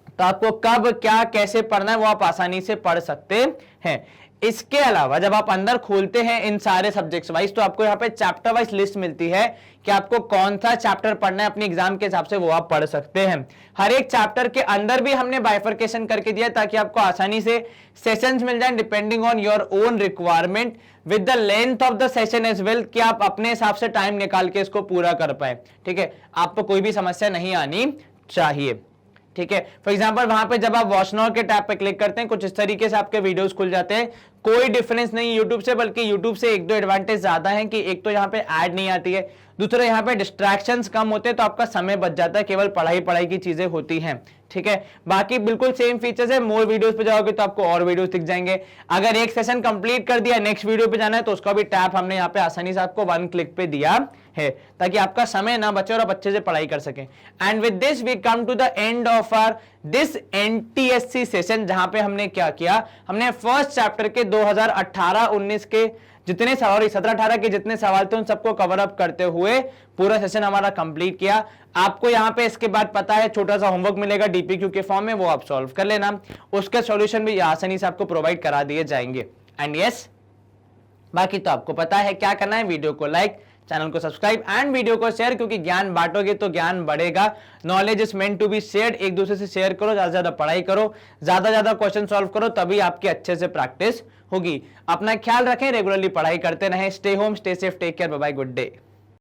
तो आपको कब क्या कैसे पढ़ना है वो आप आसानी से पढ़ सकते हैं। इसके अलावा जब आप अंदर खोलते हैं इन सारे सब्जेक्ट्स वाइज, तो आपको यहाँ पे चैप्टर वाइज लिस्ट मिलती है कि आपको कौन सा चैप्टर पढ़ना है, अपने एग्जाम के हिसाब से वो आप पढ़ सकते हैं। हर एक चैप्टर के अंदर भी हमने बाइफर्केशन करके दिया ताकि आपको आसानी से सेशंस मिल जाए depending on your own requirement with the length of the session as well, कि आप अपने हिसाब से टाइम निकाल के इसको पूरा कर पाए। ठीक है, आपको कोई भी समस्या नहीं आनी चाहिए। ठीक है, फॉर एग्जांपल वहां पे जब आप वॉच नाउ के टैब पे क्लिक करते हैं कुछ इस तरीके से आपके वीडियोस खुल जाते हैं। कोई डिफरेंस नहीं यूट्यूब से, बल्कि यूट्यूब से एक दो एडवांटेज ज्यादा है कि एक तो यहाँ पे ऐड नहीं आती है, दूसरा यहाँ पे डिस्ट्रैक्शंस कम होते हैं, तो आपका समय बच जाता है, केवल पढ़ाई की चीजें होती हैं। ठीक है, बाकी बिल्कुल सेम फीचर्स है। मोर वीडियोस पे जाओगे तो आपको और वीडियोस दिख जाएंगे। अगर एक सेशन कंप्लीट कर दिया, नेक्स्ट वीडियो पे जाना है, तो उसका भी टैब हमने यहाँ पे आसानी से आपको 1 क्लिक पे दिया है ताकि आपका समय ना बचे और आप अच्छे से पढ़ाई कर सकें। And with this we come to the end of our this NTSC session, जहां पे हमने क्या किया, हमने फर्स्ट चैप्टर के 2018-19 के जितने सवाल 17-18 के जितने सवाल थे उन सबको कवर अप करते हुए पूरा सेशन हमारा कंप्लीट किया। आपको यहाँ पे इसके बाद पता है छोटा सा होमवर्क मिलेगा डीपीक्यू के फॉर्म में, वो आप सॉल्व कर लेना, उसके सॉल्यूशन भी आसानी से आपको प्रोवाइड करा दिए जाएंगे। एंड यस, बाकी तो आपको पता है क्या करना है, वीडियो को लाइक, चैनल को सब्सक्राइब एंड वीडियो को शेयर, क्योंकि ज्ञान बांटोगे तो ज्ञान बढ़ेगा। Knowledge is meant to be shared. एक दूसरे से शेयर करो, ज्यादा से ज्यादा पढ़ाई करो, ज्यादा क्वेश्चन सॉल्व करो, तभी आपकी अच्छे से प्रैक्टिस होगी। अपना ख्याल रखें, रेगुलरली पढ़ाई करते रहें। Stay home, stay safe, take care, bye bye, good day.